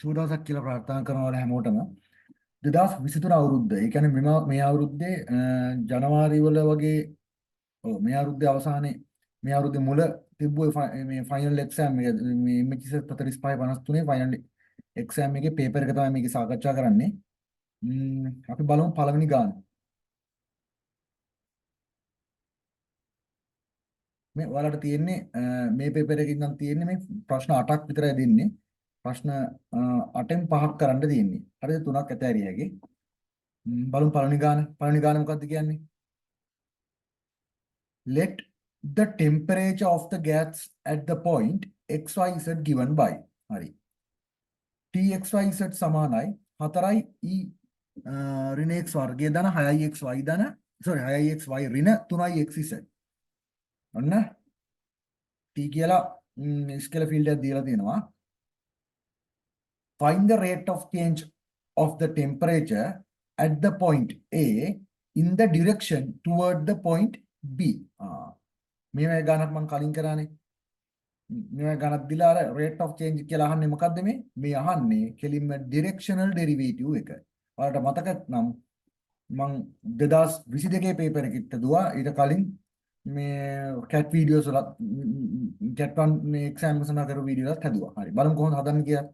සූදවසක් කියලා ප්‍රාර්ථනා කරනවා හැමෝටම 2023 අවුරුද්ද. ඒ කියන්නේ මේ අවුරුද්දේ ජනවාරි වල වගේ මේ අවුරුද්දේ අවසානයේ මේ අවුරුද්දේ මුල තිබ්බ මේ ෆයිනල් එක්සෑම් එක මේ MHS 4553 ෆයිනල් එක්සෑම් එකේ පේපර් එක තමයි මේක සාකච්ඡා කරන්නේ. අපි බලමු පළවෙනි ගාන. මේ ඔයාලට තියෙන්නේ මේ පේපර් එකකින් නම් තියෙන්නේ මේ ප්‍රශ්න 8ක් විතරයි දෙන්නේ. ප්‍රශ්න 8න් 5ක් කරන්න තියෙන්නේ. හරිද? 3ක් ඇතෑරිය හැකි. බලමු පළවෙනි ගාන. පළවෙනි ගාන මොකක්ද කියන්නේ? Let the temperature of the gas at the point XYZ given by. හරි. TXYZ සමානයි 4යි E ඍණ x වර්ගය ධන 6යි xy ධන sorry 6යි xy ඍණ 3යි xz. ඔන්න T කියලා ස්කේලර් ෆීල්ඩ් එකක් දීලා තියෙනවා. Find the rate of change of the temperature at the point A in the direction toward the point B. මේ ගානක් මම කලින් කරානේ. මේ ගානක් දිලා අර rate of change කියලා අහන්නේ මොකද්ද මේ? මේ අහන්නේ කෙලින්ම directional derivative එක. ඔයාලට මතක නම් මම 2022 පේපර් එකකට දුවා. ඊට කලින් මේ CAT videos වල CAT 1 මේ exam එක සඳහා කරපු වීඩියෝ එකක් හදුවා. හරි. බලමු කොහොමද හදන්නේ කියලා.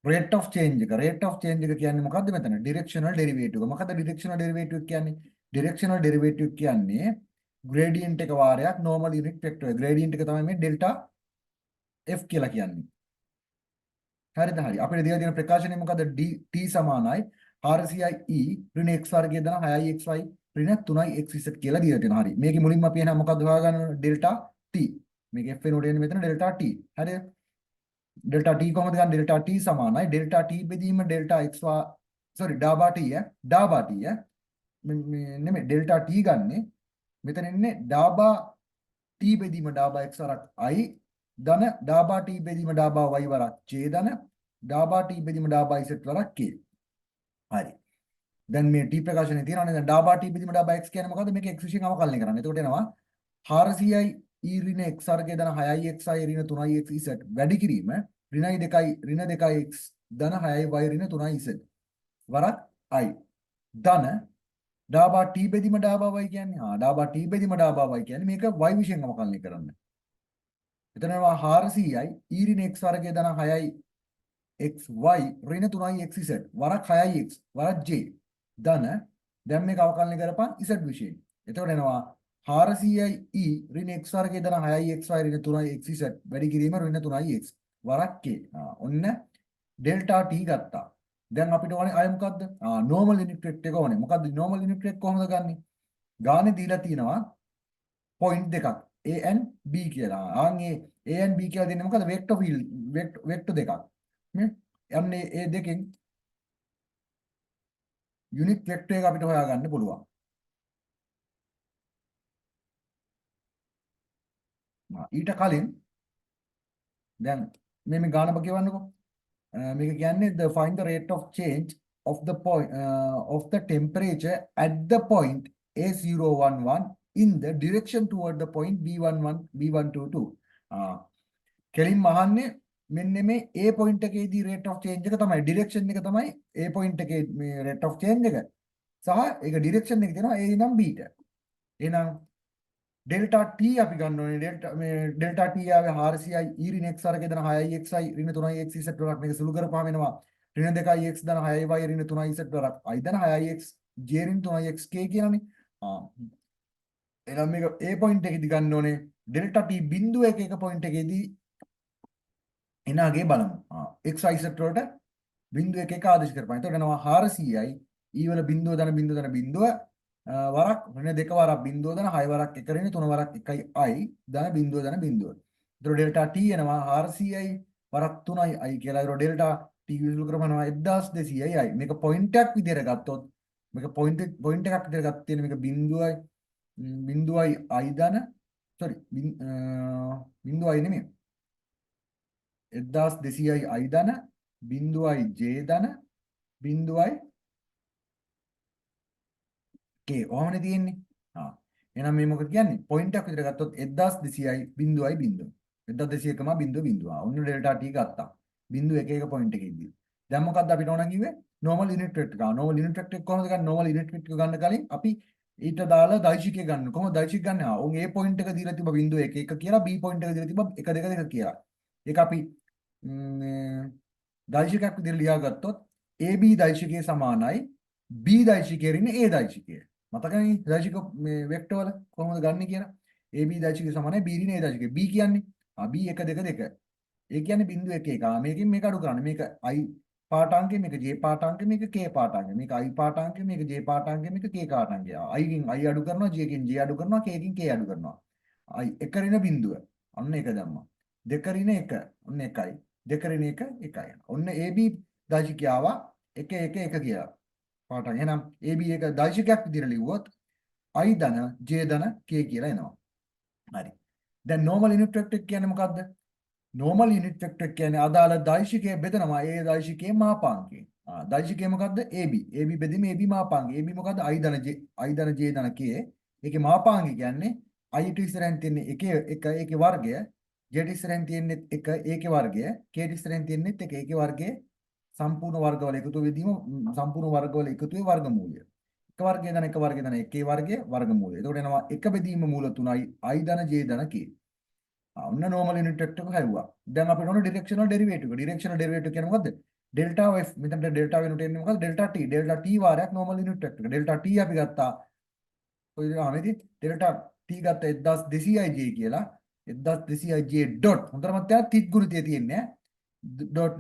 rate of change එක කියන්නේ මොකද්ද මෙතන? directional derivative එක. මොකද්ද directional derivative කියන්නේ? directional derivative කියන්නේ gradient එක වාරයක් normal unit vector. gradient එක තමයි මේ delta f කියලා කියන්නේ. හරිද? හරි. අපිට දීලා තියෙන ප්‍රකාශනය මොකද්ද? t සමානයි 400i e ඍණ x වර්ගය දන 6i xy ඍණ 3i xz කියලා දීලා තියෙනවා. හරි. මේකේ මුලින්ම අපි එහෙනම් මොකද්ද හොයාගන්න ඕනේ? delta t. මේක f වෙනුවට එන්නේ මෙතන delta t. හරිද? delta t කොහොමද ගන්න? delta t සමානයි delta t බෙදීම delta x sorry ඩාබා t ඩාබා t නෙමෙයි delta t ගන්නෙ මෙතන ඉන්නේ ඩාබා t බෙදීම ඩාබා x වරක් i ධන ඩාබා t බෙදීම ඩාබා y වරක් j ධන ඩාබා t බෙදීම ඩාබා z වරක් k. හරි. දැන් මේ t ප්‍රකාශනයේ තියෙනවානේ දැන් ඩාබා t බෙදීම ඩාබා x කියන්නේ මොකද්ද? මේක x විශේෂයෙන් අවකලනය කරන්න. එතකොට එනවා 400i e ඍණ x වර්ගය ධන 6i xi ඍණ 3i xz වැඩි කිරීම ඍණයි 2i ඍණ 2i x ධන 6i y ඍණ 3i z වරක් i ධන ඩාබා t බෙදීම ඩාබා y කියන්නේ ඩාබා t බෙදීම ඩාබා y කියන්නේ මේක y විශේෂයෙන් අවකලනය කරන්න. එතනවා 400i e ඍණ x වර්ගය ධන 6i xy ඍණ 3i xz වරක් 6i x වරක් j ධන දැන් මේක අවකලනය කරපන් z විශේෂයෙන්. එතකොට එනවා 400i e ඍණ x වර්ගය ධන 6i xy ඍණ 3i xz වැඩි කිරීම ඍණ 3i x වරක් k. ඔන්න ඩෙල්ටා t ගත්තා. දැන් අපිට ඕනේ අය මොකද්ද? normal unit vector එක ඕනේ. මොකද්ද normal unit vector කොහොමද ගන්නෙ? ගානේ දීලා තියෙනවා point දෙකක් a and b කියලා. ආන්ගේ a and b කියලා දෙන්නේ මොකද්ද? vector field vector දෙකක්. නේ? යන්නේ ඒ දෙකෙන් unit vector එක අපිට හොයාගන්න පුළුවන්. ඊට කලින් දැන් මේ ගානම කියවන්නකෝ. මේක කියන්නේ the find the rate of change of the point of the temperature at the point A011 in the direction toward the point B11 B122. කෙලින්ම අහන්නේ මෙන්න මේ A point එකේදී rate of change එක තමයි direction එක තමයි A point එකේ මේ rate of change එක සහ ඒක direction එක දෙනවා A නම් B ට. එහෙනම් delta t අපි ගන්න ඕනේ delta t ආවේ 400i e ඍණ x වර්ගය දන 6i xi ඍණ 3i xz වරක් මේක සුළු කරපුවාම එනවා ඍණ 2i x දන 6i y ඍණ 3i z වරක් i දන 6i x j ඍණ 3i x k කියලානේ. එහෙනම් මේක a point එකේදී ගන්න ඕනේ delta t බිඳුව එක point එකේදී එනාගේ බලමු. x y z වලට බිඳුව එක ආදේශ කරපන්. එතකොට එනවා 400i e වල බිඳුව දන බිඳුව දන බිඳුව වරක් ඍණ 2 වරක් බිඳුව දන 6 වරක් 1 ඍණ 3 වරක් 1යි i දන බිඳුව දන බිඳුව. ඒතර ඩෙල්ටා t එනවා 400i වරක් 3යි i කියලා. ඒතර ඩෙල්ටා t විසුළු කරපනවා 1200යි i. මේක පොයින්ට් එකක් විදිහට ගත්තොත් මේක පොයින්ට් එකක් විදිහට ගත්ත තියෙන මේක බිඳුවයි i දන sorry බිඳුවයි නෙමෙයි 1200යි i දන බිඳුවයි j දන බිඳුවයි k ඔහමනේ තියෙන්නේ. එහෙනම් මේ මොකද කියන්නේ? පොයින්ට් එකක් විතර ගත්තොත් 1200යි බිඳුවයි බිඳුව. 1200 කම බිඳුව බිඳුව. ඔන්න ඩෙල්ටා t ගත්තා. බිංදුව 1 1 පොයින්ට් එකේදී. දැන් මොකද්ද අපිට ඕන කිව්වේ? normal unit vector ගන්න. normal unit vector එක කොහොමද ගන්න? normal unit vector ගන්න කලින් අපි ඊට දාලා දෛශිකය ගන්න. කොහොමද දෛශික ගන්න? උන් A පොයින්ට් එක දීලා තිබ්බ බිංදුව 1 1 කියලා B පොයින්ට් එක දීලා තිබ්බ 1 2 2 කියලා. ඒක අපි දෛශිකයක් විදිහට ලියාගත්තොත් AB දෛශිකයේ සමානයි B දෛශිකයේ රින්න A දෛශිකය. මතකනේ දෛශික මේ වෙක්ටර් වල කොහොමද ගන්න කියලා. AB දෛශිකයේ සමානයි B රින්න A දෛශිකය. B කියන්නේ B 1 2 2. ඒ කියන්නේ බිංදුව 1 1. මේකෙන් මේක අඩු කරන්න. මේක I පාඨාංකය, මේක J පාඨාංකය, මේක K පාඨාංකය. මේක I පාඨාංකය, මේක J පාඨාංකය, මේක K පාඨාංකය. I කින් I අඩු කරනවා, J කින් J අඩු කරනවා, K කින් K අඩු කරනවා. I 1 රින්න බිංදුව. අන්න ඒක දැම්මා. 2 රින්න 1. ඔන්න 1යි. 2 රින්න 1 1යි. ඔන්න AB දෛශිකය ආවා 1 1 1 කියලා. පාඨාංකය. එහෙනම් AB එක දෛශිකයක් විදිහට ලිව්වොත් I ධන J ධන K කියලා එනවා. හරි. දැන් normal unit vector කියන්නේ මොකද්ද? normal unit vector කියන්නේ අදාළ දෛශිකයේ බෙදනවා ඒ දෛශිකයේ මාපාංකයෙන්. දෛශිකය මොකද්ද? AB. AB බෙදීම AB මාපාංකය. AB මොකද්ද? I ධන J ධන K. ඒකේ මාපාංකය කියන්නේ I ට ඉස්සරහින් තියෙන 1 1 ඒකේ වර්ගය, J ට ඉස්සරහින් තියෙන්නේ 1 ඒකේ වර්ගය, K ට ඉස්සරහින් තියෙන්නේ 1 ඒකේ වර්ගය සම්පූර්ණ වර්ගවල එකතු වෙදීම සම්පූර්ණ වර්ගවල එකතුවේ වර්ගමූලය. එක වර්ගය ධන එක වර්ගය ධන එකේ වර්ගය වර්ගමූලය. එතකොට එනවා එක බෙදීම මූල 3යි I ධන J ධන K. ඔන්න normal unit vector එක හැරුවා. දැන් අපිට ඕන directional derivative එක. directional derivative කියන්නේ මොකද්ද? delta f මෙතන delta වෙනුට එන්නේ මොකද්ද? delta t. delta t වාරයක් normal unit vector එක. delta t අපි ගත්තා. කොයිද ආමේදී delta t ගත්ත 1200j කියලා. 1200j dot. හොඳට මතක තිත් ගුණිතය තියෙන්නේ dot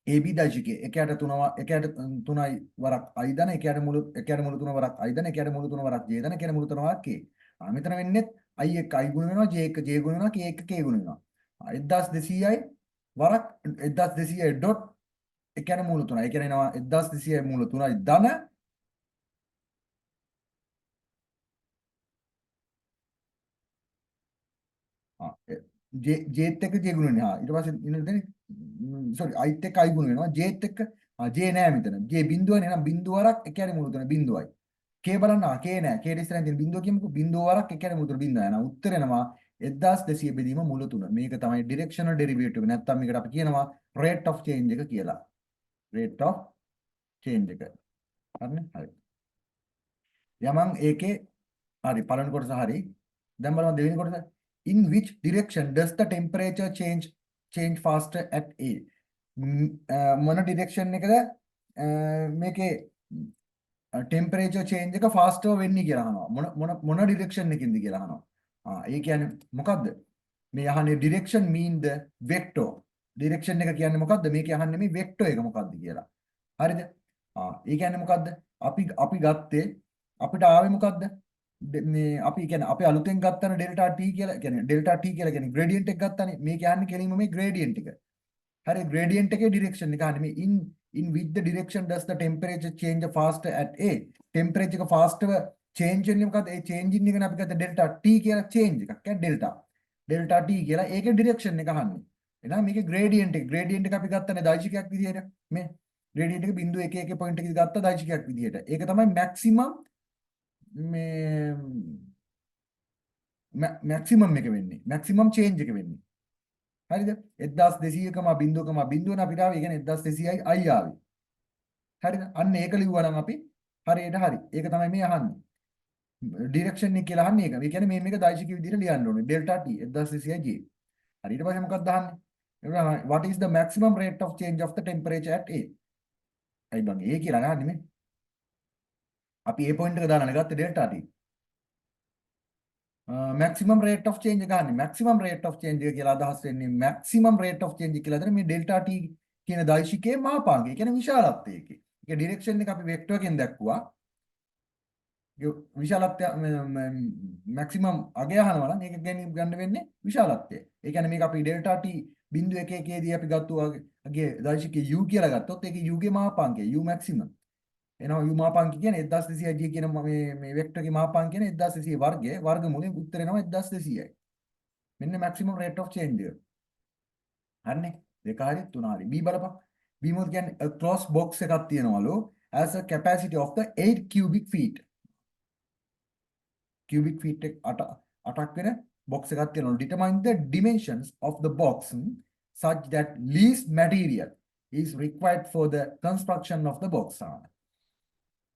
AB දෛශිකය 1/3යි වරක් I ධන 1/3 වරක් I ධන 1/3 වරක් J ධන 1/3 වරක් K. මෙතන වෙන්නේ I එක I ගුණ වෙනවා J එක J ගුණ වෙනවා K එක K ගුණ වෙනවා. 1200යි වරක් 1200යි ඩොට් 1/3. ඒ කියන්නේ එනවා 1200යි මූල 3යි ධන Jත් එක්ක J ගුණ වෙනවා. ඊට පස්සේ ඉන්නේ sorry I එක්ක I ගුණ වෙනවා. Jත් එක්ක J නෑ මෙතන. J බිඳුවනේ. එහෙනම් බිඳුව වරක් 1/3 බිඳුවයි. K බලන්න K නෑ. K ඉස්සරහින් තියෙන බිඳුව කියමුකෝ. බිඳුව වරක් 1/3 බිඳුව යනවා. උත්තර එනවා 1200 බෙදීම මුල 3. මේක තමයි directional derivative. නැත්තම් මේකට අපි කියනවා rate of change එක කියලා. rate of change එක. හරිනේ? හරි. යමන් ඒකේ හරි පළවෙනි කොටස හරි. දැන් බලමු දෙවෙනි කොටස. In which direction does the temperature change faster at A? මොන direction එකද මේකේ temperature change එක faster වෙන්නේ කියලා අහනවා. මොන direction එකකින්ද කියලා අහනවා. ඒ කියන්නේ මොකද්ද? මේ අහන්නේ direction mean the vector. direction එක කියන්නේ මොකද්ද? මේක අහන්නේ මේ vector එක මොකද්ද කියලා. හරිද? ඒ කියන්නේ මොකද්ද? අපි ගත්තේ අපිට ආවේ මොකද්ද? මේ අපි කියන්නේ අපි අලුතෙන් ගත්තන delta t කියලා කියන්නේ delta t කියලා කියන්නේ gradient එක ගත්තානේ. මේ කියන්නේ කෙලින්ම මේ gradient එක. හරි gradient එකේ direction එක අහන්නේ මේ in which the direction does the temperature change faster at A? temperature එක faster change වෙන්නේ මොකද්ද? ඒ changing එකනේ අපි ගත්ත delta t කියලා change එකක්. කියන්නේ delta t කියලා ඒකේ direction එක අහන්නේ. එහෙනම් මේකේ gradient එක අපි ගත්තනේ දෛශිකයක් විදිහට. මේ gradient එක 0.11 point එකක ගත්ත දෛශිකයක් විදිහට. ඒක තමයි maximum මේ maximum එක වෙන්නේ. maximum change එක වෙන්නේ. හරිද? 1200,000,000 අපිට ආවේ. ඒ කියන්නේ 1200යි I ආවේ. හරිද? අන්න ඒක ලිව්වා නම් අපි හරියට හරි. ඒක තමයි මේ අහන්නේ. ඩිරෙක්ෂන් එක කියලා අහන්නේ ඒක. ඒ කියන්නේ මේ මේක දෛශික විදිහට ලියන්න ඕනේ. delta t 1200j. හරි ඊට පස්සේ මොකක්ද අහන්නේ? what is the maximum rate of change of the temperature at A? අයි බං ඒ කියලා අහන්නේ මේ. අපි A point එක දාලානේ ගත්තේ delta t. maximum rate of change ගන්න. maximum rate of change කියලා අදහස් වෙන්නේ maximum rate of change කියලා දෙන මේ delta t කියන දෛශිකයේ මාපාංකය. ඒ කියන්නේ විශාලත්වය එකේ. ඒක ඩිරෙක්ෂන් එක අපි වෙක්ටර් එකෙන් දැක්කුවා. විශාලත්වය maximum අගය අහනවා නම් ඒක ගන්න වෙන්නේ විශාලත්වය. ඒ කියන්නේ මේක අපි delta t 0.11 දී අපි ගත්තා වගේ දෛශිකයේ u කියලා ගත්තොත් ඒකේ u ගේ මාපාංකය u maximum. එනවා u මාපාංක කියන්නේ 1200j කියන මේ වෙක්ටර් ගේ මාපාංක කියන්නේ 1200 වර්ගය වර්ගමූලයෙන් උත්තර එනවා 1200යි. මෙන්න maximum rate of change එක. හරිනේ? දෙක හරි තුන හරි. B බලපන්. B මොකද කියන්නේ a closed box එකක් තියෙනවලු as a capacity of the 8 cubic feet. cubic feet එක 8ක් වෙන box එකක් තියෙනවලු. determine the dimensions of the box such that least material is required for the construction of the box.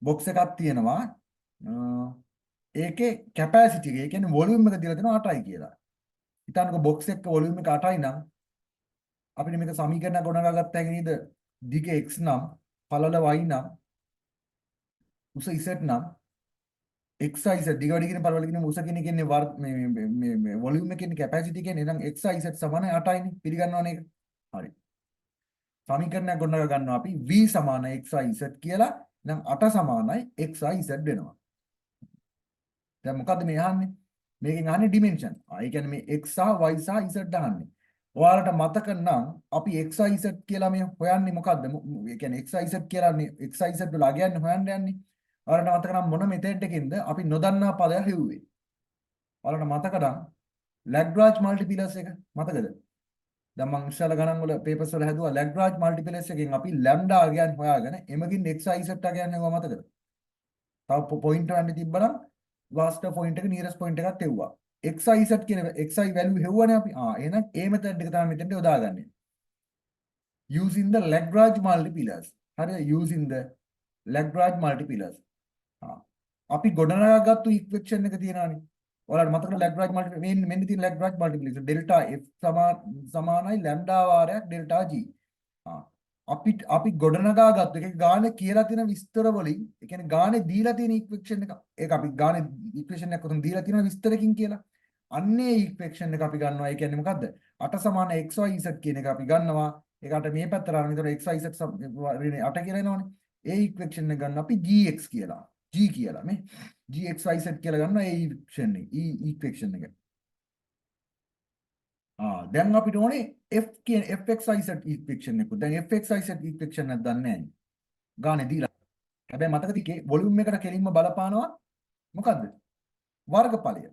box එකක් තියෙනවා ඒකේ capacity එක, ඒ කියන්නේ volume එක දීලා තියෙනවා 8යි කියලා. හිතන්නකෝ box එක volume එක 8යි නම් අපිට මේක සමීකරණ ගොඩනගා ගත්ත හැකි නේද? දිග x නම්, පළල y නම්, උස z නම් xyz දිග වැඩි කියන පළල කියන උස කියන කියන්නේ මේ වොලියුම් එකේ ඉන්න කැපැසිටි කියන්නේ නම් xyz සමානයි 8යිනේ. පිළිගන්නවනේ ඒක. හරි. සමීකරණයක් ගොඩනගා ගන්නවා අපි v සමාන xyz කියලා. නම් 8 සමානයි xyz වෙනවා. දැන් මොකද්ද මේ අහන්නේ? මේකෙන් අහන්නේ ඩිමෙන්ෂන්. ඒ කියන්නේ මේ x සහ y සහ z අහන්නේ. ඔයාලට මතක නම් අපි xyz කියලා මේ හොයන්නේ මොකද්ද? ඒ කියන්නේ xyz කියලා xyz වල අගයන්නේ හොයන්න යන්නේ. ඔයාලට මතක නම් මොන මෙතෙඩ් එකකින්ද අපි නොදන්නා පදයක් හෙව්වේ? ඔයාලට මතක නම් ලැග්‍රාන්ජ් මල්ටිපිලස් එක මතකද? දැන් මම ඉස්සෙල්ලා ගණන් වල පේපර්ස් වල හැදුවා ලැග්‍රාන්ජ් මල්ටිපිලස් එකෙන් අපි ලැම්ඩා අගයන් හොයාගෙන එමගින් xyz අගයන් හෙව්වා මතකද? තව පොයින්ට් එකක් තිබ්බනම් ලාස්ට් පොයින්ට් එක නියරස් පොයින්ට් එකක් තෙව්වා. xyz කියන xi value හෙව්වනේ අපි. එහෙනම් ඒ මෙතඩ් එක තමයි මෙතෙන්ට යොදාගන්නේ. using the Lagrange multiplus. හරිද? using the Lagrange multiplus. අපි ගොඩනගාගත්තු ඉක්වේෂන් එක තියෙනවානේ. ඔයාලට මතකද Lagrange multiplus මෙන්න තියෙන Lagrange multiplus delta f සමානයි lambda වාරයක් delta g. අපි ගොඩනගාගත්තු එක ගානේ කියලා තියෙන විස්තර වලින්, ඒ කියන්නේ ගානේ දීලා තියෙන ඉක්වේෂන් එක. ඒක අපි ගානේ ඉක්වේෂන් එකක් උතුම් දීලා තියෙන විස්තරකින් කියලා. අන්නේ ඉක්වේෂන් එක අපි ගන්නවා. ඒ කියන්නේ මොකද්ද? 8 සමාන xyz කියන එක අපි ගන්නවා. ඒකට මේ පැත්තට අරන් ඉතල xyz 8 කියලා එනවනේ. ඒ ඉක්වේෂන් එක ගන්න අපි gx කියලා. g කියලා මේ gxyz කියලා ගන්නවා ඒ ඉක්වේෂන් එක. දැන් අපිට ඕනේ f කියන fxyz ඉක්වේෂන් එක. දැන් fxyz ඉක්වේෂන් එක දන්නේ නැහැ. ගානේ දීලා. හැබැයි මතකද කේ වොලියුම් එකට කෙලින්ම බලපානවා මොකද්ද? වර්ගඵලය.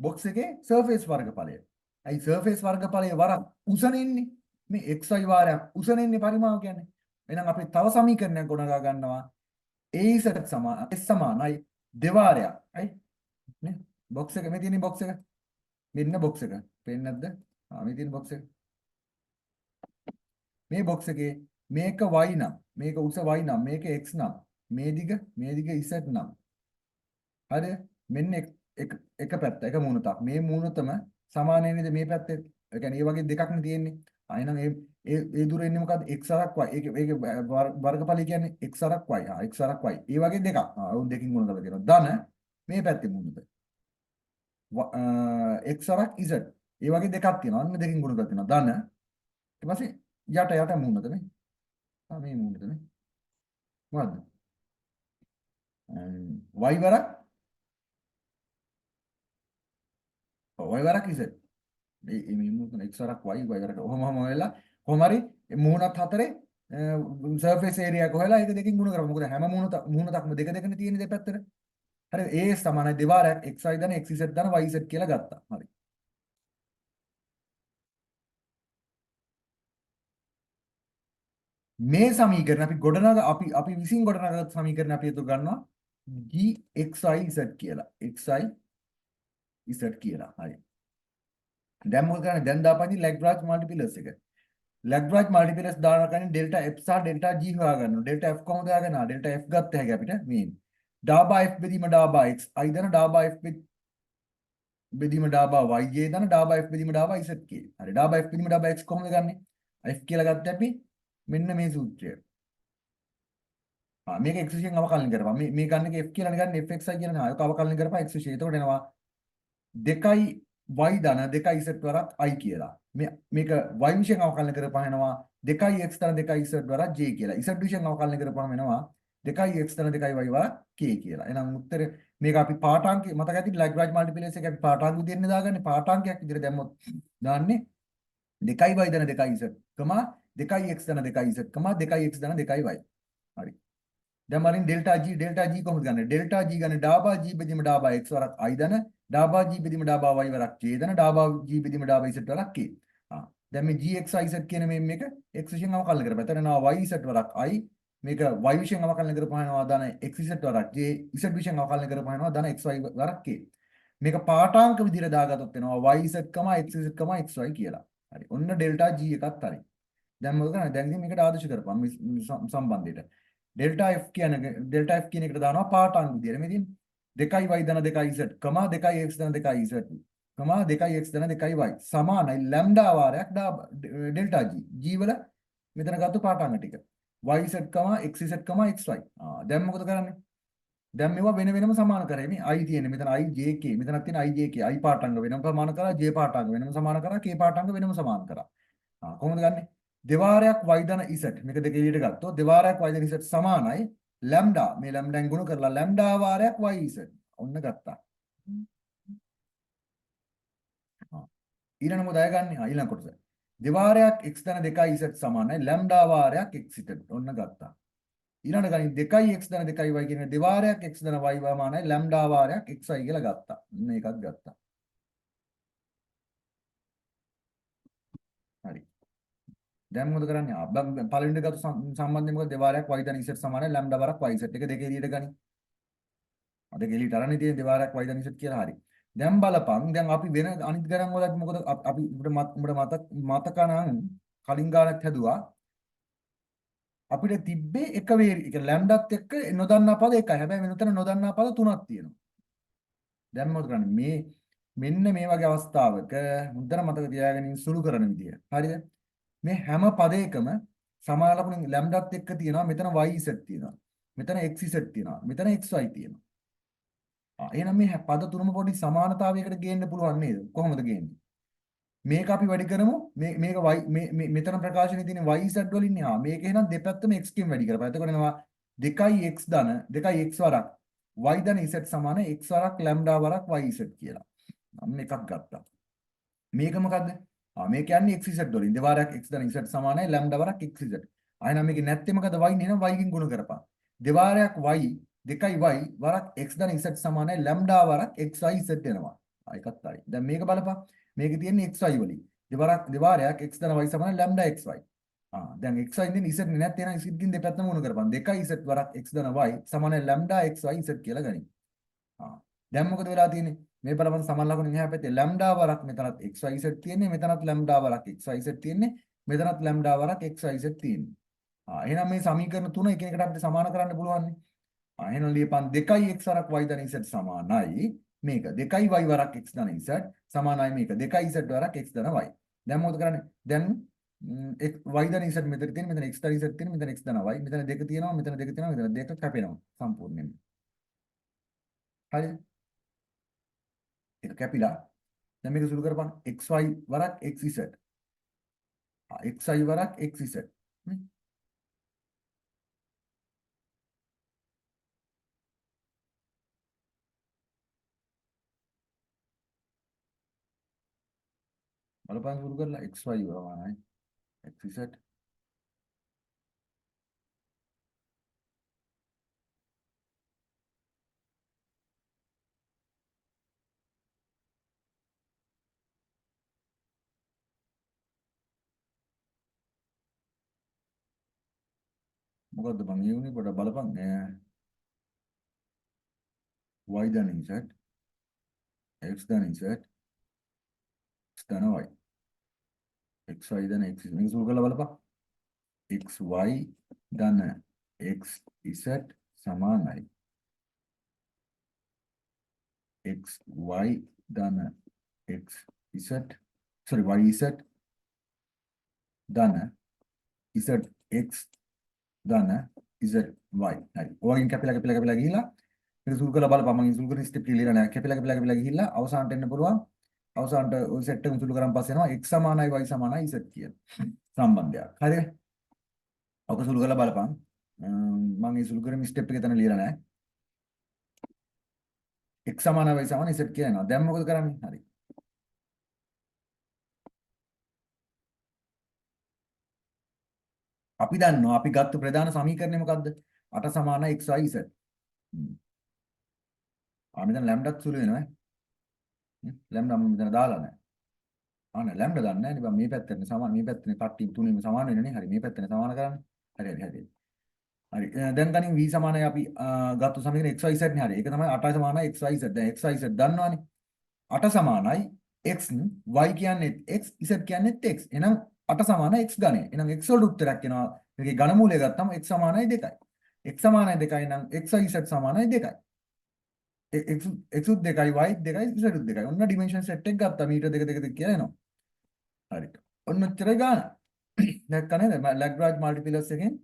බොක්ස් එකේ සර්ෆේස් වර්ගඵලය. අයි සර්ෆේස් වර්ගඵලය වරක් උසනේ ඉන්නේ. මේ xy වාරයක් උසනේ ඉන්නේ පරිමාව කියන්නේ. එහෙනම් අපි තව සමීකරණයක් ගොඩනගා ගන්නවා. az සමාන s සමානයි දෙවාරයක්. අයි නේ බොක්ස් එක මේ තියෙන බොක්ස් එක. මෙන්න බොක්ස් එක. පේන්නේ නැද්ද? මේ තියෙන බොක්ස් එක. මේ බොක්ස් එකේ මේක y නම්, මේක උස y නම්, මේක x නම්, මේ දිග z නම්. හරිද? මෙන්න එක පැත්ත, එක මූණතක්. මේ මූණතම සමානයි නේද මේ පැත්තේ? ඒ කියන්නේ මේ වගේ දෙකක් නේ තියෙන්නේ. එහෙනම් ඒ දුර එන්නේ මොකද්ද? x අරක් y. ඒක වර්ගඵලය කියන්නේ x අරක් y. x අරක් y. ඒ වගේ දෙකක්. උන් දෙකින් ගුණ කරලා තියෙනවා. ධන මේ පැත්තේ මූණත. x අරක් z. ඒ වගේ දෙකක් තියෙනවා. අන්න දෙකින් ගුණ කරලා තියෙනවා. ධන. ඊට පස්සේ යට මූණත නේ. මේ මූණත නේ. මොකද්ද? y වරක් y වරක් z. මේ මූණත x වරක් y වරක් ඔහොමම වෙලා කොහොම හරි මූණත් හතරේ සර්ෆේස් ඒරියා එක හොයලා ඒක දෙකකින් ගුණ කරමු. මොකද හැම මූණතක්ම දෙක දෙකනේ තියෙන්නේ දෙපැත්තට. හරිද? ඒ සමානයි දෙවාරයක් xy ධන xz ධන yz කියලා ගත්තා. හරි. මේ සමීකරණ අපි විසින් ගොඩනගාගත් සමීකරණ අපි එතකොට ගන්නවා gxyz කියලා. xyz කියලා. හරි. දැන් මොකද කරන්නේ? දැන් දාපන්නේ Lagrange multiplus එක. Lagrange multiplus දානවා කියන්නේ delta f සහ delta g හොයා ගන්නවා. delta f කොහොමද හොයාගන්නවා? delta f ගත්ත හැකි අපිට මේ ඩාබා f බෙදීම ඩාබා x i දන ඩාබා f බෙදීම ඩාබා y j දන ඩාබා f බෙදීම ඩාබා z k. හරි. ඩාබා f බෙදීම ඩාබා x කොහොමද ගන්නෙ? f කියලා ගත්ත අපි මෙන්න මේ සූත්‍රය. මේක x විශේෂයෙන් අවකලන කරපන්. මේ ගන්න එක f කියලා ගන්න fxi කියලා නෑ. ඒක අවකලන කරපන් x විශේෂය. එතකොට එනවා 2y ධන 2z වරක් i කියලා. මේක y විශේෂයෙන් අවකලන කරපන් එනවා 2x ධන 2z වරක් j කියලා. z විශේෂයෙන් අවකලන කරපන් එනවා 2x ධන 2y වරක් k කියලා. එහෙනම් උත්තරේ මේක අපි පාඨාංකය මතක ඇති Lagrange multiplus එක අපි පාඨාංක විදිහට දාගන්නේ. පාඨාංකයක් විදිහට දැම්මොත් දාන්නේ 2y ධන 2z, 2x ධන 2z, 2x ධන 2y. හරි. දැන් මරින් ඩෙල්ටා g කොහොමද ගන්නෙ? ඩෙල්ටා g ගන්නේ ඩාබා g බෙදීම ඩාබා x වරක් i ධන, ඩාබා g බෙදීම ඩාබා y වරක් j ධන, ඩාබා g බෙදීම ඩාබා z වරක් k. දැන් මේ gxyz කියන මේක x විශේෂයෙන් අවකලන කරපන්. එතන යනවා yz වරක් i, මේක y විශේෂයෙන් අවකලන කරපහනවා ධන xz වරක් j, z විශේෂයෙන් අවකලන කරපහනවා ධන xy වරක් k. මේක පාඨාංක විදිහට දාගත්තොත් වෙනවා yz, xz, xy කියලා. හරි. ඔන්න ඩෙල්ටා G එකත් හරි. දැන් මොකද කරන්නේ? දැන් ඉතින් මේකට ආදර්ශ කරපන් මේ සම්බන්ධයට. ඩෙල්ටා F කියන එකට දානවා පාඨාංග විදියට. මේ තියෙන්නේ 2y ධන 2z, 2x ධන 2z, 2x ධන 2y සමානයි ලැම්ඩා වාරයක් ඩෙල්ටා G. G වල මෙතන ගත්ත පාඨාංග ටික. yz, xz, xy. දැන් මොකද කරන්නේ? දැන් මේවා වෙන වෙනම සමාන කරේ මේ i තියෙන්නේ මෙතන i jk මෙතනක් තියෙන i jk i පාඨාංග වෙනම සමාන කරා j පාඨාංග වෙනම සමාන කරා k පාඨාංග වෙනම සමාන කරා. කොහොමද ගන්නෙ? දෙවාරයක් y ධන z මේක දෙක එළියට ගත්තොත් දෙවාරයක් y ධන z සමානයි ලැම්ඩා මේ ලැම්ඩාෙන් ගුණ කරලා ලැම්ඩා වාරයක් yz. ඔන්න ගත්තා. ඊළඟ මොකද අය ගන්නෙ? ඊළඟ කොටස. දෙවාරයක් x ධන 2z සමානයි ලැම්ඩා වාරයක් xz. ඔන්න ගත්තා. ඊළඟ ගණන් 2x ධන 2y කියන දෙවාරයක් x ධන y සමානයි ලැම්ඩා වාරයක් xy කියලා ගත්තා. මේකත් ගත්තා. හරි. දැන් මොකද කරන්නේ? පළවෙනි ගත්ත සම්බන්ධය මොකද? දෙවාරයක් y ධන z සමානයි ලැම්ඩා වාරයක් yz. එක දෙක එළියට ගනි. අද එළියට අරන්නේ තියෙන දෙවාරයක් y ධන z කියලා හරි. දැන් බලපන්. දැන් අපි වෙන අනිත් ගණන් වලත් මොකද අපි උඹට මතක නම් කලින් ගානක් හැදුවා. අපිට තිබ්බේ එක වේරි ඒ ලැම්ඩාත් එක්ක නොදන්නා පද එකයි. හැබැයි මෙතන නොදන්නා පද තුනක් තියෙනවා. දැන් මොකද කරන්නේ? මෙන්න මේ වගේ අවස්ථාවක මුද්දර මතක තියාගෙන සුළු කරන විදිය. හරිද? මේ හැම පදයකම සමාන ලකුණු ලැම්ඩාත් එක්ක තියෙනවා. මෙතන yz තියෙනවා. මෙතන xz තියෙනවා. මෙතන xy තියෙනවා. එහෙනම් මේ පද තුනම පොඩි සමානතාවයකට ගේන්න පුළුවන් නේද? කොහොමද ගේන්නේ? මේක අපි වැඩි කරමු මේක මෙතන ප්‍රකාශනයේ තියෙන yz වලින් යා මේක එහෙනම් දෙපැත්තම x කින් වැඩි කරපන්. එතකොට එනවා 2x ධන 2x වරක් y ධන z සමාන x වරක් ලැම්ඩා වරක් yz කියලා. අන්න එකක් ගත්තා. මේක මොකද්ද? මේ කියන්නේ xz වලින් දෙවාරයක් x ධන z සමානයි ලැම්ඩා වරක් xz. එහෙනම් මේක නැත්තේ මොකද? y නේනම් y කින් ගුණ කරපන්. දෙවාරයක් y 2y වරක් x ධන z සමානයි ලැම්ඩා වරක් xyz වෙනවා. එකක් හරි. දැන් මේක බලපන්. මේකේ තියෙන්නේ xy වලින්. දෙවාරයක් x ධන y සමාන ලැම්ඩා xy. දැන් xy ඉඳන් z නේ නැත්නම් එහෙනම් z කින් දෙපැත්තම ගුණ කරපන්. 2z වරක් x ධන y සමාන ලැම්ඩා xy z කියලා ගනි. දැන් මොකද වෙලා තියෙන්නේ? මේ බලපන් සමාන ලකුණු මෙහා පැත්තේ ලැම්ඩා වරක් මෙතනත් xy z තියෙන්නේ. මෙතනත් ලැම්ඩා වරක් xy z තියෙන්නේ. මෙතනත් ලැම්ඩා වරක් xy z තියෙන්නේ. එහෙනම් මේ සමීකරණ තුන එකිනෙකට අපිට සමාන කරන්න පුළුවන් නේ. එහෙනම් ලියපන් 2x වරක් y ධන z සමානයි මේක 2y වරක් x ධන z සමානයි මේක 2z වරක් x ධන y. දැන් මොකද කරන්නේ? දැන් y ධන z මෙතන තියෙන මෙතන x ධන z තියෙන මෙතන x ධන y මෙතන දෙක තියෙනවා මෙතන දෙක තියෙනවා මෙතන දෙක කැපෙනවා සම්පූර්ණයෙන්ම. හරිද? ඒක කැපිලා දැන් මේක සුළු කරපන් xy වරක් xz. xy වරක් xz නේ. බලපන් සුළු කරලා xy සමානයි xz මොකද්ද බං ඒ උනේ පොඩ බලපන් y ධන z x ධන z x ධන y xy ධන x මේක සුළු කරලා බලපන් xy ධන xz සමානයි xy ධන xz sorry yz ධන zx ධන zy. හරි. ඔයගෙන් කැපිලා ගිහිලා මේක සුළු කරලා බලපන්. මම සුළු කරන ස්ටෙප් ටික ලියලා නැහැ. කැපිලා ගිහිල්ලා අවසානට එන්න පුළුවන්. අවසානට ওই සෙට් එක සුළු කරන් පස්සේ එනවා x සමානයි y සමානයි z කියන සම්බන්ධයක්. හරිද? ඔක සුළු කරලා බලපන්. මම මේ සුළු කරන ස්ටෙප් එක එතන ලියලා නැහැ. x සමානයි y සමානයි z කියනවා. දැන් මොකද කරන්නේ? හරි. අපි දන්නවා අපි ගත්ත ප්‍රධාන සමීකරණය මොකද්ද? 8 සමානයි xy z. මෙතන ලැම්ඩාත් සුළු වෙනවා ඈ. ලැම්ඩා මම මෙතන දාලා නැහැ. නෑ ලැම්ඩා දාන්න නැහැ නේ. මේ පැත්තට සමාන මේ පැත්තේ කට්ටිය තුනේම සමාන වෙනනේ. හරි මේ පැත්තේ සමාන කරන්නේ. හරි. හරි. දැන් ගනින් v සමානයි අපි ගත්ත සමීකරණ xyz නේ. හරි. ඒක තමයි 8 සමානයි xyz. දැන් xyz දන්නවනේ. 8 සමානයි x y කියන්නේ x z කියන්නේ x. එහෙනම් 8 සමාන x ගණය. එහෙනම් x වලට උත්තරයක් එනවා. මේකේ ඝන මූලය ගත්තම x සමානයි 2යි. x සමානයි 2යි නම් xy z සමානයි 2යි. x x උත් 2යි y 2යි z උත් 2යි. ඔන්න ඩිමෙන්ෂන් සෙට් එක ගත්තා. මීටර 2 2 2 කියලා එනවා. හරි. ඔන්න ඔච්චරයි ගාන. දැක්ක නේද? ලැග්‍රාන්ජ් මල්ටිපලස් එකෙන්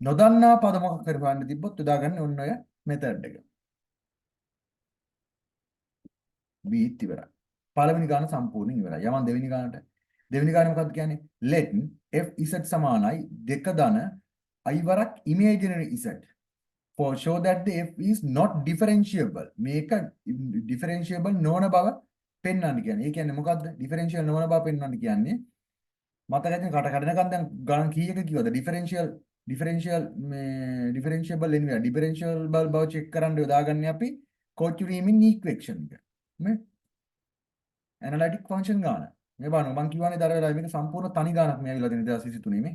නොදන්නා පද මොකක් හරි හොයන්න තිබ්බොත් උදාගන්න ඔන්න ඔය මෙතඩ් එක. බීත් ඉවරයි. පළවෙනි ගාන සම්පූර්ණයෙන් ඉවරයි. යමන් දෙවෙනි ගානට. දෙවෙනි ගානේ මොකක්ද කියන්නේ? let f z සමානයි 2 ධන i වරක් imaginary z for show that the f is not differentiable. මේක differentiable නොවන බව පෙන්වන්න කියන්නේ. ඒ කියන්නේ මොකද්ද? differential නොවන බව පෙන්වන්න කියන්නේ මතකද කට කඩනකම් දැන් ගණන් කීයක කිව්වද? differentiable anywhere differentiable බව චෙක් කරන්න යොදාගන්නේ අපි Cauchy Riemann equation එක. නේ? ඇනලිටික් ෆන්ක්ෂන් ගාන. මේ බලන්න මම කියවනේ දර වෙලාවෙ මේක සම්පූර්ණ තනි ගානක් මේ ඇවිල්ලා තියෙන 2023 මේ.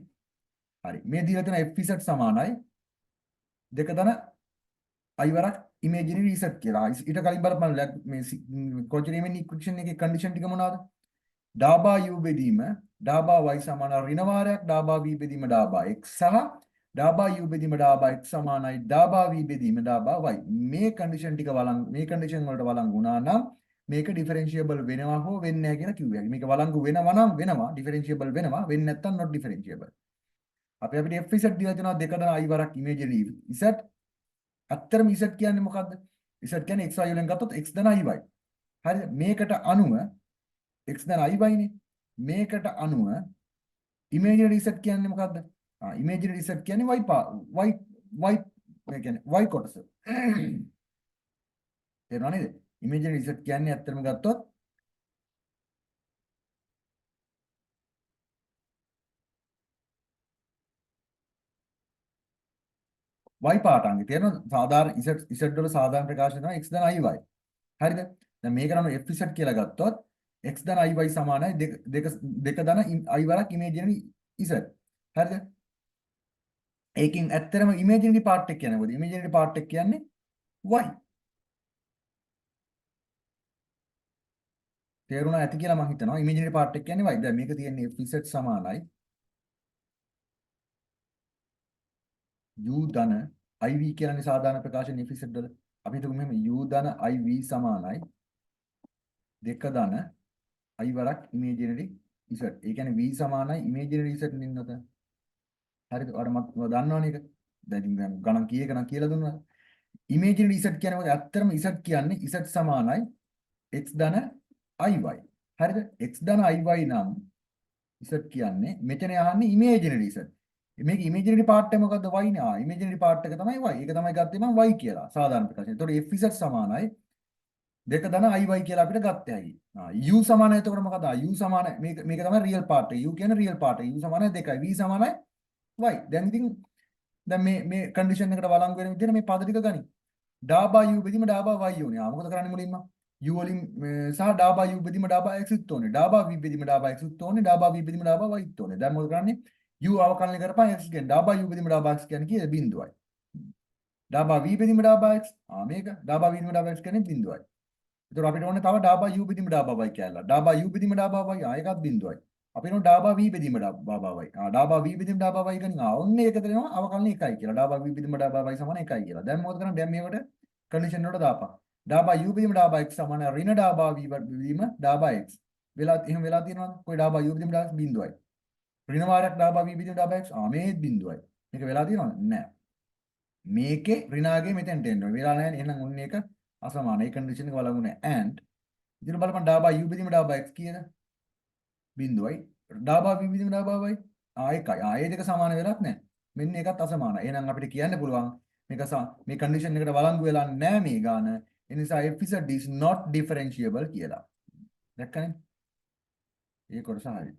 හරි. මේ දීලා තියෙන f z සමානයි 2 ධන i වරක් ඉමේජිනරි z කියලා. ඊට කලින් බලපන් මේ Cauchy Riemann equation එකේ කන්ඩිෂන් ටික මොනවාද? ඩාබා u බෙදීම ඩාබා y සමාන ඍණ වාරයක් ඩාබා v බෙදීම ඩාබා x සහ ඩාබා u බෙදීම ඩාබා x සමානයි ඩාබා v බෙදීම ඩාබා y. මේ කන්ඩිෂන් ටික මේ කන්ඩිෂන් වලට වළංගු වුණා නම් මේක ඩිෆරෙන්ෂියබල් වෙනවා හෝ වෙන්නේ නැහැ කියලා කිව්වා. මේක වළංගු වෙනවා නම් වෙනවා ඩිෆරෙන්ෂියබල් වෙනවා වෙන්නේ නැත්නම් not ඩිෆරෙන්ෂියබල්. අපිට f z දීලා තියෙනවා 2 ධන i වරක් ඉමේජිනරි z. අත්‍තරම z කියන්නේ මොකද්ද? z කියන්නේ xy වලින් ගත්තොත් x ධන iy. හරිද? මේකට අනුව x ධන iy නේ. මේකට අනුව ඉමේජිනරි z කියන්නේ මොකද්ද? ඉමේජිනරි z කියන්නේ y මේ කියන්නේ y කොටස. තේරුණා නේද? ඉමේජිනරි z කියන්නේ ඇත්තටම ගත්තොත් y පාඨාංගය. තේරෙනවද? සාධාරණ z වල සාධාරණ ප්‍රකාශනය තමයි x ධන iy. හරිද? දැන් මේකට අනුව f z කියලා ගත්තොත් x ධන iy සමානයි 2 ධන i වරක් ඉමේජිනරි z. හරිද? ඒකෙන් ඇත්තටම ඉමේජිනරි පාර්ට් එක කියන්නේ මොකද? ඉමේජිනරි පාර්ට් එක කියන්නේ y. තේරුණා ඇති කියලා මම හිතනවා. ඉමේජිනරි පාර්ට් එක කියන්නේ y. දැන් මේක තියෙන්නේ f z සමානයි u ධන iv කියලානේ සාධාරණ ප්‍රකාශන f z වල. අපි හිතමු මෙහෙම u ධන iv සමානයි 2 ධන i වරක් ඉමේජිනරි z. ඒ කියන්නේ v සමානයි ඉමේජිනරි z නින්නත. හරිද? ඔයාලා දන්නවනේ ඒක. දැන් ඉතින් ගණන් කීයක නම් කියලා දුන්නා. ඉමේජිනරි z කියන්නේ මොකද? ඇත්තටම z කියන්නේ z සමානයි x ධන iy. හරිද? x ධන iy නම් z කියන්නේ මෙතන යන්නේ ඉමේජිනරි z. මේක ඉමේජිනරි පාර්ට් එක මොකද්ද? y නේ. ඉමේජිනරි පාර්ට් එක තමයි y. ඒක තමයි ගත්තේ මම y කියලා. සාධාරණ ප්‍රකාශනය. එතකොට f z සමානයි 2 ධන iy කියලා අපිට ගත්ත හැකියි. u සමානයි එතකොට මොකද? u සමානයි මේක තමයි රියල් පාර්ට් එක. u කියන්නේ රියල් පාර්ට් එක. u සමානයි 2යි. v සමානයි y. දැන් ඉතින් දැන් මේ කන්ඩිෂන් එකට වළංගු වෙන විදිහට මේ පද ටික ගනි. ඩාබා u බෙදීම ඩාබා y ඕනේ. මොකද කරන්නේ මුලින්ම? u වලින් සහ ඩාබා u බෙදීම ඩාබා x උත් ඕනේ. ඩාබා v බෙදීම ඩාබා x උත් ඕනේ. ඩාබා v බෙදීම ඩාබා y උත් ඕනේ. දැන් මොකද කරන්නේ? u අවකලනය කරපන් x කියන්නේ ඩාබා u බෙදීම ඩාබා x කියන්නේ කීයද? බිඳුවයි. ඩාබා v බෙදීම ඩාබා x මේක ඩාබා v බෙදීම ඩාබා x කියන්නේ බිඳුවයි. ඒතකොට අපිට ඕනේ තව ඩාබා u බෙදීම ඩාබා y කියලා. ඩාබා u බෙදීම ඩාබා y ඒකත් බිඳුවයි. අපිට ඕනේ ඩාබා v බෙදීම ඩාබා y. ඩාබා v බෙදීම ඩාබා y ගනින් ඔන්න ඒක දෙනවා අවකලන 1යි කියලා. ඩාබා v බෙදීම ඩාබා y සමාන 1යි කියලා. දැන් මොකද කරන්නේ? දැන් මේකට කන්ඩිෂන් වලට දාපන්. ඩාබා u බෙදීම ඩාබා x සමාන ඍණ ඩාබා v බෙදීම ඩාබා x. එහෙම වෙලා තියෙනවද? කොයි ඩාබා u බෙදීම ඩාබා බිඳුවයි. ඍණ වාරයක් ඩාබා v බෙදීම ඩාබා x මේත් බිඳුවයි. මේක වෙලා තියෙනවද? නැහැ. මේකේ ඍණාගේ මෙතෙන්ට එන්න ඕනේ. වෙලා නැහැ. එහෙනම් ඔන්න ඒක අසමාන. ඒ කන්ඩිෂන් එක වළංගු නැහැ. and ඉතින් බලපන් ඩාබා u බෙදීම ඩාබා x කීයද? බිඳුවයි. ඩාබා v බෙදීම ඩාබා y එකයි. ඒ දෙක සමාන වෙලක් නැහැ. මෙන්න ඒකත් අසමානයි. එහෙනම් අපිට කියන්න පුළුවන් මේක මේ කන්ඩිෂන් එකට වළංගු වෙලා නැහැ මේ ගාන. ඒ නිසා f z is not differentiable කියලා. දැක්කනේ? ඒ කොටස හරියි.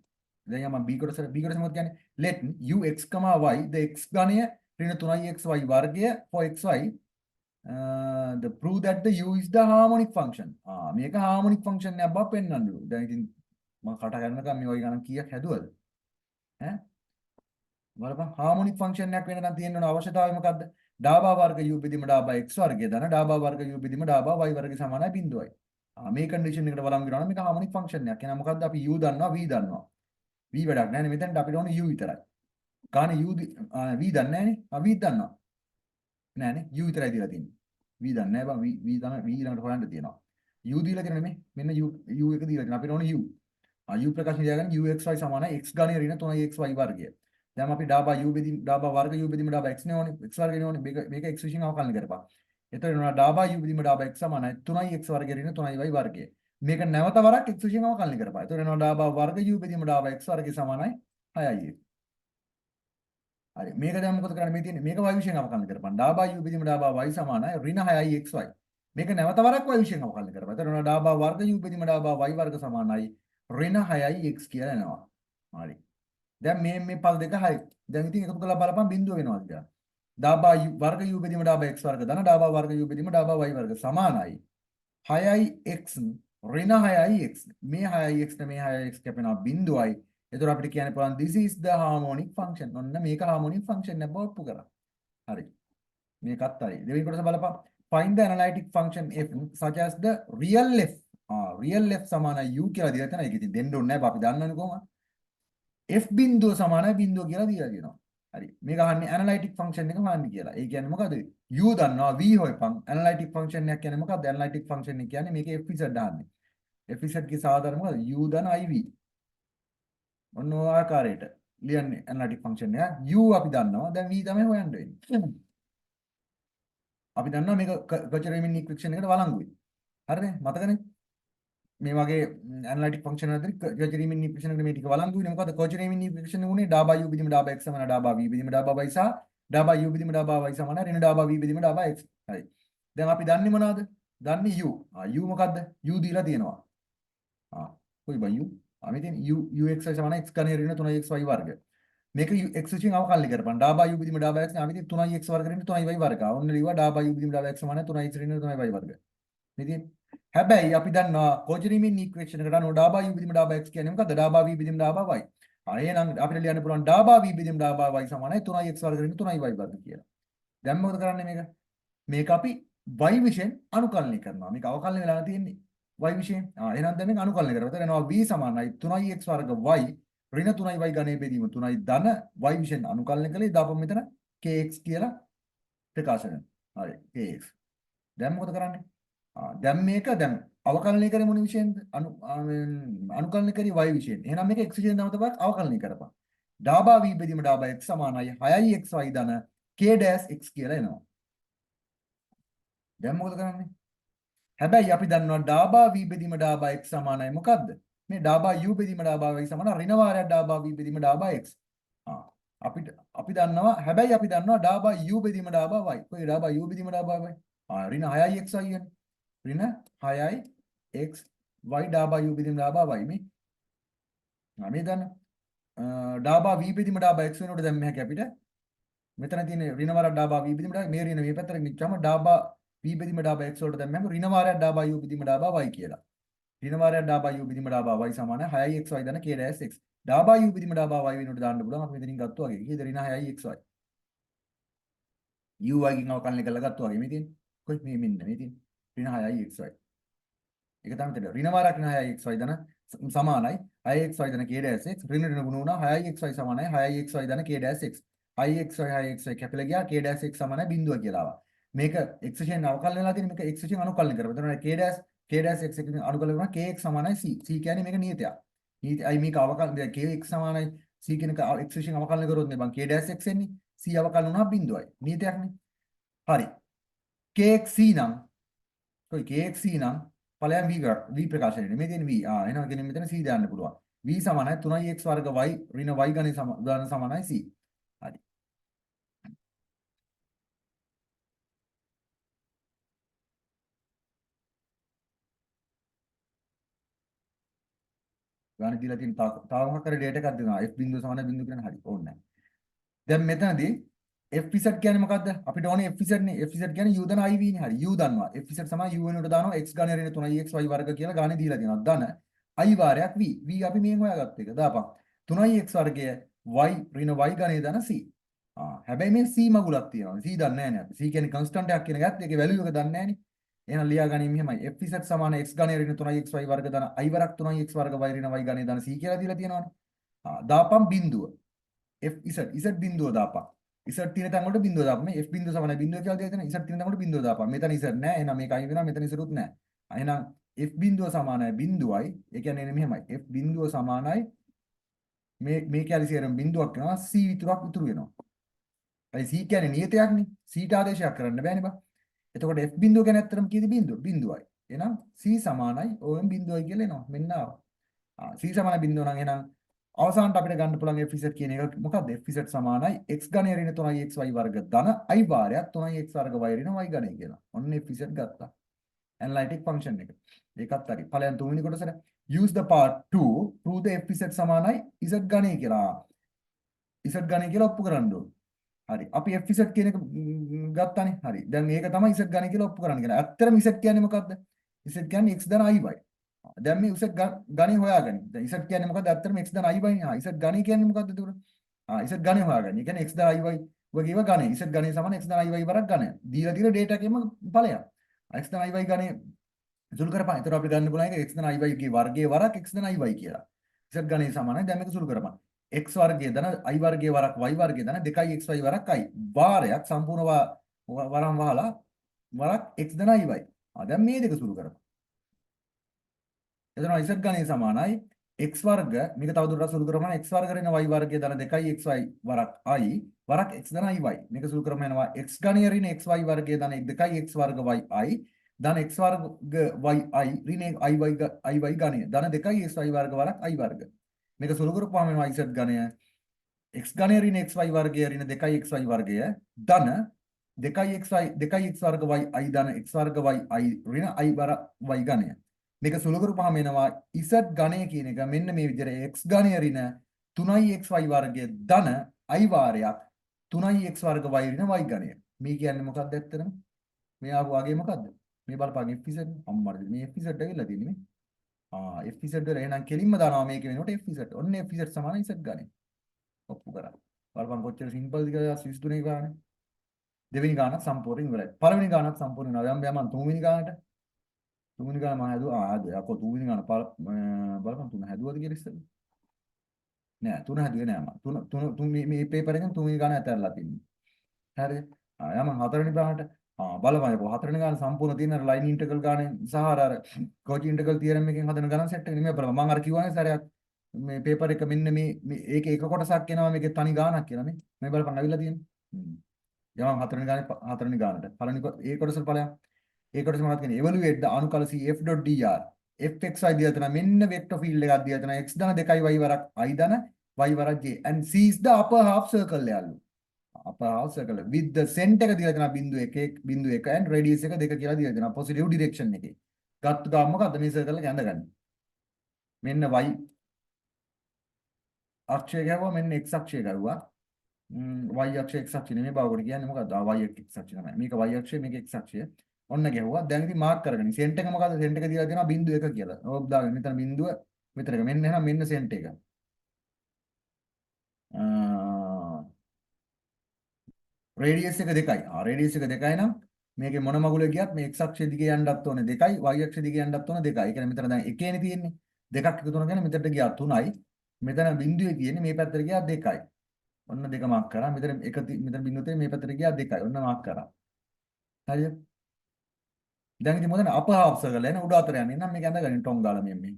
දැන් යම b කොටස මොකක්ද කියන්නේ? let ux, y the x ඝණය ඍණ 3xy වර්ගය for xy the prove that the u is the harmonic function. මේක harmonic function එකක් බව පෙන්වන්නලු. දැන් ඉතින් මම කට ගන්නකම් මේ වගේ ගණන් කීයක් හැදුවද? ඈ බලපන් harmonic function එකක් වෙන නම් තියෙන්න ඕන අවශ්‍යතාවය මොකද්ද? ඩාබා වර්ග u බෙදීම ඩාබා x වර්ගය දන ඩාබා වර්ග u බෙදීම ඩාබා y වර්ගය සමානයි බිඳුවයි. මේ කන්ඩිෂන් එකට වළංගු වෙනවා නම් මේක harmonic function එකක්. එහෙනම් මොකද්ද අපි u දන්නවා v දන්නවා. v වැඩක් නැහැ නේ මෙතනට අපිට ඕනේ u විතරයි. ගාන u v දන්නේ නැහැ නේ. v දන්නවා. නෑනේ u විතරයි දීලා තියෙන්නේ. v දන්නේ නැහැ බං v තමයි v ළඟට හොයන්න තියෙනවා. u දීලා තියෙන නෙමෙයි. මෙන්න u එක දීලා තියෙනවා. අපිට ඕනේ u. u ප්‍රකාශන ලියාගන්න uxy සමානයි x ගානේ ඍණ 3xy වර්ගය. දැන් අපි ඩා බා u බෙදීම ඩා බා වර්ග u බෙදීම ඩා බා x නේ ඕනේ. x වර්ගනේ ඕනේ. මේක x විසින් අවකලන කරපන්. එතකොට වෙනවා ඩා බා u බෙදීම ඩා බා x සමානයි 3x වර්ග ඍණ 3y වර්ගය. මේක නැවත වරක් x විසින් අවකලන කරපන්. එතකොට වෙනවා ඩා බා වර්ග u බෙදීම ඩා බා x වර්ගය සමානයි 6y. හරි මේක දැන් මොකද කරන්නේ මේ තියෙන්නේ මේක y විශ්යෙන් අවකලන කරපන් ඩා බා u බෙදීම ඩා බා y සමානයි ඍණ 6i xy මේක නැවත වරක් y විශ්යෙන් අවකලන කරපන් එතකොට වෙනවා ඩා බා වර්ග u බෙදීම ඩා බා y වර්ග සමානයි ඍණ 6i x කියලා එනවා හරි දැන් මේ පළ දෙක හරි දැන් ඉතින් එකතු කරලා බලපන් බිඳුව වෙනවාද කියලා ඩා බා වර්ග u බෙදීම ඩා බා x වර්ග දන ඩා බා වර්ග u බෙදීම ඩා බා y වර්ග සමානයි 6i x ඍණ 6i x මේ 6i x මේ 6i x කැපෙනවා බිඳුවයි එතකොට අපිට කියන්න පුළුවන් this is the harmonic function. ඔන්න මේක harmonic function එක බව ඔප්පු කරා. හරි. මේකත් හරි. දෙවෙනි කොටස බලපන්. Find the analytic function f such as the real f. real f සමානයි u කියලා දීලා තියෙනවා. ඒක ඉතින් දෙන්න ඕනේ නැහැ. අපි දන්නවනේ කොහොමද? f බිඳුව සමානයි බිඳුව කියලා දීලා තියෙනවා. හරි. මේක අහන්නේ analytic function එක හොයන්න කියලා. ඒ කියන්නේ මොකද? u දන්නවා v හොයපන්. analytic function එකක් කියන්නේ මොකක්ද? analytic function එක කියන්නේ මේක f z දාන්නේ. f z ගේ සාධාරණ මොකද? u දන iv. ඔන්න ඔය ආකාරයට ලියන්නේ ඇනලිටික් ෆන්ක්ෂන් එක. u අපි දන්නවා. දැන් v තමයි හොයන්න වෙන්නේ. අපි දන්නවා මේක කචරෙමින් ඉක්වේෂන් එකට වළංගුයි. හරිනේ? මතකනේ? මේ වගේ ඇනලිටික් ෆන්ක්ෂන් වලදී කචරෙමින් ඉක්වේෂන් එකට මේ ටික වළංගු වෙන්නේ මොකද? කචරෙමින් ඉක්වේෂන් උනේ ඩා බා u බෙදීම ඩා බා x සමාන ඩා බා v බෙදීම ඩා බා y සහ ඩා බා u බෙදීම ඩා බා y සමාන ඍණ ඩා බා v බෙදීම ඩා බා x. හරි. දැන් අපි දන්නේ මොනවද? දන්නේ u. u මොකද්ද? u දීලා තියෙනවා. කොයි බා u? මෙතන ux සමාන x ඝනය ඍණ 3xy වර්ග. මේක x විසින් අවකලනය කරපන්. ඩා බා u බෙදීම ඩා බා x නේ. අපි 3x වර්ග ඍණ 3y වර්ග. ඔන්න ලියුවා ඩා බා u බෙදීම ඩා බා x සමාන 3x ඍණ 3y වර්ග. නේද? හැබැයි අපි දන්නවා කොචරිමින් ඉක්වේෂන් එකට අනුව ඩා බා u බෙදීම ඩා බා x කියන්නේ මොකද්ද? ඩා බා v බෙදීම ඩා බා y. එහෙනම් අපිට ලියන්න පුළුවන් ඩා බා v බෙදීම ඩා බා y සමානයි 3x වර්ග ඍණ 3y වර්ග කියලා. දැන් මොකද කරන්නේ මේක? මේක අපි y විෂයෙන් අනුකලනය කරනවා. මේක අවකලනය වෙලා තියෙන්නේ. y විෂයෙන්. එහෙනම් දැන් මේක අනුකලනය කරලා. එතන එනවා v සමානයි 3x වර්ග y ඍණ 3y ඝනය බෙදීම 3y ධන y විෂයෙන් අනුකලනය කළේ දාපම මෙතන kx කියලා ප්‍රකාශ කරනවා. හරි kx. දැන් මොකද කරන්නේ? දැන් මේක දැන් අවකලනය කරේ මොන විෂයෙන්ද? අනුකලනය කරේ y විෂයෙන්. එහෙනම් මේක x විෂයෙන් තමයි තවත් අවකලනය කරපන්. ඩා බා v බෙදීම ඩා බා x සමානයි 6xy ධන k dash x කියලා එනවා. දැන් මොකද කරන්නේ? හැබැයි අපි දන්නවා ඩා බා v බෙදීම ඩා බා x සමානයි මොකද්ද? මේ ඩා බා u බෙදීම ඩා බා y සමාන ඍණ වාරයක් ඩා බා v බෙදීම ඩා බා x. අපි දන්නවා හැබැයි අපි දන්නවා ඩා බා u බෙදීම ඩා බා y. කොයි ඩා බා u බෙදීම ඩා බා y? ඍණ 6i xy යන්නේ. ඍණ 6i x y ඩා බා u බෙදීම ඩා බා y මේ. මේ දන්න. ඩා බා v බෙදීම ඩා බා x වෙනකොට දැන් මේක අපිට මෙතන තියෙන ඍණ වාරයක් ඩා බා v බෙදීම ඩා මේ ඍණ මේ පැත්තට ගිච්චාම ඩා බා v බෙදීම ඩා බා x වලට දැම්මම ඍණ වාරයක් ඩා බා u බෙදීම ඩා බා y කියලා. ඍණ වාරයක් ඩා බා u බෙදීම ඩා බා y සමාන 6xy ධන k dash x. ඩා බා u බෙදීම ඩා බා y වෙනුවට දාන්න පුළුවන් අපි මෙතනින් ගත්තා වගේ. කීයද ඍණ 6xy. u y ගින් අවකලනය කරලා ගත්තා වගේ මේ තියෙන්නේ. කොයි මේ මෙන්න මේ තියෙන්නේ. ඍණ 6xy. ඒක තමයි තියෙන්නේ. ඍණ වාරයක් ඍණ 6xy ධන සමානයි 6xy ධන k dash x. ඍණ ඍණ ගුණ වුණා 6xy සමානයි 6xy ධන k dash x. 6xy කැපිලා ගියා k dash x සමානයි බිඳුව කියලා ආවා. මේක x විෂයෙන් අවකලනය වෙලා තියෙන මේක x විෂයෙන් අනුකලනය කරපුවා. එතකොට k dash x එකකින් අනුකලනය කරනවා kx සමානයි c. c කියන්නේ මේක නියතයක්. නියතයි මේක අවකලනය kx සමානයි c කියන එක x විෂයෙන් අවකලනය කරොත් නේ බං k dash x එන්නේ. c අවකලනය වුණා බිඳුවයි. නියතයක්නේ. හරි. kx c නම් කොයි kx c නම් ඵලයන් v ප්‍රකාශ වෙන්නේ. මේ තියෙන v. එහෙනම් කියන්නේ මෙතන c දාන්න පුළුවන්. v සමානයි 3x වර්ග y ඍණ y ඝනය සමානයි c. හරි. ගාන දීලා තියෙන තව මොකක් හරි ඩේටා එකක් දෙනවා. f බිඳුව සමාන බිඳුව කියන හරි ඕනේ නැහැ. දැන් මෙතනදී fz කියන්නේ මොකද්ද? අපිට ඕනේ fz නේ. fz කියන්නේ u ධන iv නේ. හරි. u දන්නවා. fz සමාන u වෙනුවට දානවා x ඝන ඍණ 3xy වර්ග කියලා ගානේ දීලා තියෙනවා. ධන i වාරයක් v. v අපි මෙහෙන් හොයාගත්ත එක. දාපන්. 3x වර්ගය y ඍණ y ඝනය ධන c. හැබැයි මේ c මගුලක් තියෙනවා. c දන්නේ නැහැ නේ අපි. c කියන්නේ කන්ස්ටන්ට් එකක් කියන එකත් ඒකේ වැලියු එක දන්නේ නැහැ නේ. එහෙනම් ලියාගනින් මෙහෙමයි fz සමාන x ඝනය ඍණ 3xy වර්ග ධන i වරක් 3x වර්ග y ඍණ y ඝනය ධන c කියලා දීලා තියෙනවානේ. දාපම් බිඳුව z බිඳුව දාපම්. z තියෙන තැන් වලට බිඳුව දාපම්. f බිඳුව සමාන බිඳුව කියලා දීලා තියෙනවා. z තියෙන තැන් වලට බිඳුව දාපම්. මෙතන z නැහැ. එහෙනම් මේක අයින් වෙනවා. මෙතන z උත් නැහැ. එහෙනම් f බිඳුව සමානයි බිඳුවයි. ඒ කියන්නේ මෙහෙමයි. f බිඳුව සමානයි මේ කැල්සියම් බිඳුවක් වෙනවා c විතරක් ඉතුරු වෙනවා. ඒ c කියන්නේ නියතයක්නේ. c ට ආදේශයක් කරන්න බෑනේ බා. එතකොට f බිඳුව ගැන ඇත්තටම කීයද බිඳුවයි. එහෙනම් c සමානයි ඕම් බිඳුවයි කියලා එනවා. මෙන්න ආවා. c සමාන බිඳුව නම් එහෙනම් අවසානට අපිට ගන්න පුළුවන් fz කියන එක මොකක්ද? fz සමානයි x ඝනය ඍණ 3xy වර්ග ධන i වාරයක් 3x වර්ග y ඍණ y ඝනය කියලා. ඔන්න fz ගත්තා. analytic function එක. ඒකත් හරි. ඵලයන් තුන්වෙනි කොටසට use the part 2 prove the fz සමානයි z ඝනය කියලා. z ඝනය කියලා ඔප්පු කරන්න ඕන. හරි. අපි fz කියන එක ගත්තානේ. හරි. දැන් මේක තමයි z ඝනය කියලා ඔප්පු කරන්න කියලා. ඇත්තටම z කියන්නේ මොකද්ද? z කියන්නේ x ධන i y. දැන් මේ z ඝනය හොයාගන්න. දැන් z කියන්නේ මොකද්ද? ඇත්තටම x ධන i y නේ. z ඝනය කියන්නේ මොකද්ද එතකොට? z ඝනය හොයාගන්න. ඒ කියන්නේ x ධන i y වගේව ඝනය. z ඝනය සමාන x ධන i y වරක් ඝනය. දීලා තියෙන data එකේම ඵලයක්. x ධන i y ඝනය සුළු කරපන්. ඒතර අපිට ගන්න පුළුවන් එක x ධන i y ගේ වර්ගයේ වරක් x ධන i y කියලා. z ඝනය සමානයි. දැන් මේක සුළු කරපන්. x වර්ගයේ ධන i වර්ගයේ වරක් y වර්ගයේ ධන 2xy වරක් i. වාරයක් සම්පූර්ණ වරම් වහලා වරක් x ධන i y. දැන් මේ දෙක සුළු කරපන්. එතන z ඝනය සමානයි x වර්ග මේක තවදුරටත් සුළු කරපන් x වර්ග ඍණ y වර්ගයේ ධන 2xy වරක් i වරක් x ධන i y. මේක සුළු කරපන් යනවා x ඝනය ඍණ xy වර්ගයේ ධන 2x වර්ග y i ධන x වර්ග y i ඍණ i y ඝනය ධන 2xy වර්ග වරක් i වර්ග. මේක සුළු කරපුවාම එනවා z ඝනය x ඝනය ඍණ xy වර්ගයේ ඍණ 2xy වර්ගය ධන 2x වර්ග y i ධන x වර්ග y i ඍණ i වර y ඝනය. මේක සුළු කරපුවාම එනවා z ඝනය කියන එක මෙන්න මේ විදිහට x ඝනය ඍණ 3xy වර්ගයේ ධන i වාරයක් 3x වර්ග y ඍණ y ඝනය. මේ කියන්නේ මොකක්ද ඇත්තටම? මේ ආපු වගේ මොකද්ද? මේ බලපන් fz අම්මරද මේ fz ඇවිල්ලා තියෙන්නේ මේ. fz වල එහෙනම් කෙලින්ම දානවා මේක වෙනකොට fz. ඔන්න fz සමාන z ඝනය. ඔප්පු කරා. බලපන් කොච්චර සිම්පල්ද කියලා 23 ගානේ. දෙවෙනි ගානක් සම්පූර්ණ ඉවරයි. පළවෙනි ගානක් සම්පූර්ණ වෙනවා. දැන් මම තුන්වෙනි ගානට තුන්වෙනි ගාන මම හැදුවා. යකෝ තුන්වෙනි ගාන බලපන් තුන හැදුවද කියලා ඉස්සෙල්ලා. නෑ තුන හැදුවේ නෑ මම. තුන මේ පේපර් එකෙන් තුන්වෙනි ගාන ඇතැරලා තින්නේ. හරිද? යම හතරවෙනි ගානට බලපන් යකෝ හතරවෙනි ගාන සම්පූර්ණ තියෙන අර ලයින් ඉන්ටග්‍රල් ගානේ සහ අර කෝචි ඉන්ටග්‍රල් තියරම් එකෙන් හදන ගණන් සෙට් එක නෙමෙයි බලපන්. මම අර කිව්වනේ සැරයක් මේ පේපර් එක මෙන්න මේ ඒකේ එක කොටසක් එනවා මේකේ තනි ගානක් කියලා නේ. මේ බලපන් අවිල්ලා තියෙන්නේ. යම හතරවෙනි ගානේ හතරවෙනි ගානට. පළවෙනි ඒ කොටසට ඵලයක්. ඒ කොටස මොකක්ද කියන්නේ? evaluate the අනුකල f.dr fxy දිලා තියෙනවා. මෙන්න vector field එකක් දිලා තියෙනවා. x ධන 2y වරක් i ධන y වරක් j and c is the upper half circle යාලු. upper half circle with the center එක දිලා තියෙනවා බිංදුව 1 and radius එක 2 කියලා දිලා තියෙනවා. positive direction එකේ. ගත්ත ගාම මොකද්ද මේ circle එක ඇඳගන්නේ? මෙන්න y අක්ෂය ගාවා මෙන්න x අක්ෂය ගාවා. y අක්ෂය x අක්ෂය නෙමෙයි බවකට කියන්නේ මොකද්ද? y x අක්ෂය තමයි. මේක y අක්ෂය මේක x අක්ෂය. ඔන්න ගැහුවා. දැන් ඉතින් මාක් කරගන්න. සෙන්ටර් එක මොකද්ද? සෙන්ටර් එක දීලා තියෙනවා බිංදුව 1 කියලා. ඕක දාගෙන මෙතන බිංදුව මෙතන එක. මෙන්න එහෙනම් මෙන්න සෙන්ටර් එක. රේඩියස් එක 2යි. රේඩියස් එක 2යි නම් මේකේ මොන මගුලේ ගියත් මේ x අක්ෂය දිගේ යන්නත් ඕනේ 2යි, y අක්ෂය දිගේ යන්නත් ඕනේ 2යි. ඒ කියන්නේ මෙතන දැන් එකේනේ තියෙන්නේ. දෙකක් එකතු කරන කියන්නේ මෙතනට ගියා 3යි. මෙතන බිංදුවේ තියෙන්නේ මේ පැත්තට ගියා 2යි. ඔන්න 2 මාක් කරා. මෙතන මෙතන බිංදුව තියෙන්නේ මේ පැත්තට ගියා 2යි. ඔන්න මාක් කරා. හරිද? දැන් ඉතින් මොකද අප හාෆ් සර්කල් එන උඩ අතර යන්නේ. එහෙනම් මේක ඇඳගන්න ටොං ගාලා මේ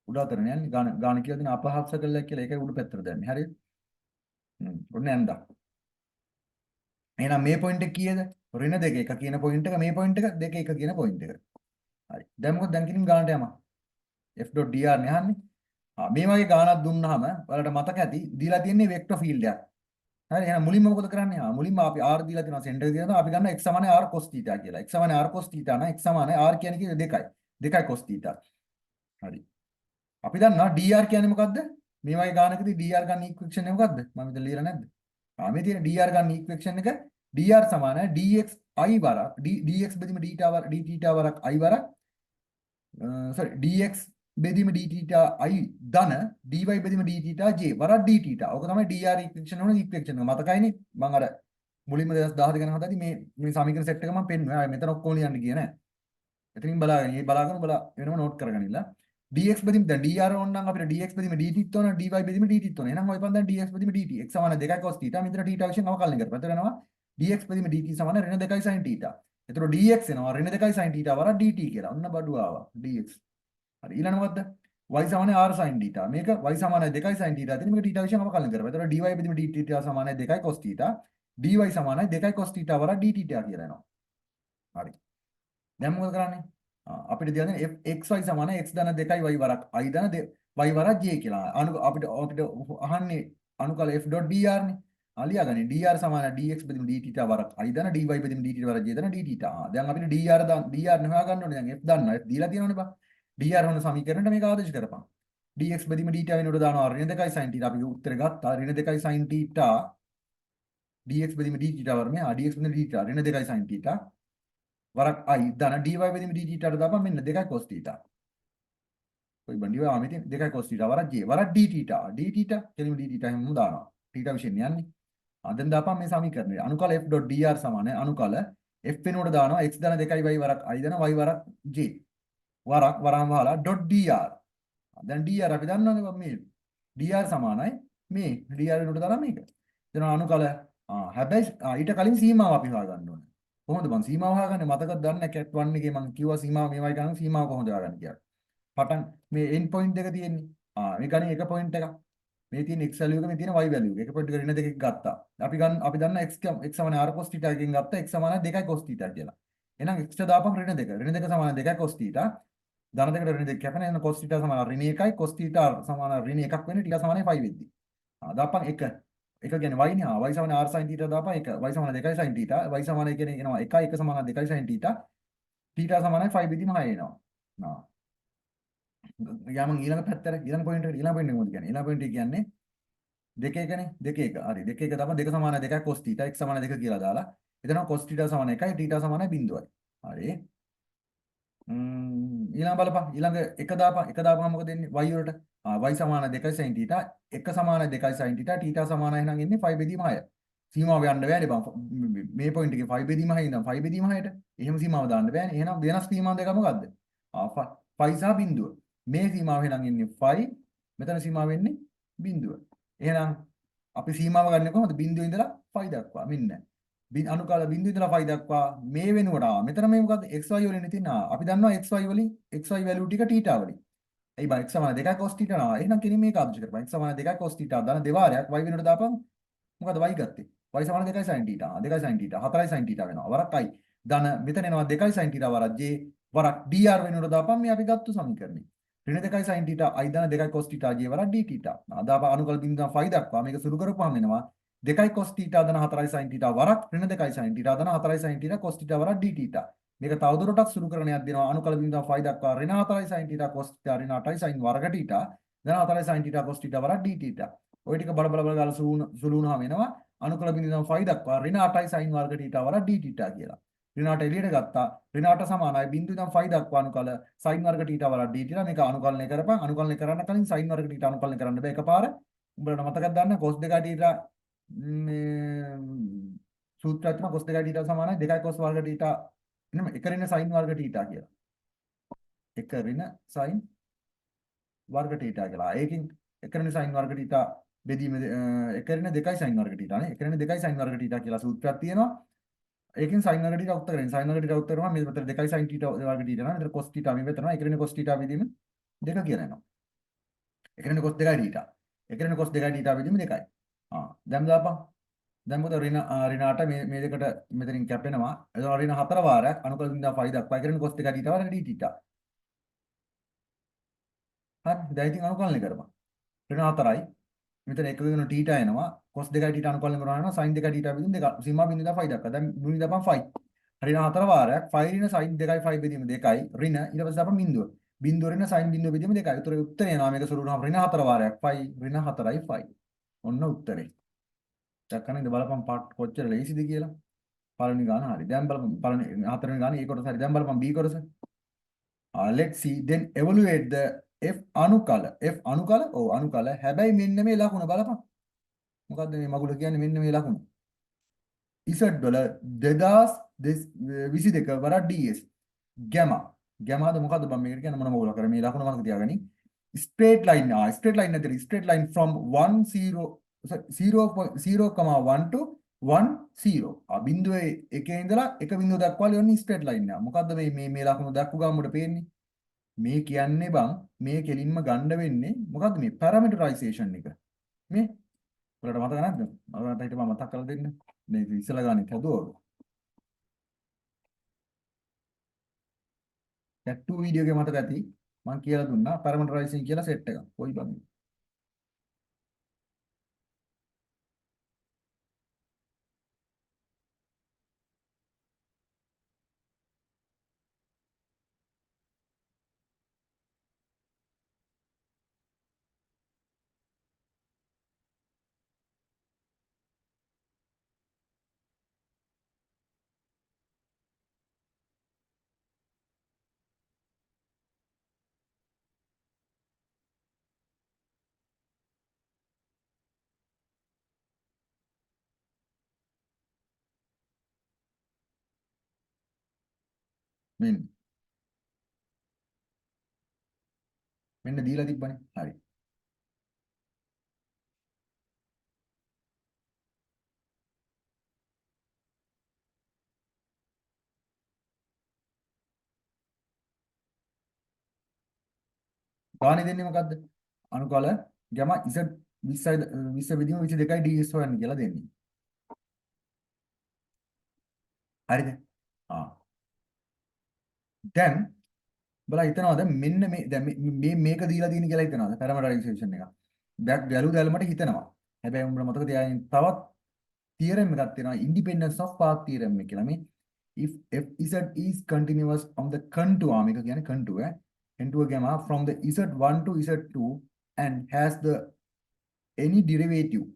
උඩ අතර යන්නේ. ගාන කියලා දෙන අප හාෆ් සර්කල් එක කියලා. ඒකයි උඩ පැත්තට දැම්මේ. හරිද? ඔන්න ඇඳා. එහෙනම් මේ පොයින්ට් එක කීයද? ඍණ 2 1 කියන පොයින්ට් එක මේ පොයින්ට් එක 2 1 කියන පොයින්ට් එක. හරි. දැන් මොකද දැන් කිලින් ගානට යම. f.dr නේ අහන්නේ. මේ වගේ ගානක් දුන්නාම ඔයාලට මතක ඇති දීලා තියෙන්නේ වෙක්ටර් ෆීල්ඩ් එකක්. හරි එහෙනම් මුලින්ම මොකද කරන්නේ? මුලින්ම අපි r දීලා තියෙනවා සෙන්ටර් එක දීලා අපි ගන්න x සමානයි r cos θ කියලා. x සමානයි r cos θ නම් x සමානයි r කියන්නේ කීයද 2යි. 2යි cos θ. හරි. අපි දන්නවා dr කියන්නේ මොකද්ද? මේ වගේ ගානකදී dr ගන්න ඉක්වේෂන් එක මොකද්ද? මම මෙතන ලියලා නැද්ද? මේ තියෙන dr ගන්න ඉක්වේෂන් එක dr සමානයි dx i වරක් dx බෙදීම d වරක් i වරක් sorry dx බෙදීම d theta i ධන dy බෙදීම d theta j වරක් d theta. ඕක තමයි dr ඉක්වේෂන් වල ඉක්වේෂන් එක. මතකයිනේ? මම අර මුලින්ම 2010 ගැන හදාදී මේ සමීකරණ සෙට් එක මම පෙන්නුවා. මෙතන ඔක්කොම ලියන්න ගියේ නෑ. එතනින් බලාගෙන මේ බලාගෙන බලා වෙනම නෝට් කරගනින්න. dx බෙදීම දැන් dr ඕනනම් අපිට dx බෙදීම dt ත් ඕන dy බෙදීම dt ත් ඕන. එහෙනම් ඔය පන්දන් dx බෙදීම dt x සමාන 2 cos θ. මෙතන θ විශ්ෙන් අවකලනය කරපුවා. එතන වෙනවා dx බෙදීම dt සමාන ඍණ 2 sin θ. එතකොට dx එනවා ඍණ 2 sin θ වරක් dt කියලා. ඔන්න බඩුව ආවා dx. හරි ඊළඟ මොකද්ද? y සමානයි r sin θ. මේක y සමානයි 2 sin θ. එතන මේක θ විශ්ෙන් අවකලනය කරපුවා. එතකොට dy බෙදීම dt සමානයි 2 cos θ. dy සමානයි 2 cos θ වරක් dt කියලා එනවා. හරි. දැන් මොකද කරන්නේ? අපිට දෙන්නේ fxy සමාන x ධන 2y වරක් i ධන y වරක් j කියලා. අපිට අහන්නේ අනුකල f.dr නේ. ලියාගන්නේ dr සමාන dx බෙදීම dθ වරක් i ධන dy බෙදීම dθ වරක් j ධන dθ. දැන් අපිට dr හොයා ගන්න ඕනේ. දැන් f දන්නවා. f දීලා තියෙනවනේ බා. dr වන සමීකරණයට මේක ආදේශ කරපන්. dx බෙදීම dt වෙනුවට දානවා ඍණ 2 sin θ. අපි උත්තරේ ගත්තා. ඍණ 2 sin θ dx බෙදීම dθ වර මේ dx බෙදීම dθ ඍණ 2 sin θ වරක් i ධන dy බෙදීම dθ ට දාපන් මෙන්න 2 cos θ. කොයි බණ්ඩිය ආ මෙතන 2 cos θ වරක් j වරක් dθ dθ කෙලිම dθ හැමෝම දානවා. θ විශ්ෙන් යන්නේ. දැන් දාපන් මේ සමීකරණය. අනුකල f.dr සමාන අනුකල f වෙනුවට දානවා x ධන 2y වරක් i ධන y වරක් j වරක් වරම් වහලා .dr. දැන් dr අපි දන්නවනේ මේ dr සමානයි මේ dr වෙනුවට දාලා මේක. එතන අනුකල හැබැයි ඊට කලින් සීමාව අපි හොයාගන්න ඕනේ. කොහොමද මම සීමාව හොයාගන්නේ? මතකද දන්නේ cat 1 එකේ මම කිව්වා සීමාව මේවයි ගන්න සීමාව කොහොමද හොයාගන්නේ කියලා. පටන් මේ end point එක තියෙන්නේ. මේ ගන්නේ එක point එකක්. මේ තියෙන x value එක මේ තියෙන y value එක. එක point එක ඍණ දෙකක් ගත්තා. අපි දන්න x සමාන r cos θ එකකින් ගත්තා x සමාන 2 cos θ කියලා. එහෙනම් x ට දාපන් ඍණ 2. ඍණ 2 සමාන 2 cos θ. ධන දෙකට ඍණ 2 කැපෙන. එහෙනම් cos θ සමාන ඍණ 1යි cos θ සමාන ඍණ 1ක් වෙන්නේ θ සමානයි 5 වෙද්දි. දාපන් 1. එක කියන්නේ y නේ. y සමාන r sin θ දාපන් 1. y සමාන 2 sin θ. y සමාන කියන්නේ එනවා 1යි 1 සමාන 2 sin θ. θ සමානයි 5 බෙදීම 6 එනවා. යාමන් ඊළඟ පැත්තට ඊළඟ පොයින්ට් එකට ඊළඟ පොයින්ට් එක මොකද කියන්නේ? ඊළඟ පොයින්ට් එක කියන්නේ 2 1නේ. 2 1. හරි. 2 1 දාපන් 2 සමාන 2 cos θ x සමාන 2 කියලා දාලා. එතන cos θ සමාන 1යි θ සමානයි 0යි. හරි. ඊළඟ බලපන් ඊළඟ එක දාපන් මොකද එන්නේ y වලට y සමාන 2 sin θ 1 සමාන 2 sin θ θ සමාන එහෙනම් එන්නේ 5 බෙදීම 6 සීමාව යන්න බෑනේ බං මේ පොයින්ට් එකේ 5 බෙදීම 6 ඉඳන් 5 බෙදීම 6ට එහෙම සීමාව දාන්න බෑනේ එහෙනම් වෙනස් සීමාව දෙක මොකද්ද 5 සහ බිඳුව මේ සීමාව එහෙනම් එන්නේ 5 මෙතන සීමාව වෙන්නේ බිඳුව එහෙනම් අපි සීමාව ගන්න කොහොමද බිඳුව ඉඳලා 5 දක්වා මෙන්න අනුකාල බිඳුව ඉඳලා 5 දක්වා මේ වෙනුවට මෙතන මේ මොකද්ද xy වලින් තියෙනවා අපි දන්නවා xy වලින් xy value ටික θ වලින් එයි බා x සමාන 2 cos θ නවා එහෙනම් කෙලින් මේක ආදර්ශ කරපන් x සමාන 2 cos θ දාන දෙවාරයක් y වෙනුවට දාපන් මොකද y ගත්තේ y සමාන 2 sin θ 2 sin θ 4 sin θ වෙනවා වරක් i ධන මෙතන එනවා 2 sin θ වරක් j වරක් dr වෙනුවට දාපන් මේ අපි ගත්තු සමීකරණය ඍණ 2 sin θ i ධන 2 cos θ j වරක් dθ දාපන් අනුකල බිඳුව 5 දක්වා මේක සුළු කරපුවාම එනවා 2 cos θ ධන 4 sin θ වරක් ඍණ 2 sin θ ධන 4 sin θ cos θ වරක් dθ මේක තවදුරටත් සුළු කරණයක් දෙනවා අනුකල බිඳුව 5 දක්වා ඍණ 4 sin θ cos θ ඍණ 8 sin වර්ග θ ධන 4 sin θ cos θ වරක් dθ ඔය ටික බල ගාලා සුළු වුණාම එනවා අනුකල බිඳුව 5 දක්වා ඍණ 8 sin වර්ග θ වරක් dθ කියලා ඍණ 8 එළියට ගත්තා ඍණ 8 සමානයි බිඳුව ඉඳන් 5 දක්වා අනුකල sin වර්ග θ වරක් dθ මේක අනුකලනය කරපන් අනුකලනය කරන්න කලින් sin වර්ග θ අනුකලනය කරන්න බෑ එකපාර උඹලට මතකද දන්න cos 2 θ මේ සූත්‍රය තමයි cos 2 θ සමානයි 2 cos වර්ග θ එනම එක ඍණ sin වර්ග θ කියලා. එක ඍණ sin වර්ග θ කියලා. ඒකෙන් එක ඍණ sin වර්ග θ බෙදීම එක ඍණ 2 sin වර්ග θ නේ. එක ඍණ 2 sin වර්ග θ කියලා සූත්‍රයක් තියෙනවා. ඒකෙන් sin වර්ග θ උත්තර කරගෙන sin වර්ග θ උත්තර කරනවා මේ පැත්තට 2 sin θ වර්ග θ යනවා. ඊට cos θ මේ පැත්තට යනවා. එක ඍණ cos θ බෙදීම 2 කියලා එනවා. එක ඍණ cos 2 θ. එක ඍණ cos 2 θ බෙදීම 2යි. දැන් දාපන් දැන් මොකද ඍණ 8 මේ දෙකට මෙතනින් කැපෙනවා එතකොට ඍණ 4 වාරයක් අනුකල බිඳුව 5 දක්වා කරන cos 2 θ වරක් dθ හරි දැන් ඉතින් අනුකලනය කරපන් ඍණ 4යි මෙතන එක වෙන θ එනවා cos 2 θ අනුකලනය කරනවා නම් sin 2 θ බෙදීම 2 සීමා බිඳුව 5 දක්වා දැන් බිඳුව දාපන් 5 ඍණ 4 වාරයක් 5 ඍණ sin 2යි 5 බෙදීම 2යි ඍණ ඊට පස්සේ දාපන් බිඳුව ඍණ sin බිඳුව බෙදීම 2යි උත්තරේ එනවා මේක සුළු වුණාම ඍණ 4 වාරයක් 5 ඍණ 4යි 5 ඔන්න උත්තරේ දැක්කනද බලපන් පාට් කොච්චර ලේසිද කියලා පළවෙනි ගාන හරි දැන් බලපන් පළවෙනි හතරවෙනි ගාන ඒ කොටස හරි දැන් බලපන් b කොටස let's see then evaluate the f අනුකල අනුකල හැබැයි මෙන්න මේ ලකුණ බලපන් මොකද්ද මේ මගුල කියන්නේ මෙන්න මේ ලකුණ z වල 2022 වරක් ds gamma ගැමාද මොකද්ද බං මේකට කියන්නේ මොන මොකද කරන්නේ මේ ලකුණ මතක තියාගනි straight line straight line නැතිද straight line from 1 0 0,1 to 1 0 බිඳුවේ එකේ ඉඳලා එක බිඳුව දක්වා ලියන්නේ straight line එක මොකද්ද මේ ලකුණ දක්ව ගාමුට පේන්නේ මේ කියන්නේ බං මේ කෙලින්ම ගන්න වෙන්නේ මොකද්ද මේ parameterization එක මේ ඔයාලට මතක නැද්ද මම හිතුවා මතක් කරලා දෙන්න මේ ඉස්සලා ගානේ හදුවා chat 2 වීඩියෝ එකේ මතක ඇති මම කියලා දුන්නා parameterizing කියලා සෙට් එකක්. කොයි බං? මෙන්න මෙන්න දීලා තිබ්බනේ. හරි. ගානේ දෙන්නේ මොකද්ද? අනුකල ගැම Z 20යි 20 විදිහම 22යි DS හොයන්න කියලා දෙන්නේ. හරිද? ආ. දැන් බලලා හිතනවාද මෙන්න මේ දැන් මේක දීලා තියෙන කියලා හිතනවාද parameterization එක. දැන් වැලු දැල්මට හිතනවා. හැබැයි උඹලා මතක තියාගන්න තවත් theorem එකක් තියෙනවා independence of path theorem එක කියලා. මේ if f z is continuous on the contour මේක කියන්නේ contour contour gamma from the z1 to z2 and has the any derivative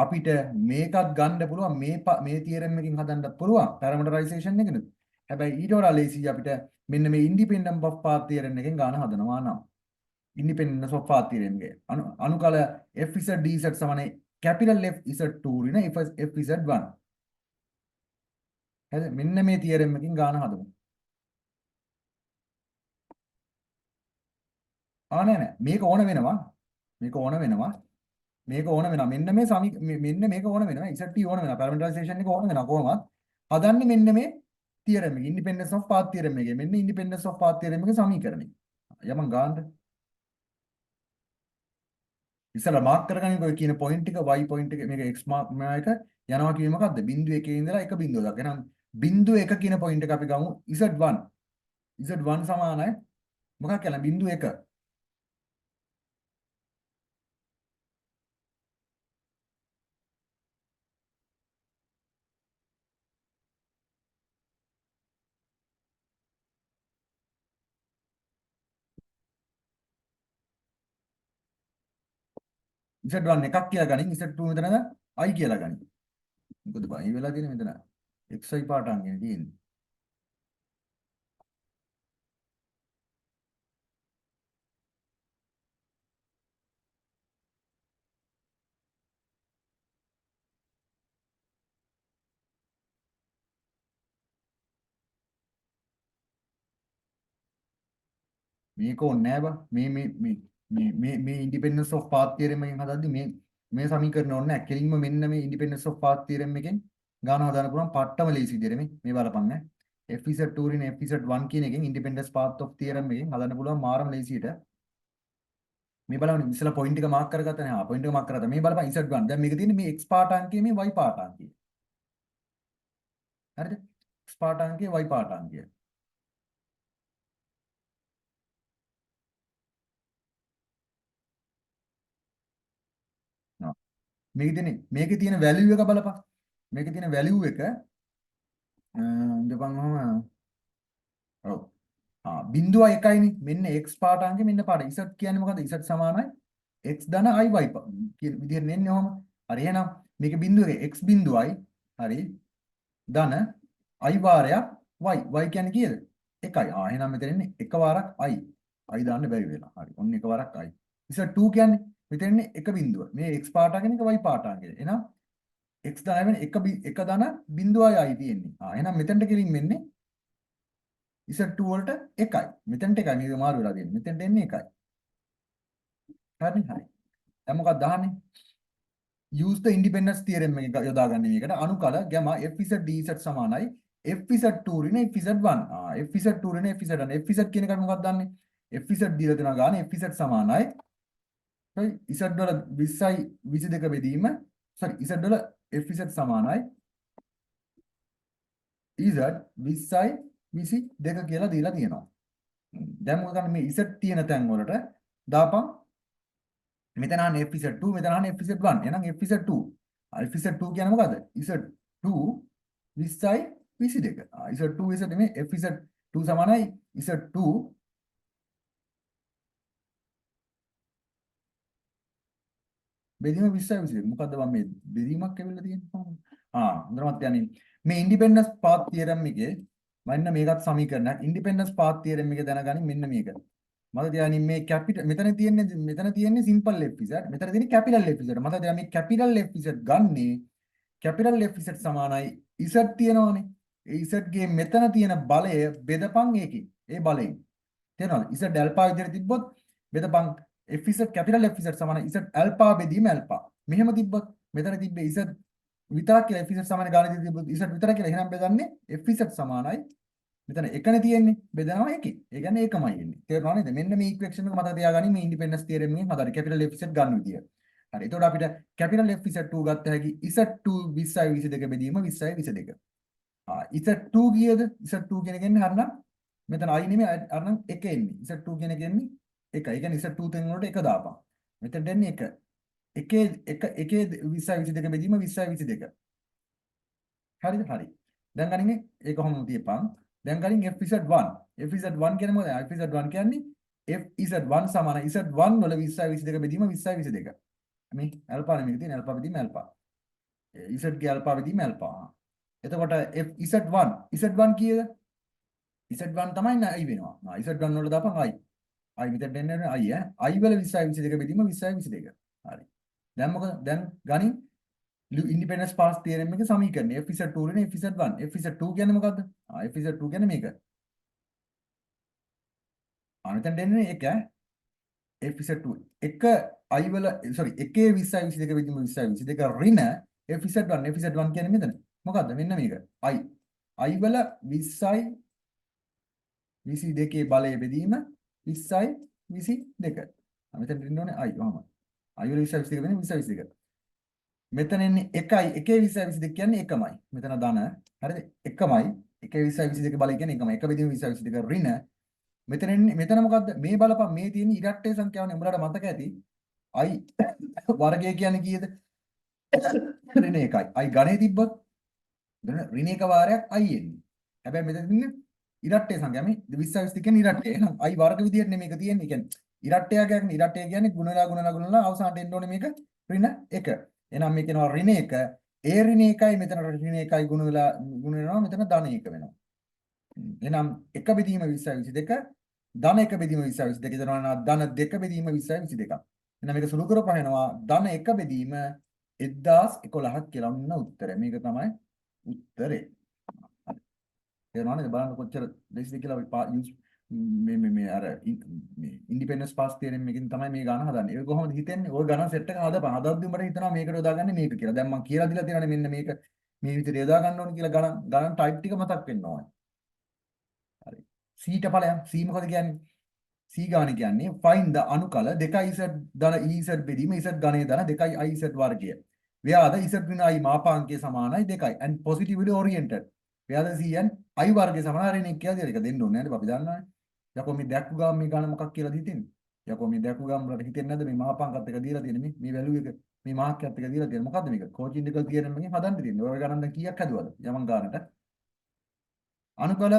අපිට මේකත් ගන්න පුළුවන් මේ theorem එකකින් හදන්නත් පුළුවන් parameterization එකනේ. හැබැයි ඊට වඩා ලේසි අපිට මෙන්න මේ independence of path theorem එකෙන් ගන්න හදනවා නම් independence of path theorem එක අනුකල fz dz සමානයි capital F z2 ඍණ f z1 හරිද මෙන්න මේ theorem එකකින් ගන්න හදමු නෑ මේක ඕන වෙනවා මේක ඕන වෙනවා මෙන්න මේ මෙන්න මේක ඕන වෙනවා එක්සැක්ට්ලි ඕන වෙනවා parameterization එක ඕන වෙනවා කොහොමද හදන්නේ මෙන්න මේ theorem එක independence of path theorem එකේ මෙන්න independence of path theorem එකේ සමීකරණය යමන් ගන්නද ඉස්සලා මාක් කරගන්නේ ඔය කියන පොයින්ට් එක y පොයින්ට් එක මේක x මාක් එක යනවා කියන්නේ මොකද්ද බිංදුව එකේ ඉඳලා එක බිංදුව දක්වා එහෙනම් බිංදුව එක කියන පොයින්ට් එක අපි ගමු z1 z1 සමානයි මොකක් කියලා බිංදුව 1 Z1 එකක් කියලා ගනින් Z2 මෙතනද I කියලා ගනින්. මොකද බයි වෙලා තියෙන්නේ මෙතන XY පාඨාංගනේ තියෙන්නේ. මේක ඕනේ නෑ බා. මේ independence of path theorem එකෙන් හදද්දි මේ සමීකරණ ඕනේ නෑ. කෙලින්ම මෙන්න මේ independence of path theorem එකෙන් ගාන හදාන්න පුළුවන් පට්ටම ලේසි විදිහට මේ බලපන් ඈ. FZ2 රින් FZ1 කියන එකෙන් independence path of theorem එකෙන් හදන්න පුළුවන් මාරම ලේසියට. මේ බලන්න ඉස්සලා පොයින්ට් එක මාක් කරගත්තා නේ. පොයින්ට් එක මාක් කරගත්තා. මේ බලපන් Z1. දැන් මේක තියෙන්නේ මේ x පාඨාංකය මේ y පාඨාංකය. හරිද? x පාඨාංකය y පාඨාංකය. මේකේ තියෙන වැලියු එක බලපන්. මේකේ තියෙන වැලියු එක ඉඳපන්වම ඔව්. බිංදුව එකයිනේ. මෙන්න x පාඨාංගේ මෙන්න පාඩ. z කියන්නේ මොකද්ද? z සමානයි x ධන i y කියන විදිහට නෙන්නේ ඔහම. හරි එහෙනම් මේක බිංදුව එක x බිංදුවයි. හරි. ධන i වාරයක් y. y කියන්නේ කීයද? 1යි. එහෙනම් මෙතන ඉන්නේ එක වාරක් i. i දාන්න බැරි වෙලා. හරි. ඔන්න එක වාරක් i. z2 කියන්නේ මෙතන ඉන්නේ එක බිංදුව. මේ x පාඨාංගෙන් එක y පාඨාංගෙන්. එහෙනම් x ධන වෙන එක ධන බිංදුවයි i තියෙන්නේ. එහෙනම් මෙතනට කෙලින් වෙන්නේ Z2 වලට 1යි. මෙතනට 1යි මේක මාරු වෙලා තියෙන්නේ. මෙතනට එන්නේ 1යි. හරි හරි. දැන් මොකක්ද දාන්නේ? use the independence theorem එක යොදාගන්නේ මේකට. අනුකල ගැම FZ DZ සමානයි FZ2 ඍණ FZ1. FZ2 ඍණ FZ1. FZ කියන එකට මොකක්ද දාන්නේ? FZ දීලා දෙනවා ගාන FZ සමානයි. හරි. Z වල 20යි 22 බෙදීම Z වල FZ සමානයි Z 20යි 22 කියලා දීලා තියෙනවා. දැන් මොකද කරන්නේ මේ Z තියෙන තැන් වලට දාපන් මෙතන අහන්නේ FZ2 මෙතන අහන්නේ FZ1 එහෙනම් FZ2 FZ2 කියන්නේ මොකද්ද Z2 20යි 22 Z2 Z මේ FZ2 සමානයි Z2 බෙදීම 20යි 22 මොකද්ද මම මේ බෙදීමක් ඇවිල්ලා තියෙන්නේ හොඳට යන්නේ මේ ඉන්ඩිපෙන්ඩන්ස් පාත් තියරම් එකේ මෙන්න මේකත් සමීකරණයක් ඉන්ඩිපෙන්ඩන්ස් පාත් තියරම් එක දැනගනින් මෙන්න මේක මම කියන්නේ මේ කැපිටල් මෙතන තියෙන්නේ සිම්පල් FZ මෙතන තියෙන්නේ කැපිටල් FZ මම දැන් මේ කැපිටල් FZ ගන්නේ කැපිටල් FZ සමානයි Z තියෙනවනේ ඒ Z ගේ මෙතන තියෙන බලය බෙදපන් ඒකේ ඒ බලයෙන් තේරෙනවද Z ඇල්ෆා විදිහට තිබ්බොත් බෙදපන් FZ කැපිටල් FZ සමානයි Z ඇල්ෆා බෙදීම ඇල්ෆා මෙහෙම තිබ්බොත් මෙතන තිබ්බේ Z විතරක් කියලා FZ සමාන ගානේ තිබ්බොත් Z විතරක් කියලා එහෙනම් බෙදන්නේ FZ සමානයි මෙතන එකනේ තියෙන්නේ බෙදනවා එකේ. ඒ කියන්නේ ඒකමයි එන්නේ. තේරුණා නේද? මෙන්න මේ ඉක්වේෂන් එක මතක තියාගන්න මේ ඉන්ඩිපෙන්ඩන්ස් තියරම් එකෙන් හදාගන්න කැපිටල් FZ ගන්න විදිය. හරි. එතකොට අපිට කැපිටල් FZ2 ගත්ත හැකි Z2 20යි 22 බෙදීම 20යි 22. Z2 කීයද? Z2 කියන එක එන්නේ හරිනම් මෙතන I නෙමෙයි අරනම් 1 එන්නේ. Z2 කියන එක එන්නේ 1. ඒ කියන්නේ Z2 තෙන් වලට 1 දාපන්. මෙතනට එන්නේ 1. එකේ 20යි 22 බෙදීම 20යි 22. හරිද? හරි. දැන් ගනින්නේ ඒක කොහොමද තියපන්. දැන් ගනින් FZ1 FZ1 කියන්නේ මොකද FZ1 කියන්නේ FZ1 සමාන Z1 වල 20යි 22 බෙදීම 20යි 22 මේ ඇල්ෆා නෙමෙයි තියෙන ඇල්ෆා බෙදීම ඇල්ෆා Z ගේ ඇල්ෆා බෙදීම ඇල්ෆා එතකොට Z1 කීයද Z1 තමයි I වෙනවා Z1 වල දාපන් I මෙතන දෙන්නේ I වල 20යි 22 බෙදීම 20යි 22 හරි දැන් මොකද දැන් ගනින් ඉන්ඩිපෙන්ඩන්ස් පාස් තියරම් එකේ සමීකරණය FZ2 නේ FZ1 FZ2 කියන්නේ මොකද්ද FZ2 කියන්නේ මේක මෙතන දෙන්නේ 1 FZ2 එක I වල sorry එකේ 20යි 22 බෙදීම 20යි 22 ඍණ FZ1 කියන්නේ මෙතන මොකද්ද මෙන්න මේක I වල 20යි 22 බලය බෙදීම 20යි 22 මෙතන දෙන්න ඕනේ I වහම I වල 20යි 22 බෙදීම 20යි 22 මෙතන එන්නේ 1යි 1 20යි 22 කියන්නේ එකමයි මෙතන ධන හරිද එකමයි 1 20යි 22 බලය කියන්නේ එකමයි එක බෙදීම 20යි 22 ඍණ මෙතන මොකද්ද මේ බලපන් මේ තියෙන ඉරට්ටේ සංඛ්‍යාවනේ උඹලට මතක ඇති I වර්ගය කියන්නේ කීයද ඍණ 1යි I ඝනේ තිබ්බොත් ඍණ 1 වාරයක් I එන්නේ හැබැයි මෙතන තියෙන්නේ ඉරට්ටේ සංඛ්‍යාව මේ 20යි 22 කියන්නේ ඉරට්ටේ එහෙනම් I වර්ග විදියට මේක තියෙන්නේ කියන්නේ ඉරට්ටය කියන්නේ ගුණලා අවසානට එන්න ඕනේ මේක ඍණ 1 එහෙනම් මේ කියනවා ඍණ 1 ඒ ඍණ 1යි මෙතන ඍණ 1යි ගුණ වෙනවා මෙතන ධන 1 වෙනවා එහෙනම් 1 බෙදීම 20යි 22 ධන 1 බෙදීම 20යි 22 දෙනවා ධන 2 බෙදීම 20යි 22 එහෙනම් මේක සුළු කරපහනවා ධන 1 බෙදීම 1011ක් කියලා ඔන්න උත්තරය මේක තමයි උත්තරේ තේරුණාද බලන්න කොච්චර ලේසිද කියලා අපි මේ අර මේ ඉන්ඩිපෙන්ඩන්ස් පාස් තියරම් එකකින් තමයි මේ ගණන හදන්නේ. ඒක කොහොමද හිතෙන්නේ? ඔය ගණන සෙට් එක හදපන්. හදද්දි උඹට හිතනවා මේකට යොදාගන්නේ මේක කියලා. දැන් මම කියලා දීලා තියෙනවානේ මෙන්න මේක මේ විදිහට යොදා ගන්න ඕනේ කියලා ගණන් ටයිප් ටික මතක් වෙන්න ඕනේ. හරි. C ට ඵලයන් C මොකද කියන්නේ? C ගාන කියන්නේ find the අනුකල 2z ධන ez බෙදීම z ඝනය ධන 2i iz වර්ගය. where the z ඍණ i මාපාංකය සමානයි 2යි and positively oriented. where the c and i වර්ගය සමාන ඍණ 1 කියලා දෙක දෙන්න ඕනේ නේද අපි දන්නවනේ. යකෝ මේ දැක්කු ගාම මේ ගාන මොකක් කියලාද හිතෙන්නේ? යකෝ මේ දැක්කු ගාම වලට හිතෙන්නේ නැද්ද මේ මාපාංකත් එක දීලා තියෙන මේ වැලියු එක මේ මාක්කත් එක දීලා තියෙන මොකද්ද මේක? කෝචින්ඩිකල් තියරම් එකෙන් හදන්න තියෙන්නේ. ඔය ගණන් දැන් කීයක් හදුවද? යමන් ගානට අනුකල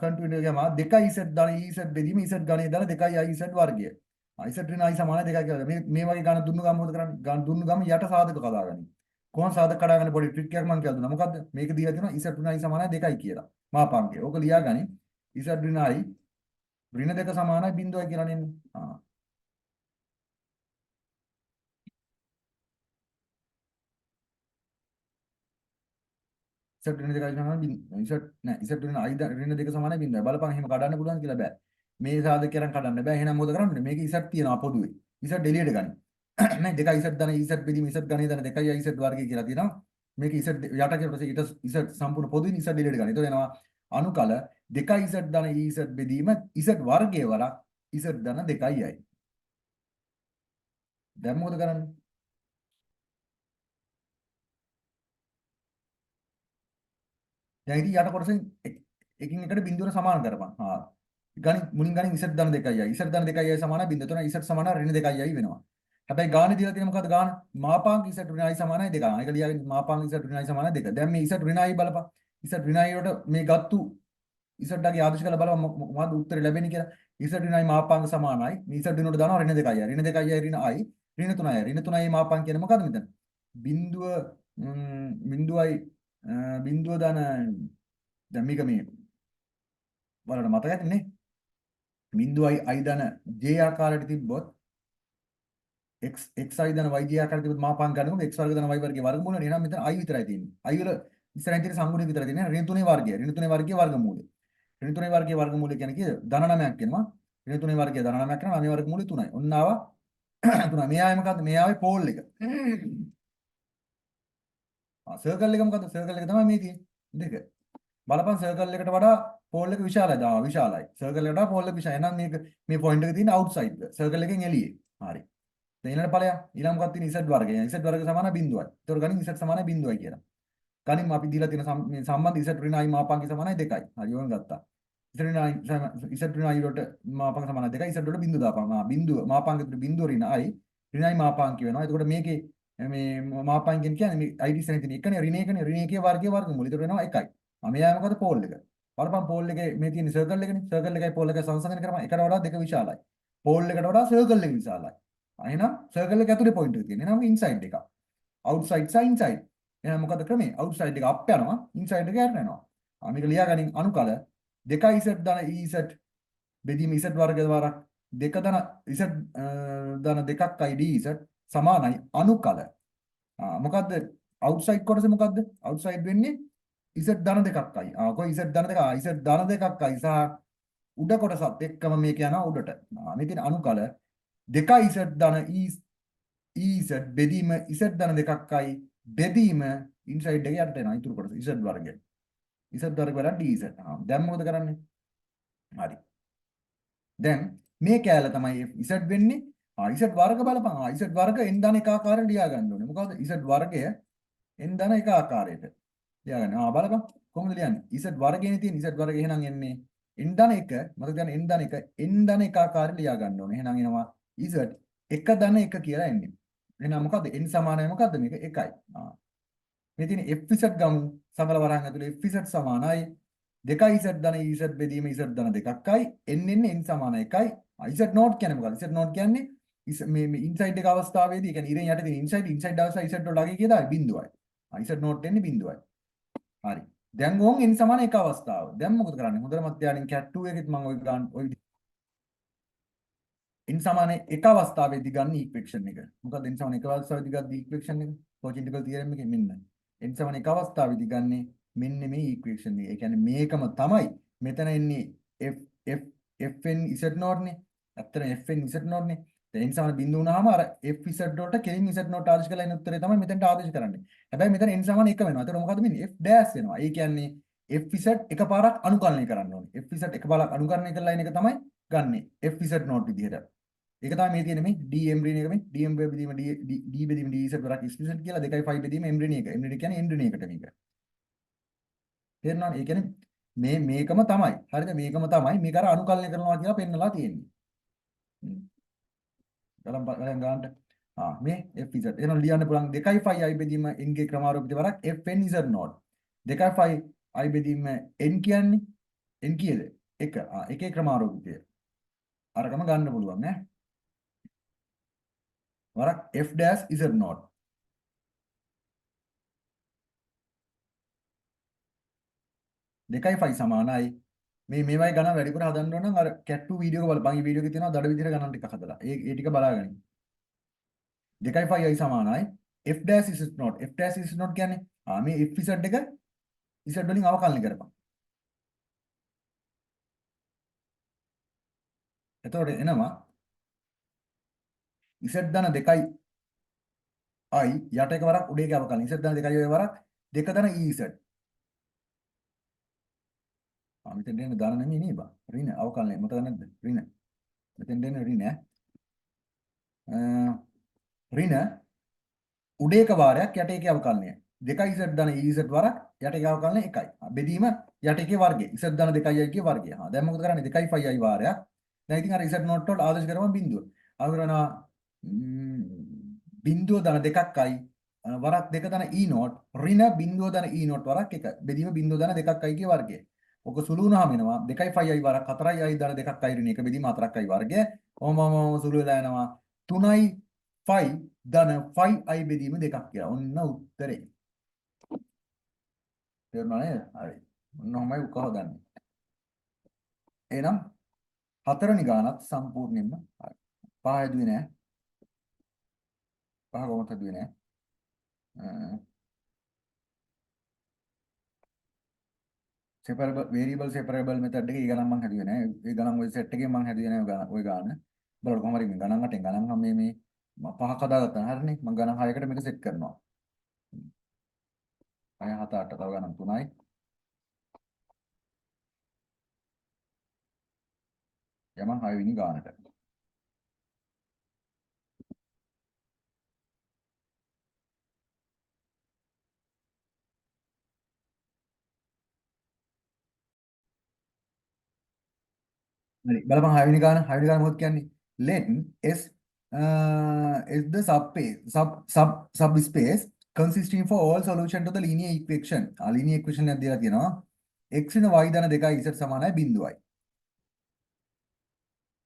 කන්ටිනියු ගම 2iz ධන ez බෙදීම z ඝනය ධන 2i iz වර්ගය. iz ඍණ i සමාන 2යි කියලා. මේ වගේ ගණන් දුන්නු ගම මොකද කරන්නේ? ගණන් දුන්නු ගම යට සාධක කඩාගන්න. කොහොම සාධක කඩාගන්න පොඩි ට්‍රික් එකක් මම කියලා දුන්නා. මොකද්ද? මේක දීලා තියෙනවා iz ඍණ i සමාන 2යි කියලා. මාපාංකය. ඕක ලියාගනි. iz ඍණ i ඍණ 2 සමානයි 0යි කියලා නෙන්නේ. Z ඍණ 2යි සමාන Z නෑ Z ඍණ I ඍණ 2 සමානයි 0යි. බලපන් එහෙම කඩන්න පුළුවන් කියලා බෑ. මේ සාධකයෙන් කඩන්න බෑ. එහෙනම් මොකද කරන්නේ? මේක Z තියෙනවා පොදුවේ. Z එළියට ගන්න. නේ 2යි Z ධන Z බෙදීම Z ගණේ ධන 2යි Z වර්ගය කියලා තියෙනවා. මේක Z යට කියලා පස්සේ ඊට Z සම්පූර්ණ පොදුවේ Z එළියට ගන්න. ඒතකොට එනවා අනුකල 2යි Z ධන Z බෙදීම Z වර්ගයේ වරක් Z ධන 2යි. දැන් මොකද කරන්නේ? දැන් ඉතින් යට කොටසෙන් එකින් එකට බිඳුවර සමාන කරපන්. ගණි මුලින් ගණන් Z ධන 2යි. Z ධන 2යි සමානයි බිඳුව. එතන Z සමාන ඍණ 2යි වෙනවා. හැබැයි ගානේ දීලා තියෙන මොකද්ද ගාන? මාපාංක Z ඍණ I සමානයි 2. ඒක ලියාගෙන මාපාංක Z ඍණ I සමානයි 2. දැන් මේ Z ඍණ I බලපන්. Z ඍණ I වලට මේ ගත්තු Z ඩගේ ආදේශ කරලා බලපන් මොකද්ද උත්තරේ ලැබෙන්නේ කියලා. Z ඍණ I මාපාංක සමානයි. මේ Z ඍණ වලට දානවා ඍණ 2යි. ඍණ 2යි ඍණ I ඍණ 3යි. ඍණ 3යි මාපාංක කියන්නේ මොකද්ද මෙතන? බිඳුව බිඳුවයි බිඳුව දාන දැන් මේක මේ බලන්න මතක ඇතිනේ. බිඳුවයි I ධන J ආකාරයට තිබ්බොත් x i ධන y j ආකාරයට තිබ්බොත් මාපාංක ගන්නකොට x වර්ග ධන y වර්ගයේ වර්ගමූලය නේ. එහෙනම් මෙතන i විතරයි තියෙන්නේ. i වල ඉස්සරහින් තියෙන සංගුණය විතරයි තියෙන්නේ. ඍණ 3 වර්ගය. ඍණ 3 වර්ගයේ වර්ගමූලය. ඍණ 3 වර්ගයේ වර්ගමූලය කියන්නේ කීයද? ධන 9ක් වෙනවා. ඍණ 3 වර්ගයේ ධන 9ක් කරනවා. 9 වර්ගමූලය 3යි. ඔන්න ආවා 3. මේ ආවේ මොකද්ද? මේ ආවේ පෝල් එක. සර්කල් එක මොකද්ද? සර්කල් එක තමයි මේ තියෙන්නේ. දෙක. බලපන් සර්කල් එකට වඩා පෝල් එක විශාලයි. විශාලයි. සර්කල් එකට වඩා පෝල් එක විශාලයි. එහෙනම් මේක මේ පොයින්ට් එක තියෙන අවුට්සයිඩ් එක. සර්කල් එකෙන් එළියේ. හරි. දැන් ඊළඟ ඵලය ඊළඟ මොකක්ද තියෙන්නේ Z වර්ගය. Z වර්ග සමාන බිඳුවයි. ඒතකොට ගණන් Z සමාන බිඳුවයි කියලා. ගණන් අපි දීලා තියෙන මේ සම්බන්ධ Z ඍණ I මාපාංකය සමානයි 2යි. හරි ඕන ගත්තා. Z ඍණ I වලට මාපාංක සමානයි 2යි. Z වලට බිඳුව දාපන්. බිඳුව මාපාංක විතර බිඳුව ඍණ I ඍණ I මාපාංකය වෙනවා. එතකොට මේකේ මේ මාපාංකයෙන් කියන්නේ මේ ID සෙන් තියෙන එකනේ ඍණ එකනේ ඍණ එකේ වර්ගයේ වර්ගමූලය. ඒතකොට වෙනවා 1යි. මෙයා මොකද පෝල් එක. බලපන් පෝල් එකේ මේ තියෙන සර්කල් එකනේ. සර්කල් එකයි පෝල් එකයි සංසන්දනය කරපන්. එකට වඩා දෙක විශාලයි. පෝල් එකට වඩා සර්කල් එක විශාලයි. එහෙනම් සර්කල් එක ඇතුලේ පොයින්ට් එක තියෙනවා. එහෙනම් ඉන්සයිඩ් එක. අවුට්සයිඩ් සහ ඉන්සයිඩ්. එහෙනම් මොකද ක්‍රමේ? අවුට්සයිඩ් එක අප් යනවා, ඉන්සයිඩ් එක යට යනවා. මේක ලියාගනින් අනුකල 2z ධන ez බෙදීම z වර්ගය වරක් 2 ධන z ධන 2ක් dz සමානයි අනුකල. මොකද්ද අවුට්සයිඩ් කොටස මොකද්ද? අවුට්සයිඩ් වෙන්නේ z ධන 2ක්යි. කොයි z ධන 2? z ධන 2ක්යි සහ උඩ කොටසත් එක්කම මේක යනවා උඩට. මේකේ අනුකල 2z ධන ez බෙදීම z ධන 2ක්යි බෙදීම ඉන්සයිඩ් එක යට එනවා ඊටු කොටස z වර්ගය. z වර්ග වල dz. දැන් මොකද කරන්නේ? හරි. දැන් මේ කෑල්ල තමයි z වෙන්නේ. z වර්ග බලපන්. z වර්ග n ධන එක ආකාරයට ලියා ගන්න ඕනේ. මොකද z වර්ගය n ධන එක ආකාරයට ලියා ගන්න. බලපන් කොහොමද ලියන්නේ? z වර්ගයනේ තියෙන z වර්ගය එහෙනම් එන්නේ n ධන 1 මතක ගන්න n ධන 1 n ධන එක ආකාරයට ලියා ගන්න ඕනේ. එහෙනම් එනවා z 1 ධන 1 කියලා එන්නේ. එහෙනම් මොකද්ද n සමානයි මොකද්ද මේක 1යි. මේ තියෙන f z ගමු සමල වරහන් ඇතුලේ f z සමානයි 2z ධන ez බෙදීම z ධන 2ක්යි n එන්නේ n සමාන 1යි. z නෝට් කියන්නේ මොකද්ද? z නෝට් කියන්නේ මේ ඉන්සයිඩ් එක අවස්ථාවේදී කියන්නේ ඉරෙන් යට තියෙන ඉන්සයිඩ් අවස්ථාව z වලට අගේ කියදායි බිඳුවයි. z නෝට් එන්නේ බිඳුවයි. හරි. දැන් ඕන් n සමාන 1 අවස්ථාව. දැන් මොකද කරන්නේ? හොඳට මත ධානයෙන් cat 2 එකෙත් මම ඔය ගන්න ඔය n සමාන 1 අවස්ථාවේදී ගන්න ඉක්වේෂන් එක. මොකද n සමාන 1 අවස්ථාවේදී ගන්න ඉක්වේෂන් එක කොච් ඉන්ටිග්‍රල් තියරම් එකේ මෙන්න n සමාන 1 අවස්ථාවේදී ගන්නේ මෙන්න මේ ඉක්වේෂන් එක. ඒ කියන්නේ මේකම තමයි මෙතන එන්නේ f fn z නෝට් නේ. ඇත්තට fn z නෝට් නේ. දැන් n සමාන බිඳුව වුණාම අර f z වලට කෙලින් z නෝට් ආදේශ කරලා එන උත්තරේ තමයි මෙතනට ආදේශ කරන්නේ. හැබැයි මෙතන n සමාන 1 වෙනවා. ඒතකොට මොකද වෙන්නේ? f ඩෑෂ් වෙනවා. ඒ කියන්නේ f z එකපාරක් අනුකලනය කරන්න ඕනේ. f z එකපාරක් අනුකරණය කරලා එන එක තමයි ගන්නෙ f z නෝට් විදිහට. ඒක තමයි මේ තියෙන මේ dm ඍණ එක මේ dm බෙදීම d බෙදීම dz වරක් ඉස්පිසට් කියලා 2.5 බෙදීම m ඍණ එක. m ඍණ කියන්නේ n ඍණ එකට මේක. තේරෙනවද? ඒ කියන්නේ මේකම තමයි. හරිද? මේකම තමයි මේක අර අනුකලනය කරනවා කියලා පෙන්නලා තියෙන්නේ. බලන්න ගන්නට. මේ fz. එහෙනම් ලියන්න පුළුවන් 2.5 i බෙදීම n ගේ ක්‍රමාරූපිත වරක් fn z නෝට්. 2.5 i බෙදීම n කියන්නේ n කීයද? 1. එකේ ක්‍රමාරූපිතය. අරකම ගන්න පුළුවන් ඈ. වරක් f dash z නෝට්. දෙකයි 5 සමානයි. මේවයි ගණන් වැඩිපුර හදන්න ඕන නම් අර cat 2 වීඩියෝ එක බලපන්. මේ වීඩියෝ එකේ තියෙනවා දඩ විදිහට ගණන් ටිකක් හදලා. ඒ ටික බලාගන්න. 2.5යි සමානයි f dash z note. f dash z note කියන්නේ මේ f z එක Z වලින් අවකලනය කරපන්. එතකොට එනවා Z ධන 2යි I යට එක වරක් උඩ එක අවකලනය. Z ධන 2යි ඔය වරක් 2 ධන EZ. මෙතෙන් දෙන්නේ ධන නෙමෙයි නේ බා. ඍණ අවකලනය මතක නැද්ද? ඍණ. මෙතෙන් දෙන්නේ ඍණ ඍණ උඩ එක වාරයක් යට එකේ අවකලනය. 2යි Z ධන EZ වරක් යට එකේ අවකලනය 1යි. බෙදීම යට එකේ වර්ගය. Z ධන 2යි I ගේ වර්ගය. දැන් මොකද කරන්නේ? 2යි 5යි වාරයක්. දැන් ඉතින් අර Z නෝට් වලට ආදේශ කරපන් බිඳුව. අර කරනවා බිඳුව ධන 2යි වරක් 2 ධන E නෝට් ඍණ බිඳුව ධන E නෝට් වරක් 1. බෙදීම බිඳුව ධන 2යි ගේ වර්ගය. ඔක සුළු වුණාම එනවා 2යි 5යි වරක් 4යි I ධන 2යි ඍණ 1 බෙදීම 4යි වර්ගය. ඔහොම සුළු වෙලා යනවා 3යි 5 ධන 5i බෙදීම 2ක් කියලා. ඔන්න උත්තරේ. තේරුණා නේද? හරි. ඔන්න ඔහමයි උක හදන්නේ. එහෙනම් හතරවෙනි ගානත් සම්පූර්ණයෙන්ම හරි. පහ හැදුවේ නෑ. පහ කොහොමද හැදුවේ නෑ. separable variable separable method එකේ ගණන් මම හැදුවේ නෑ. ඒ ගණන් ওই සෙට් එකේ මම හැදුවේ නෑ ওই ගාන. බලන්න කොහොම හරි මේ ගණන් අටෙන් ගණන් මේ පහක් හදාගත්තා හරිනේ. මම ගණන් 6කට මේක සෙට් කරනවා. 6 7 8 තව ගණන් 3යි. යමන් 6 වෙනි ගානට. හරි බලපන් 6 වෙනි ගාන මොකක්ද කියන්නේ? let S is the subspace consisting for all solution to the linear equation. linear equation එකක් දීලා තියෙනවා. x වෙන y ධන 2යි z සමානයි බිඳුවයි.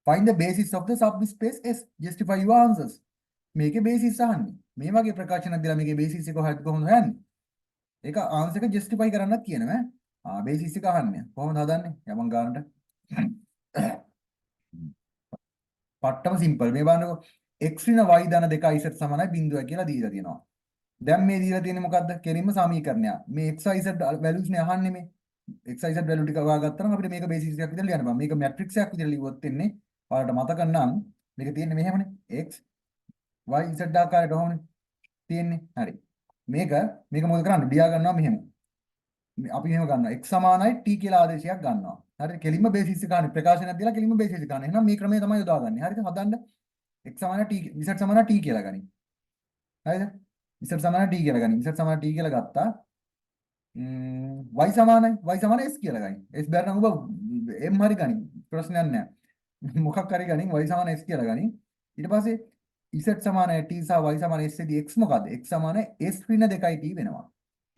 Find the basis of the subspace S. Justify your answers. මේකේ basis අහන්නේ. මේ වගේ ප්‍රකාශනයක් දීලා මේකේ basis එක කොහොමද හොයන්නේ? ඒක answer එක justify කරන්නත් කියනවා. basis එක අහන්නේ. කොහොමද හදන්නේ? යමන් ගානට. පට්ටම සිම්පල්. මේ බලන්නකො x ඍණ y ධන 2යි z සමානයි බිඳුවයි කියලා දීලා තියෙනවා. දැන් මේ දීලා තියෙන්නේ මොකද්ද? කෙලින්ම සමීකරණයක්. මේ x y z values නේ අහන්නේ මේ. x y z value ටික හොයාගත්තා නම් අපිට මේක basis එකක් විදිහට ලියන්න බෑ. මේක matrix එකක් විදිහට ලිව්වොත් එන්නේ ඔයාලට මතක නම් මේක තියෙන්නේ මෙහෙමනේ. x y z ආකාරයට ඔහොමනේ තියෙන්නේ. හරි. මේක මොකද කරන්නේ? ලියා ගන්නවා මෙහෙම. අපි මෙහෙම ගන්නවා x සමානයි t කියලා ආදේශයක් ගන්නවා. හරිද? කෙලින්ම බේසිස් එක ගන්න ප්‍රකාශනයක් දීලා කෙලින්ම බේසිස් එක ගන්න. එහෙනම් මේ ක්‍රමය තමයි යොදාගන්නේ. හරිද? හදන්න x සමාන t z සමාන t කියලා ගනින්. හරිද? z සමාන t කියලා ගනින්. z සමාන t කියලා ගත්තා. y සමාන s කියලා ගනින්. s බැර නම් ඔබ m හරි ගනින්. ප්‍රශ්නයක් නැහැ. මොකක් හරි ගනින් y සමාන s කියලා ගනින්. ඊට පස්සේ z සමාන t සහ y සමාන s දී x මොකද්ද? x සමාන s ඍණ 2t වෙනවා.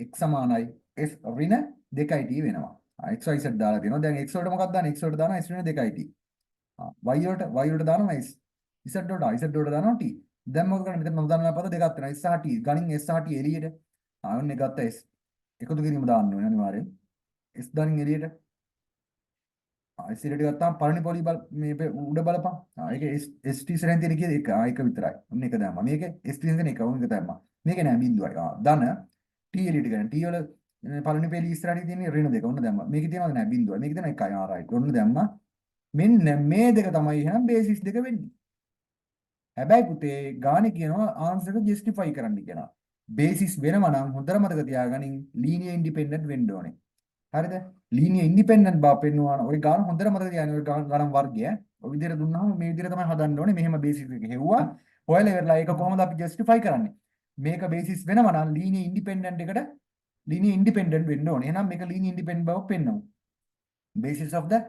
x සමානයි s ඍණ 2t වෙනවා. x y z දාලා තියෙනවා. දැන් x වලට මොකක්ද දාන්නේ? x වලට දානවා s ඍණ 2t. y වලට දානවා s. z වලට දානවා t. දැන් මොකද කරන්නේ? මෙතන මම දානවා පද දෙකක් තියෙනවා. s සහ t. ගණන් s සහ t එළියට. ඔන්න ගත්ත s. එකතු කිරීම දාන්න ඕනේ අනිවාර්යෙන්. s දානින් එළියට. s එළියට ගත්තාම පළවෙනි පොලි මේ උඩ බලපන්. ඒක s t ඉස්සරහින් තියෙන කීයද? එක. එක විතරයි. ඔන්න එක දැම්මා. මේක s t ඉස්සරහින් එක. ඔන්න එක දැම්මා. මේක නෑ බිඳුවයි. ධන t එළියට ගන්න. t වල පළවෙනි පෙළි ඉස්සරහින් තියෙන ඍණ දෙක. ඔන්න දැම්මා. මේකේ තියෙනවද නෑ බිඳුවයි. මේකේ තියෙන එකයි. right. ඔන්න දැම්මා. මෙන්න මේ දෙක තමයි එහෙනම් බේසිස් දෙක වෙන්නේ. හැබැයි පුතේ ගානේ කියනවා ආන්සර් එක ජස්ටිෆයි කරන්න කියනවා. බේසිස් වෙනම නම් හොඳට මතක තියාගනින් ලීනියර් ඉන්ඩිපෙන්ඩන්ට් වෙන්න ඕනේ. හරිද? ලීනියර් ඉන්ඩිපෙන්ඩන්ට් බව පෙන්වනවා නම් ඔය ගාන හොඳට මතක තියාගන්න. ඔය ගණන් වර්ගය ඔය විදිහට දුන්නාම මේ විදිහට තමයි හදන්න ඕනේ. මෙහෙම බේසිස් එක හෙව්වා. හොයලා ඉවරලා ඒක කොහොමද අපි ජස්ටිෆයි කරන්නේ? මේක බේසිස් වෙනම නම් ලීනියර් ඉන්ඩිපෙන්ඩන්ට් එකට ලීනියර් ඉන්ඩිපෙන්ඩන්ට් වෙන්න ඕනේ. එහෙනම් මේක ලීනියර් ඉන්ඩිපෙන්ඩන්ට් බව පෙන්වනවා. basis of the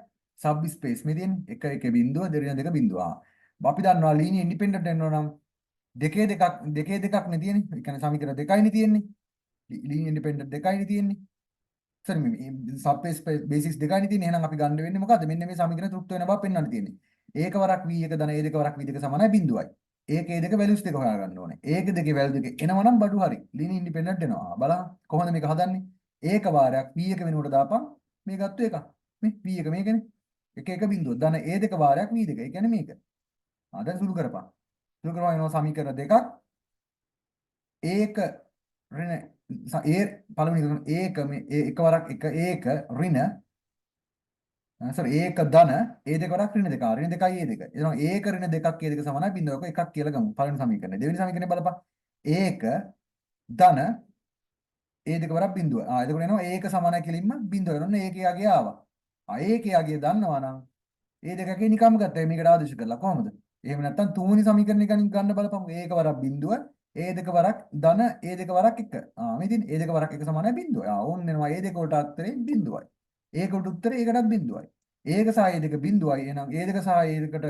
subspace මේ තියෙන්නේ 1 1 බිඳුව 2 2 බිඳුව. අපි දන්නවා ලීනියර් ඉන්ඩිපෙන්ඩන්ට් වෙන්න ඕන නම් දෙකේ දෙකක් නේ තියෙන්නේ. ඒ කියන්නේ සමීකරණ දෙකයිනේ තියෙන්නේ. ලීනියර් ඉන්ඩිපෙන්ඩන්ට් දෙකයිනේ තියෙන්නේ. සර් මේ සබ්ස්පේස් බේසිස් දෙකයිනේ තියෙන්නේ. එහෙනම් අපි ගන්න වෙන්නේ මොකද්ද? මෙන්න මේ සමීකරණ තෘප්ත වෙන බව පෙන්වන්න තියෙන්නේ. ඒක වරක් v1 ධන a2 වරක් v2 සමානයි බිඳුවයි. ඒකේ දෙක වැලියුස් දෙක හොයා ගන්න ඕනේ. ඒක දෙකේ වැලියු දෙක එනවා නම් බඩු හරි. ලීනියර් ඉන්ඩිපෙන්ඩන්ට් වෙනවා. බලන්න කොහොමද මේක හදන්නේ? ඒක වාරයක් v1 වෙනුවට දාපන්. මේ ගත්ත එක. මේ v1 මේකනේ. එක එක බිඳුව. ධන a2 වාරයක් v2. ඒ කියන්නේ මේක. දැන් සුළු කරපන්. සුළු කරපන් එනවා සමීකරණ දෙකක්. ඒක ඍණ පළවෙනි එක මේ එකවරක් එක ඍණ sorry ඒක ධන ඒ දෙක වරක් ඍණ දෙක ඍණ දෙකයි ඒ දෙක. එතන ඒක ඍණ දෙකක් ඒ දෙක සමානයි බිඳුවක එකක් කියලා ගමු. පළවෙනි සමීකරණය. දෙවෙනි සමීකරණය බලපන්. ඒක ධන ඒ දෙක වරක් බිඳුව. එතකොට එනවා ඒක සමානයි කෙලින්ම බිඳුව. එනවා ඒක යාගේ ආවා. ඒක යාගේ දන්නවා නම් ඒ දෙකගේ නිකම්ම ගත්තා. මේකට ආදේශ කරලා කොහොමද? එහෙම නැත්නම් තුන්වෙනි සමීකරණය ගන්න බලපන්. ඒක වරක් බිඳුව. ඒ දෙක වරක් ධන ඒ දෙක වරක් එක. මේ තියෙන ඒ දෙක වරක් එක සමානයි බිඳුව. ඕන්න එනවා ඒ දෙක වලට උත්තරේ බිඳුවයි. ඒකට උත්තරේ ඒකටත් බිඳුවයි. ඒක සහ ඒ දෙක බිඳුවයි. එහෙනම් ඒ දෙක සහ ඒ දෙකට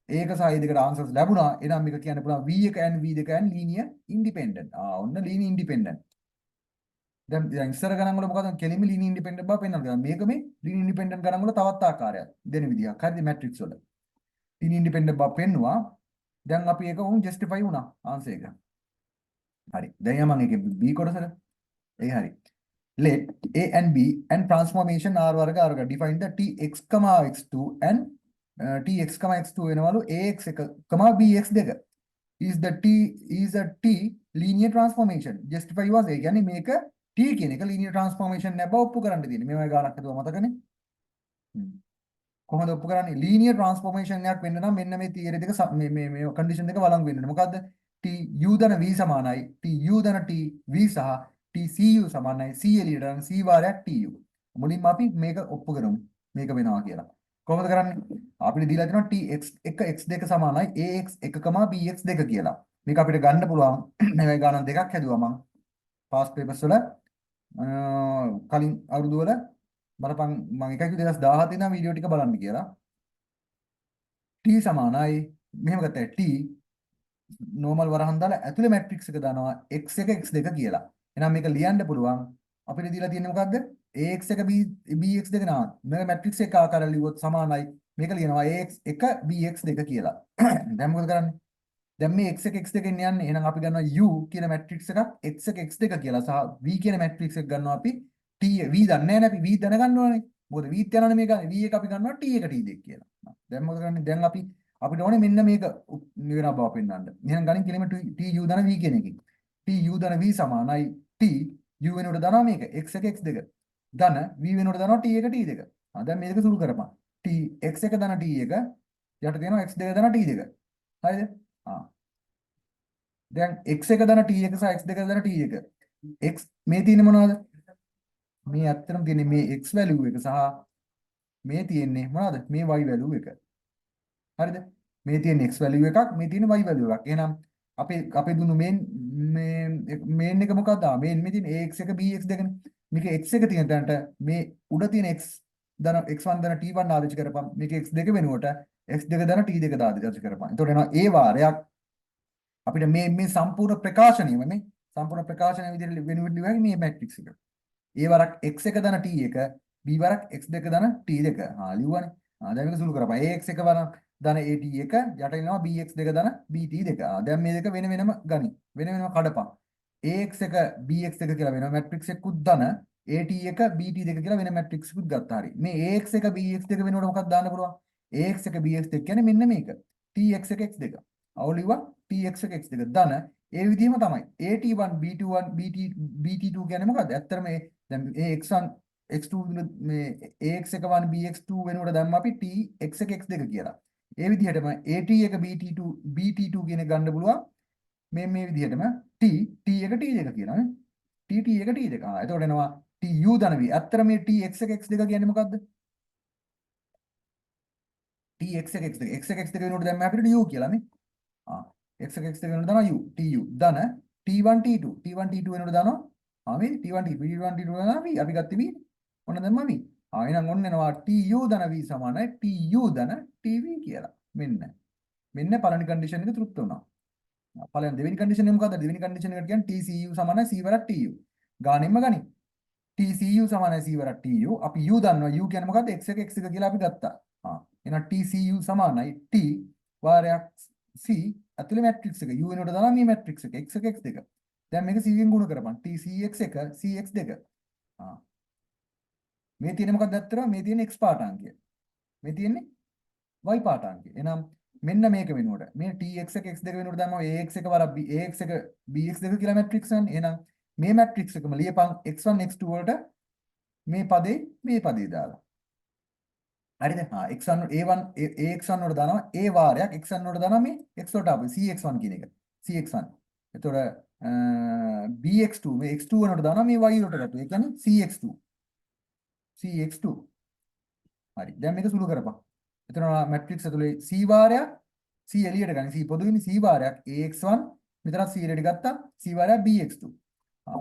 ඒක සහ ඒ දෙකට ආන්සර්ස් ලැබුණා. එහෙනම් මේක කියන්න පුළුවන් V1 and V2 and linear independent. ඔන්න linear independent. දැන් ඉස්සර ගණන් වල මොකද කෙලින්ම linear independent බව පෙන්වනවා. මේක මේ linear independent ගණන් වල තවත් ආකාරයක් දෙන විදිහක්. හරිද matrix වල. linear independent බව පෙන්නවා. දැන් අපි ඒක උන් justify වුණා ආන්සර් එක. හරි. දැන් යමන් ඒකේ B කොටසට. ඒ හරි. Let A and B and transformation R වර්ග R වර්ග define the Tx, x2 and Tx, x2 වෙනවලු Ax1, Bx2. Is a T linear transformation. Justify was ඒ කියන්නේ මේක T කියන එක linear transformation නැබ ඔප්පු කරන්න තියෙන්නේ. මේවයි ගානක් හදුවා මතකනේ. කොහොමද ඔප්පු කරන්නේ? linear transformation එකක් වෙන්න නම් මෙන්න මේ theory දෙක මේ condition දෙක වළංගු වෙන්න ඕනේ. මොකද්ද? T u ධන v සමානයි T u ධන T v සහ T c u සමානයි C එළියට යන C වාරයක් T u. මුලින්ම අපි මේක ඔප්පු කරමු. මේක වෙනවා කියලා. කොහොමද කරන්නේ? අපිට දීලා තියෙනවා Tx1 x2 සමානයි Ax1, Bx2 කියලා. මේක අපිට ගන්න පුළුවන්. මේවයි ගානක් දෙකක් හැදුවා මම. past papers වල කලින් අවුරුදු වල බලපන් මම 1/2017 ඉඳන් වීඩියෝ ටික බලන්න කියලා. T සමානයි මෙහෙම ගත්තා T normal වරහන් දාලා ඇතුලේ මැට්‍රික්ස් එක දානවා x1 x2 කියලා. එහෙනම් මේක ලියන්න පුළුවන්. අපිට දීලා තියෙන්නේ මොකද්ද? ax1 bx2 නා. මේක මැට්‍රික්ස් එක ආකාරයෙන් ලියුවොත් සමානයි. මේක ලියනවා ax1 bx2 කියලා. දැන් මොකද කරන්නේ? දැන් මේ x1 x2 ගෙන් යන්නේ. එහෙනම් අපි ගන්නවා u කියන මැට්‍රික්ස් එකක් x1 x2 කියලා සහ v කියන මැට්‍රික්ස් එක ගන්නවා අපි t v දන්නේ නැහැ නේ අපි v දැනගන්න ඕනේ. මොකද v ත් යනවනේ මේක. v එක අපි ගන්නවා t එක t2 කියලා. දැන් මොකද කරන්නේ? දැන් අපිට ඕනේ මෙන්න මේක වෙන බව පෙන්වන්න. එහෙනම් ගණන් කෙලිම t u ධන v කියන එකකින්. t u ධන v සමානයි t u වෙනුවට දානවා මේක x1 x2 ධන v වෙනුවට දානවා t1 t2. දැන් මේක සුළු කරපන්. t x1 ධන t1 යට තියෙනවා x2 ධන t2. හරිද? දැන් x1 ධන t1 සහ x2 ධන t1. x මේ තියෙන්නේ මොනවද? මේ ඇත්තටම තියෙන්නේ මේ x value එක සහ මේ තියෙන්නේ මොනවද? මේ y value එක. හරිද? මේ තියෙන x value එකක්, මේ තියෙන y value එකක්. එහෙනම් අපේ දුන්නු මේන් එක මොකක්ද? මේන් මේ තියෙන ax1 bx2 නේ. මේක x එක තියෙන තැනට මේ උඩ තියෙන x ධන x1 ධන t1 ආදේශ කරපම්. මේක x2 වෙනුවට x2 ධන t2 ආදේශ කරපම්. එතකොට එනවා a වාරයක් අපිට මේ සම්පූර්ණ ප්‍රකාශනය මේ සම්පූර්ණ ප්‍රකාශනය විදිහට වෙනුවට මේ මැට්‍රික්ස් එක. a වරක් x1 ධන t1 b වරක් x2 ධන t2. ලියුවානේ. දැන් මේක සුළු කරපන්. ax1 වරක් ධන at1 යට එනවා bx2 ධන bt2. දැන් මේ දෙක වෙන වෙනම ගනි. වෙන වෙනම කඩපන්. ax1 bx2 කියලා වෙන මැට්‍රික්ස් එකකුත් ධන at1 bt2 කියලා වෙන මැට්‍රික්ස් එකකුත් ගත්තා. හරි. මේ ax1 bx2 වෙනකොට මොකක්ද දාන්න පුළුවන්? ax1 bx2 කියන්නේ මෙන්න මේක. tx1 x2. අවුලිවා tx1 x2 ධන ඒ විදිහම තමයි. at1 b21 bt2 කියන්නේ මොකද්ද? ඇත්තටම දැන් x1 x2 මේ ax1 bx2 වෙනකොට දැම්ම අපි tx1 x2 කියලා. ඒ විදිහටම at1 bt2 කියන එක ගන්න පුළුවන් මේ විදිහටම t1 t2 කියලා නේ. t1 t2. එතකොට එනවා tu ධන v. ඇත්තට මේ tx1 x2 කියන්නේ මොකද්ද? tx1 x2 x1 x2 වෙනකොට දැන් අපිට u කියලා නේ. x1 x2 වෙනකොට දානවා u tu ධන t1 t2 වෙනකොට දානවා මේ t1 t2 දානවා v. අපි ගත්තේ v. ඔන්න දැම්මා v. එහෙනම් ඔන්න එනවා tu ධන v සමානයි tu ධන tv කියලා. මෙන්න පළවෙනි කන්ඩිෂන් එක තෘප්ත වුණා. පළවෙනි දෙවෙනි කන්ඩිෂන් එක මොකද්ද? දෙවෙනි කන්ඩිෂන් එකට කියන්නේ tcu සමානයි c වරක් tu. ගානෙම්ම ගනි. tcu සමානයි c වරක් tu. අපි u දන්නවා. u කියන්නේ මොකද්ද? x1 x2 කියලා අපි ගත්තා. එහෙනම් tcu සමානයි t වාරයක් c ඇතුලේ මැට්‍රික්ස් එක. u වෙනකොට දානවා මේ මැට්‍රික්ස් එක x1 x2. දැන් මේක c ගෙන් ගුණ කරපන්. tcx1 cx2. මේ තියෙන්නේ මොකක්ද ඇත්තටම? මේ තියෙන්නේ x පාඨාංකය. මේ තියෙන්නේ y පාඨාංකය. එහෙනම් මෙන්න මේක වෙනුවට මේ tx1 x2 වෙනුවට දැම්මම ax1 වරක් ax1 bx2 කියලා මැට්‍රික්ස් ගන්න. එහෙනම් මේ මැට්‍රික්ස් එකම ලියපන් x1 x2 වලට මේ පදේ දාලා. හරිද? x1 a1 ax1 වලට දානවා a වාරයක් x1 වලට දානවා මේ x වලට ආපු cx1 කියන එක. cx1. එතකොට bx2 මේ x2 වලට දානවා මේ y වලට ගත්තා. ඒ කියන්නේ cx2. cx2. හරි. දැන් මේක සුළු කරපන්. එතන මැට්‍රික්ස් ඇතුලේ c වාරයක් c එළියට ගන්න. c පොදුවෙන්නේ c වාරයක් ax1 මෙතන c එළියට ගත්තා. c වාරයක් bx2.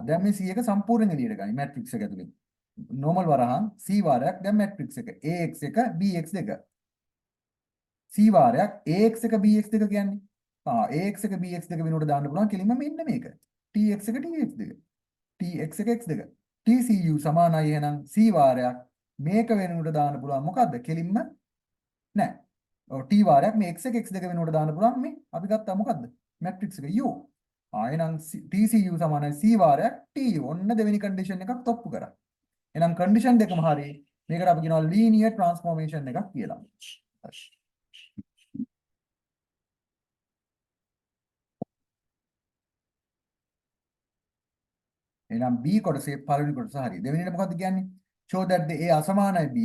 දැන් මේ c එක සම්පූර්ණයෙන් එළියට ගන්න මැට්‍රික්ස් එක ඇතුලේ. normal වරහන් c වාරයක් දැන් මැට්‍රික්ස් එක ax1 bx2 c වාරයක් ax1 bx2 කියන්නේ ax1 bx2 වෙනුවට දාන්න පුළුවන් කෙලින්ම මෙන්න මේක tx1 tx2 tx1 x2 tcu සමානයි එහෙනම් c වාරයක් මේක වෙනුවට දාන්න පුළුවන් මොකද්ද කෙලින්ම නෑ ඔව් t වාරයක් මේ x1 x2 වෙනුවට දාන්න පුළුවන් මේ අපි ගත්තා මොකද්ද මැට්‍රික්ස් එක u එහෙනම් tcu සමානයි c වාරයක් tu ඔන්න දෙවෙනි කන්ඩිෂන් එකක් තොප්පු කරා එහෙනම් කන්ඩිෂන් දෙකම හරි. මේකට අපි කියනවා ලීනියර් ට්‍රාන්ස්ෆෝර්මේෂන් එකක් කියලා. එහෙනම් B කොටසේ පළවෙනි කොටස හරි. දෙවෙනිට මොකද්ද කියන්නේ? show that the A අසමානයි B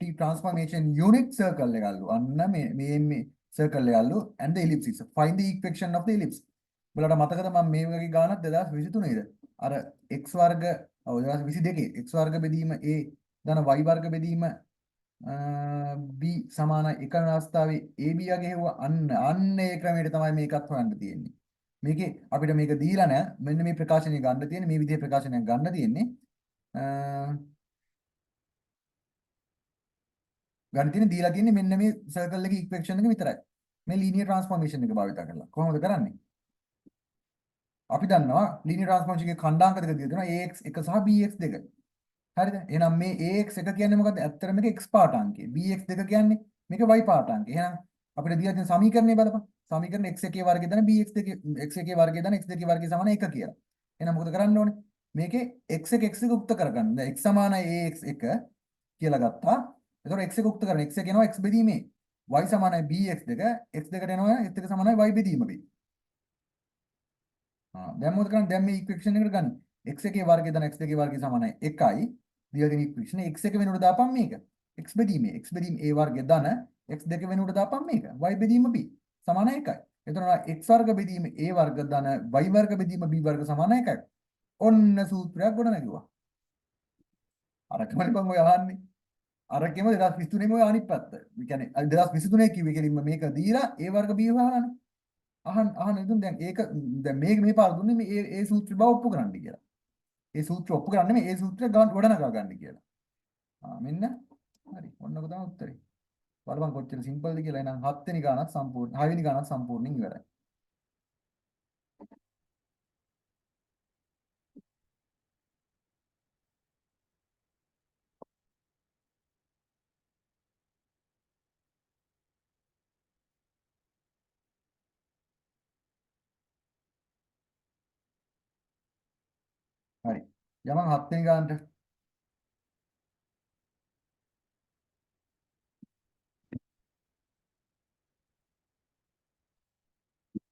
T transformation unit circle එක අල්ලු. අන්න මේ circle එක අල්ලු and the ellipses. Find the equation of the ellipse. බලන්න මතකද මම මේ වගේ ගානක් 2023 ද? අර x වර්ග ඔව් 2022 x වර්ග බෙදීම A ධන y වර්ග බෙදීම b සමාන එක අවස්ථාවේ ab වගේ හෙව්වා අන්න ඒ ක්‍රමයට තමයි මේකත් හොයන්න තියෙන්නේ. මේකේ අපිට මේක දීලා නැහැ. මෙන්න මේ ප්‍රකාශනය ගන්න තියෙන්නේ මේ විදිහේ ප්‍රකාශනයක් ගන්න තියෙන්නේ. ගන්න තියෙන්නේ දීලා තියෙන්නේ මෙන්න මේ සර්කල් එකේ ඉක්වේෂන් එක විතරයි. මේ ලීනියර් ට්‍රාන්ස්ෆෝර්මේෂන් එක භාවිත කරලා. කොහොමද කරන්නේ? අපි දන්නවා ලීනියර් ට්‍රාන්ස්ෆෝර්මේෂන් එකේ khණ්ඩාංක දෙක දීලා තියෙනවා ax1 සහ bx2. හරිද? එහෙනම් මේ ax1 කියන්නේ මොකද්ද? ඇත්තට මේක x පාඨාංකය. bx2 කියන්නේ මේක y පාඨාංකය. එහෙනම් අපිට දීලා තියෙන සමීකරණය බලපන්. සමීකරණ x1 වර්ගය දන bx2 x1 වර්ගය දන x2 වර්ගය සමාන 1 කියලා. එහෙනම් මොකද කරන්න ඕනේ? මේකේ x1 x2 උක්ත කරගන්න. දැන් x සමානයි ax1 කියලා ගත්තා. එතකොට x1 උක්ත කරන x1 එනවා x බෙදීමේ. y සමානයි bx2 x2ට එනවා x2 සමානයි y බෙදීම බෙදී. දැන් මොකද කරන්නේ? දැන් මේ ඉක්වේෂන් එකට ගන්න. x1 වර්ගය දන x2 වර්ගය සමානයි 1යි. දීලා තියෙන ඉක්වේෂන් x1 වෙනුවට දාපන් මේක. x බෙදීමේ x බෙදීම a වර්ගය දන x2 වෙනුවට දාපන් මේක. y බෙදීම b සමාන 1යි. එතකොට x වර්ග බෙදීම a වර්ග දන y වර්ග බෙදීම b වර්ග සමාන 1යි. ඔන්න සූත්‍රයක් ගොඩ නැගුවා. අරකමනේ බං ඔය අහන්නේ. අරකෙම 2023 ම ඔය අනිත් පැත්ත. ඒ කියන්නේ 2023 කිව්වේ කෙලින්ම මේක දීලා a වර්ග b වහලානේ. අහන්න ඉතින් දැන් ඒක දැන් මේ පාර දුන්නේ මේ ඒ සූත්‍රය බව ඔප්පු කරන්න කියලා. ඒ සූත්‍රය ඔප්පු කරන්නේ නෙමෙයි ඒ සූත්‍රය ගොඩනගා ගන්න කියලා. මෙන්න හරි ඔන්නක තමයි උත්තරේ. බලපන් කොච්චර සිම්පල්ද කියලා. එහෙනම් 7 වෙනි ගානක් සම්පූර්ණ 6 වෙනි ගානක් සම්පූර්ණයෙන් ඉවරයි. හරි. යමන් 7 වෙනි ගානට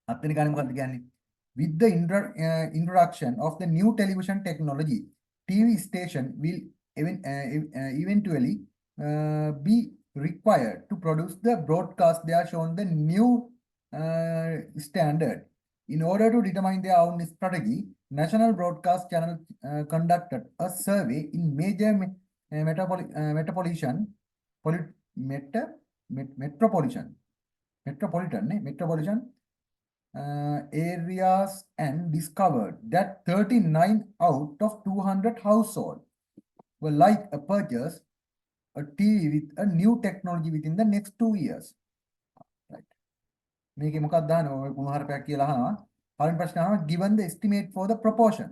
7 වෙනි ගානේ මොකක්ද කියන්නේ? With the introduction of the new television technology, TV station will eventually be required to produce the broadcast. They are shown the new standard. In order to determine their own strategy, National Broadcast Channel conducted a survey in major metropolitan areas and discovered that 39 out of 200 households were like a purchase a TV with a new technology within the next 2 years. Right. මේකේ මොකක්ද දාන්නේ ඔය කුණුහරුපයක් කියලා අහනවා. පළවෙනි ප්‍රශ්නේ අහනවා given the estimate for the proportion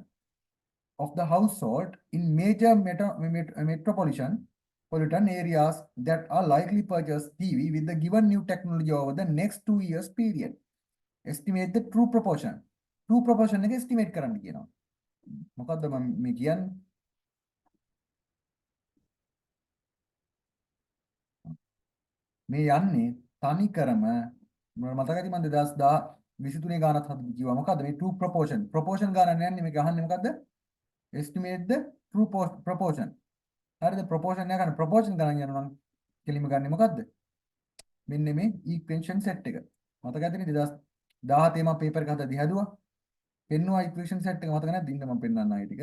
of the household in major metropolitan areas that are likely purchase TV with the given new technology over the next 2 years period. Estimate the true proportion. True proportion එක estimate කරන්න කියනවා. මොකද්ද මම මේ කියන්නේ? මේ යන්නේ තනිකරම මතකයි මම 2010 23 ගානක් හදන්න කිව්වා. මොකද්ද මේ true proportion? proportion ගානක් නෑනේ මේක අහන්නේ මොකද්ද? estimate the true proportion. හරිද? proportion එක ගන්න proportion ගණන් යනවා නම් කෙලිම ගන්නෙ මොකද්ද? මෙන්න මේ equation set එක. මතක ඇතිනේ 2017 මම පේපර් එක හදලා දිහදුවා. පෙන්නුවා equation set එක මතක නැද්ද? ඉන්න මම පෙන්නන්න ආයෙ ටික.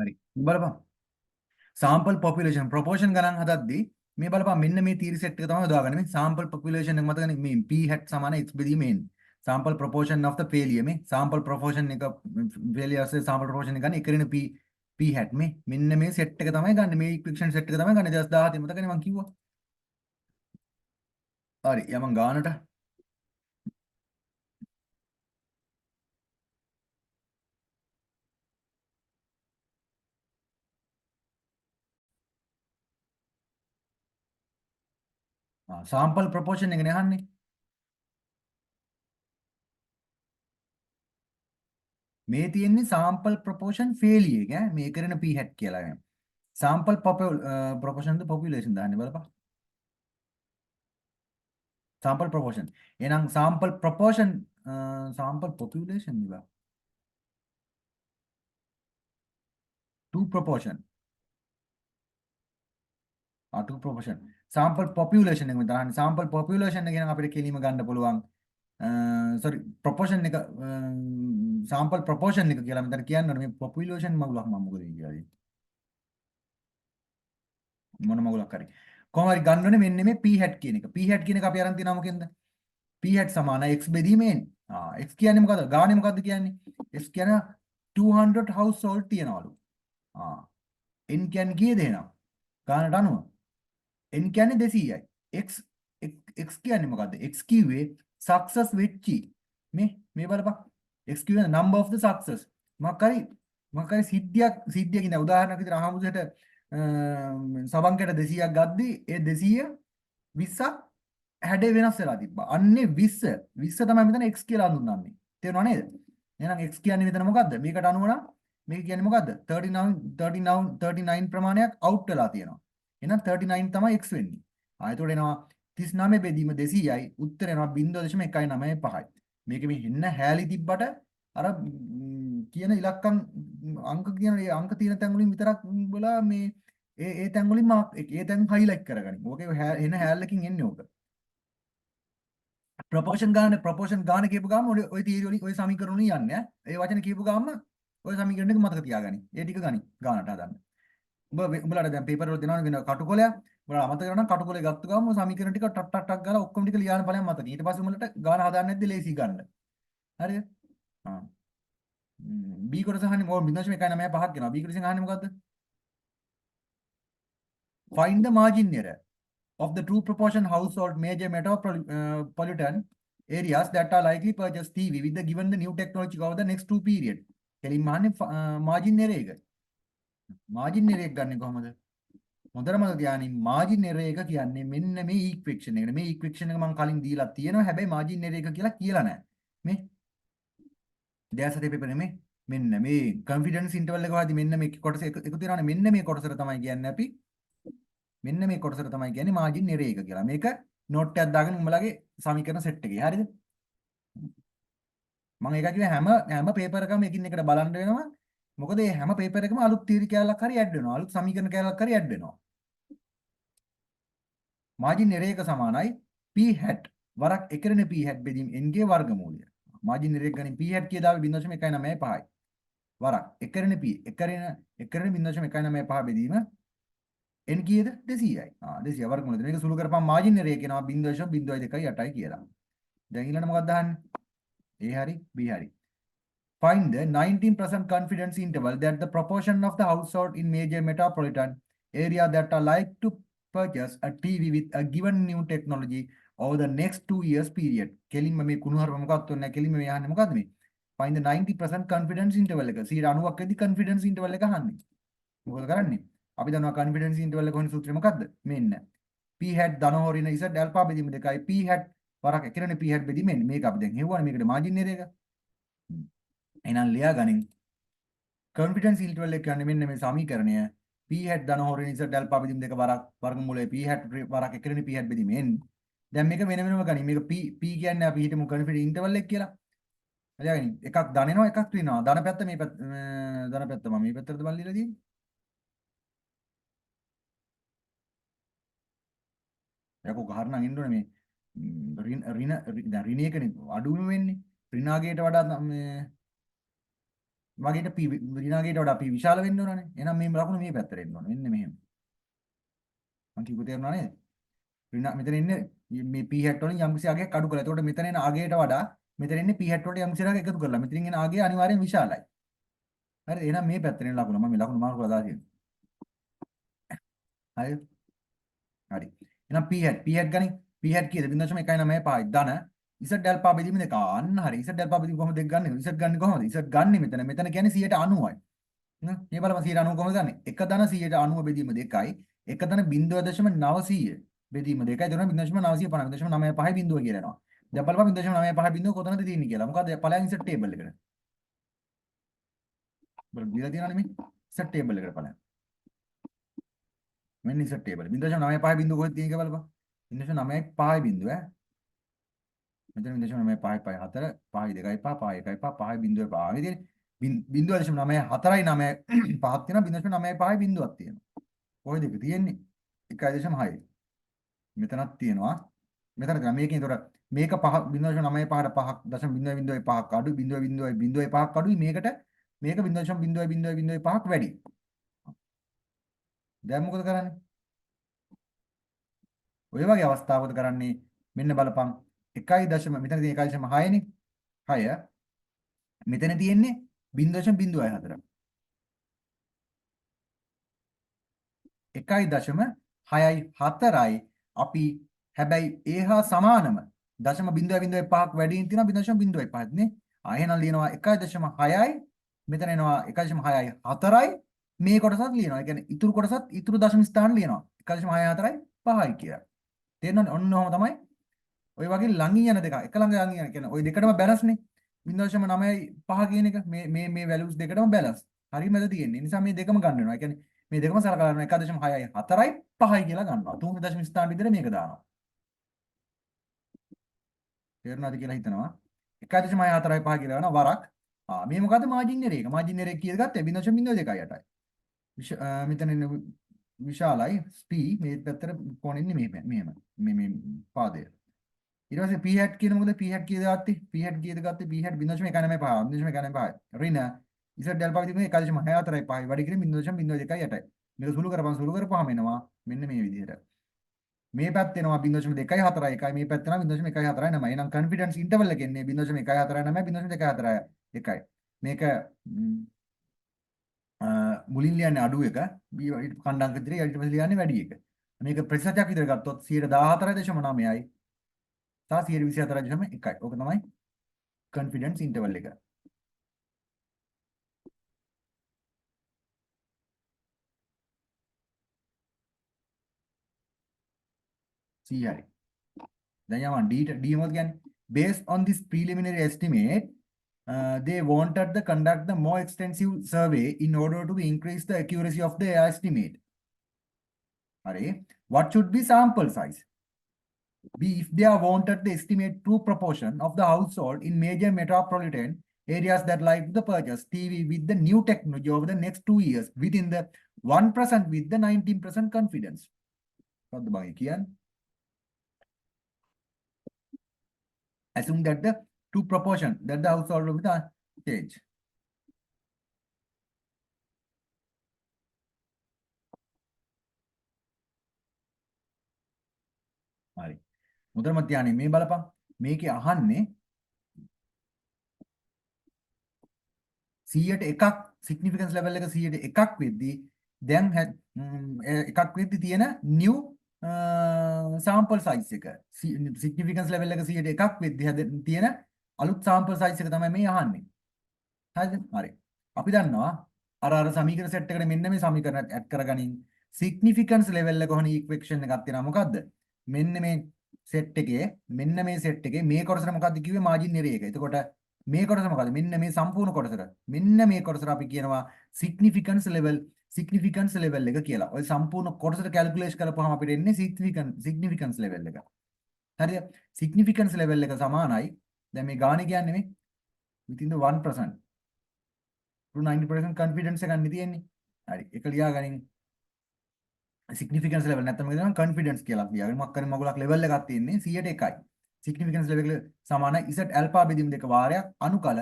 හරි. බලපන්. sample population proportion ගණන් හදද්දී මේ බලපන් මෙන්න මේ theory set එක තමයි හදාගන්නේ. මේ sample population එක මතකනේ මේ p hat සමාන x බෙදීම n. sample proportion of the failure මේ sample proportion එක failure සේ sample proportion එක ගන්න එකරින p hat මේ මෙන්න මේ set එක තමයි ගන්න. මේ equation set එක තමයි ගන්න 2017 මතකනේ මම කිව්වා. හරි යමන් ගානට sample proportion එක නේ අහන්නේ. මේ තියෙන්නේ sample proportion failure එක ඈ මේ කරන p hat කියලා. sample proportion the population දාන්නේ බලපන්. sample proportion. එහෙනම් sample proportion sample population නිවා. to proportion. to proportion. sample population එක මෙතන අහන්නේ. sample population එක නම් අපිට කෙලින්ම ගන්න පුළුවන්. sorry proportion එක sample proportion එක කියලා මෙතන කියන්න ඕනේ. මේ population මගුලක් මම මොකද කියන්නේ. මොන මගුලක් හරි. කොහොම හරි ගන්න ඕනේ මෙන්න මේ p hat කියන එක. p hat කියන එක අපි අරන් තියනවා මොකෙන්ද? p hat සමාන x බෙදීම n. x කියන්නේ මොකද්ද? ගානේ මොකද්ද කියන්නේ? x කියන්නේ 200 household තියනවලු. n කියන්නේ කීයද එහෙනම්? ගානට අනුව. n කියන්නේ 200යි. x කියන්නේ මොකද්ද? x කිව්වේ success වෙච්චි. මේ බලපන්. x කියන්නේ number of the success. මොකක් හරි සිද්ධියක් කියන උදාහරණයක් විදිහට අහමුසට සබන්කට 200ක් ගද්දි ඒ 220ක් හැඩේ වෙනස් වෙලා තිබ්බා. අන්නේ 20 තමයි මෙතන x කියලා හඳුන්වන්නේ. තේරුණා නේද? එහෙනම් x කියන්නේ මෙතන මොකද්ද? මේකට අනුව නම් මේක කියන්නේ මොකද්ද? 39 ප්‍රමාණයක් අවුට් වෙලා තියෙනවා. එහෙනම් 39 තමයි x වෙන්නේ. එතකොට එනවා 39 බෙදීම 200යි. උත්තර එනවා 0.195යි. මේක මේ හෙන්න හැලී තිබ්බට අර කියන ඉලක්කම් අංක කියන ඒ අංක තියෙන තැන් වලින් විතරක් බලා මේ ඒ තැන් වලින් ඒ තැන් හයිලයිට් කරගනින්. ඕකේ එන හැල්ලකින් එන්නේ ඕක. ප්‍රොපෝෂන් ගාන කියපු ගාම ඔය තියරි වලින් ඔය සමීකරණ වලින් යන්නේ ඈ. ඒ වචන කියපු ගාම ඔය සමීකරණ එක මතක තියාගනි. ඒ ටික ගනි ගානට හදන්න. උඹලාට දැන් පේපර් වල දෙනවනේ වෙන කටුකොලයක්. උඹලා අමතක කරනවා නම් කටුකොලේ ගත්ත ගාම ඔය සමීකරණ ටික ටක් ටක් ටක් ගාලා ඔක්කොම ටික ලියාන ඵලයන් මතක. ඊට පස්සේ උඹලට ගාන හදාන්න නැද්ද ලේසි ගන්න. හරිද? B කොටස අහන්නේ මොකද 0.195ක් කියනවා. B කොටසෙන් අහන්නේ මොකද්ද? Find the margin error of the true proportion household major metropolitan areas that are likely purchase TV with the given the new technology over the next two period. කෙලින්ම අහන්නේ margin error එක. margin error එක ගන්නේ කොහමද? හොඳටම ධානයෙන් margin error එක කියන්නේ මෙන්න මේ equation එකට. මේ equation එක මම කලින් දීලා තියෙනවා. හැබැයි margin error එක කියලා කියලා නැහැ. මේ දැසතේ පේපර් නෙමෙයි. මෙන්න මේ confidence interval එක හොයද්දි මෙන්න මේ කොටස එකතු වෙනවානේ. මෙන්න මේ කොටසට තමයි කියන්නේ අපි මෙන්න මේ කොටසට තමයි කියන්නේ margin error එක කියලා. මේක නෝට් එකක් දාගෙන උඹලගේ සමීකරණ සෙට් එකේ. හරිද? මම ඒක කිව්වේ හැම පේපර් එකම එකින් එකට බලන්න වෙනවා. මොකද මේ හැම පේපර් එකම අලුත් තීරි කැලලක් හරි ඇඩ් වෙනවා. අලුත් සමීකරණ කැලලක් හරි ඇඩ් වෙනවා. margin error එක සමානයි p hat වරක් එකරණ p hat බෙදීම n ගේ වර්ගමූලය. margin error එක ගන්නේ p hat කිය දාවේ 0.195යි. වරක් එකරණ p එකරණ 0.195 බෙදීම n කීයද 200යි. 200 වර්ගමූලය. මේක සුළු කරපම් margin error කියනවා 0.0228යි කියලා. දැන් ඊළඟට මොකක්ද අහන්නේ? A hari B hari. Find the 19% confidence interval that the proportion of the household in major metropolitan area that are like to purchase a TV with a given new technology over the next 2 years period. කෙලින්ම මේ කුණුහරුප මොකක්ද උන්නේ කෙලින්ම මේ අහන්නේ මොකද්ද මේ? Find the 90% confidence interval එක. 90ක් වෙදි confidence interval එක අහන්නේ. මොකද කරන්නේ? අපි දන්නවා confidence interval එක හොයන සූත්‍රය මොකද්ද? මෙන්න. p hat ධන හොරින z alpha බෙදීම දෙකයි p hat වරක් එකනේ p hat බෙදීම මෙන්න මේක අපි දැන් හෙව්වනේ මේකට margin එක. එහෙනම් ලියා ගනින්. confidence interval එක කියන්නේ මෙන්න මේ සමීකරණය p hat ධන හොරින z alpha බෙදීම දෙක වරක් වර්ගමූලයේ p hat වරක් එකනේ p hat බෙදීම n. දැන් මේක වෙන වෙනම ගනින්. මේක p කියන්නේ අපි හිතමු confidence interval එක කියලා. හරියයි. එකක් ධන එනවා එකක් ඍණනවා. ධන පැත්ත මේ පැත්ත ධන පැත්ත මම මේ පැත්තටද බලලා දීලා තියෙන්නේ. යකෝ ගහරනම් ඉන්න ඕනේ මේ දැන් ඍණයකනේ අඩුම වෙන්නේ. ඍණාගයට වඩා මේ වගේට p ඍණාගයට වඩා p විශාල වෙන්න ඕනනේ. එහෙනම් මේ ලකුණු මේ පැත්තට එන්න ඕනේ. මෙන්න මෙහෙම. මම කිව්ව තේරුණා නේද? මෙතන ඉන්නේ මේ p hat වලින් යම්කිසි අගයක් අඩු කරලා. එතකොට මෙතන එන අගයට වඩා මෙතන ඉන්නේ p hat වලට යම්කිසි අගයක් එකතු කරලා. මෙතනින් එන අගය අනිවාර්යෙන් විශාලයි. හරිද? එහෙනම් මේ පැත්තට එන ලකුණ මම මේ ලකුණ මාරු කරලා දාලා තියෙනවා. හරිද? හරි. එහෙනම් p hat ගනි. p hat කීයද? 0.195 ධන z alpha බෙදීම දෙක. අන්න හරි. z alpha බෙදීම කොහොමද දෙක ගන්නෙ? z ගන්නෙ කොහොමද? z ගන්නෙ මෙතන. මෙතන කියන්නේ 90යි. මේ බලපන් 90 කොහොමද ගන්නෙ? එක ධන 90 බෙදීම දෙකයි. එක ධන 0.900 බෙදීම දෙකයි. එතකොට 0.950 0.95 බිඳුව කියලා එනවා. දැන් බලපන් 0.95 බිඳුව කොතනද තියෙන්නේ කියලා. මොකද ඵලයන් ඉන්සර්ට් ටේබල් එකට. බලන්න දීලා තියෙනවනේ මේ ඉන්සර්ට් ටේබල් එකට ඵලයන්. මෙන්න ඉන්සර්ට් ටේබල්. 0.95 බිඳුව කොහෙද තියෙන්නේ කියලා බලපන්. 0.95 බිඳුව ඈ. මෙතන 0.95 4 5 2 5 5 1 5 5 බිඳුව 5 මේ තියෙන්නේ 0.94යි 9 5ක් තියෙනවා 0.95 බිඳුවක් තියෙනවා. කොහෙද ඒක තියෙන්නේ? 1.6. මෙතනක් තියෙනවා. මෙතන තියෙනවා. මේකෙන් ඒතර මේක 5 0.95ට 5ක් 0.05ක් අඩු 0.05ක් අඩුයි මේකට මේක 0.05ක් වැඩි. දැන් මොකද කරන්නේ? ඔය වගේ අවස්ථාවකද කරන්නේ මෙන්න බලපන් 1. මෙතන තියෙන 1.6 නේ 6 මෙතන තියෙන්නේ 0.04 1.64යි අපි හැබැයි ඒ හා සමානම 0.05ක් වැඩියෙන් තියෙනවා 0.05ක් නේ එහෙනම් ලියනවා 1.6යි මෙතන එනවා 1.6යි 4යි මේ කොටසත් ලියනවා ඒ කියන්නේ ඉතුරු කොටසත් ඉතුරු දශම ස්ථාන ලියනවා 1.64යි 5යි කියලා තේරෙනවද ඔන්න ඔහම තමයි ඔය වගේ ළඟින් යන දෙක එක ළඟ ළඟින් යන කියන්නේ ඔය දෙකටම බැලන්ස් නේ 0.95 කියන එක මේ වැලියුස් දෙකටම බැලන්ස් හරියමද තියෙන්නේ ඒ නිසා මේ දෙකම ගන්න වෙනවා ඒ කියන්නේ මේ දෙකම සලකලා ගන්න 1.6යි 4යි 5යි කියලා ගන්නවා තුන්වෙනි දශම ස්ථාන විදිහට මේක දානවා තේරුණාද කියලා හිතනවා 1.6යි 4යි 5 කියලා ගන්නවා වරක් මේ මොකද්ද මාජින් එරේ එක මාජින් එරේ කීයද ගත්තේ 0.02යි 8යි මෙතන ඉන්න විශාලයි p මේ පැත්තට කොනින්නේ මෙහෙම මේ පාදය ඊට පස්සේ p hat කියන මොකද p hat කීයද ගත්තේ p hat කීයද ගත්තේ p hat 0.195 0.195 රින ඉතින් ඩෙල්පා විදිහේ 1.64යි 5යි වැඩි කිරීම 0.02යි 8යි මේක සුළු කරපුවාම එනවා මෙන්න මේ විදිහට මේ පැත්ත එනවා 0.2යි 4යි 1යි මේ පැත්ත එනවා 0.14යි 9යි එහෙනම් කොන්ෆිඩන්ස් ඉන්ටර්වල් එක එන්නේ 0.14යි 9යි 0.14යි 1යි මේක මුලින් ලියන්නේ අඩු එක කණ්ඩාංක විදිහට ඊට පස්සේ ලියන්නේ වැඩි එක මේක ප්‍රතිශතයක් විතර ගත්තොත් 14.9යි සහ 24.1යි ඕක තමයි කොන්ෆිඩන්ස් ඉන්ටර්වල් එක 100යි දැන් යමන් D මොකද කියන්නේ based on this preliminary estimate they wanted to conduct the more extensive survey in order to increase the accuracy of the estimate. Hare, what should be sample size? B, if they are wanted to estimate true proportion of the household in major metropolitan areas that like the purchase TV with the new technology over the next 2 years within the 1% with the 19% confidence. What the assume that the true proportion that the household will change. හරි. මුදල් මධ්‍යයනේ මේ බලපන්. මේකේ අහන්නේ 100ට එකක් significance level එක 100ට එකක් වෙද්දී දැන් එකක් වෙද්දි තියෙන new sample size එක significance level එක 100ට එකක් වෙද්දි තියෙන අලුත් sample size එක තමයි මේ අහන්නේ. හරිද? හරි. අපි දන්නවා අර සමීකරණ සෙට් එකට මෙන්න මේ සමීකරණ ඇඩ් කරගනින් significance level එක කොහොන equation එකක් තියෙනවා මොකද්ද? මෙන්න මේ සෙට් එකේ මෙන්න මේ සෙට් එකේ මේ කොටසට මොකද්ද කිව්වේ මාජින් එරේ එක. එතකොට මේ කොටස මොකද්ද? මෙන්න මේ සම්පූර්ණ කොටසට. මෙන්න මේ කොටසට අපි කියනවා significance level එක කියලා. ඔය සම්පූර්ණ කොටසට කැල්කියුලේට් කරපුවාම අපිට එන්නේ significance level එක. හරිද? significance level එක සමානයි. දැන් මේ ගානේ කියන්නේ මේ within the 1% to 90% confidence එකක් තියෙන්නේ. හරි. ඒක ලියාගනින් significance level නැත්නම් මේක තමයි confidence කියලා ලියාගන්න. මොකක් කරේ මගුලක් level එකක් තියෙන්නේ 100ට 1යි. significance level එක සමානයි z alpha බෙදීම දෙක වාරයක් අනුකල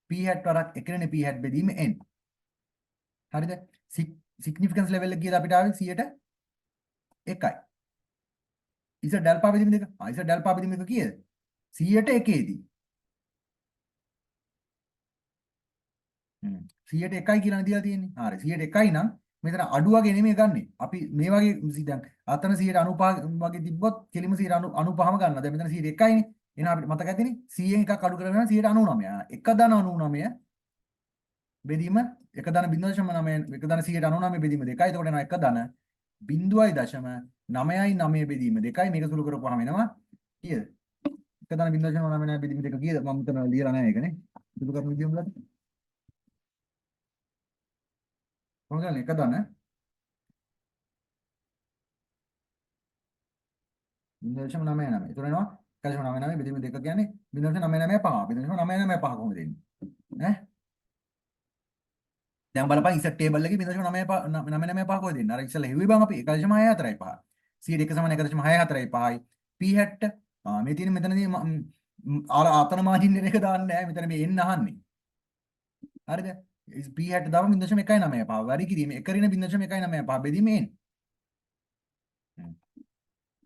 p hat වරක් එකනේ p hat බෙදීම n. හරිද? significance level එක කියලා අපිට ආවේ 100ට 1යි. z alpha බෙදීම දෙක. z alpha බෙදීම දෙක කීයද? 100ට 1ේදී. 100ට 1යි කියලා දීලා තියෙන්නේ. හරි 100ට 1යි නම් මෙතන අඩු වගේ නෙමෙයි ගන්නෙ. අපි මේ වගේ දැන් අතන 195 වගේ තිබ්බොත් කෙලිම 195ම ගන්නවා. දැන් මෙතන 100ට 1යිනේ. එහෙනම් අපිට මතක ඇතිනේ 100න් එකක් අඩු කරගෙන 199. 1.99 බෙදීම 1.0.9 1.199 බෙදීම 2යි. එතකොට එනවා 1.0.99 බෙදීම 2යි. මේක සුළු කරපුවාම එනවා කීයද? 1.0.99 බෙදීම 2 කීයද? මම මෙතන ලියලා නැහැ ඒකනේ. සුළු කරන විදිය මොකද? කොහොමද එක දන 0.99. ඒතර එනවා 1.99 බෙදීම 2 කියන්නේ 0.995. 0.995 කොහොමද දෙන්නේ? ඈ දැන් බලපන් ඉස්සර ටේබල් එකේ 0.995 කොහෙද දෙන්නේ? අර ඉස්සෙල්ලා හෙව්වේ බං අපි 1.645. 100 සමාන 1.645යි. p hat මේ තියෙන මෙතනදී අර අතන මාජින් එක දාන්නේ නැහැ. මෙතන මේ එන්න අහන්නේ. හරිද? p hat දාම 0.195. වැඩි කිරීම 1 රින 0.195 බෙදීම n.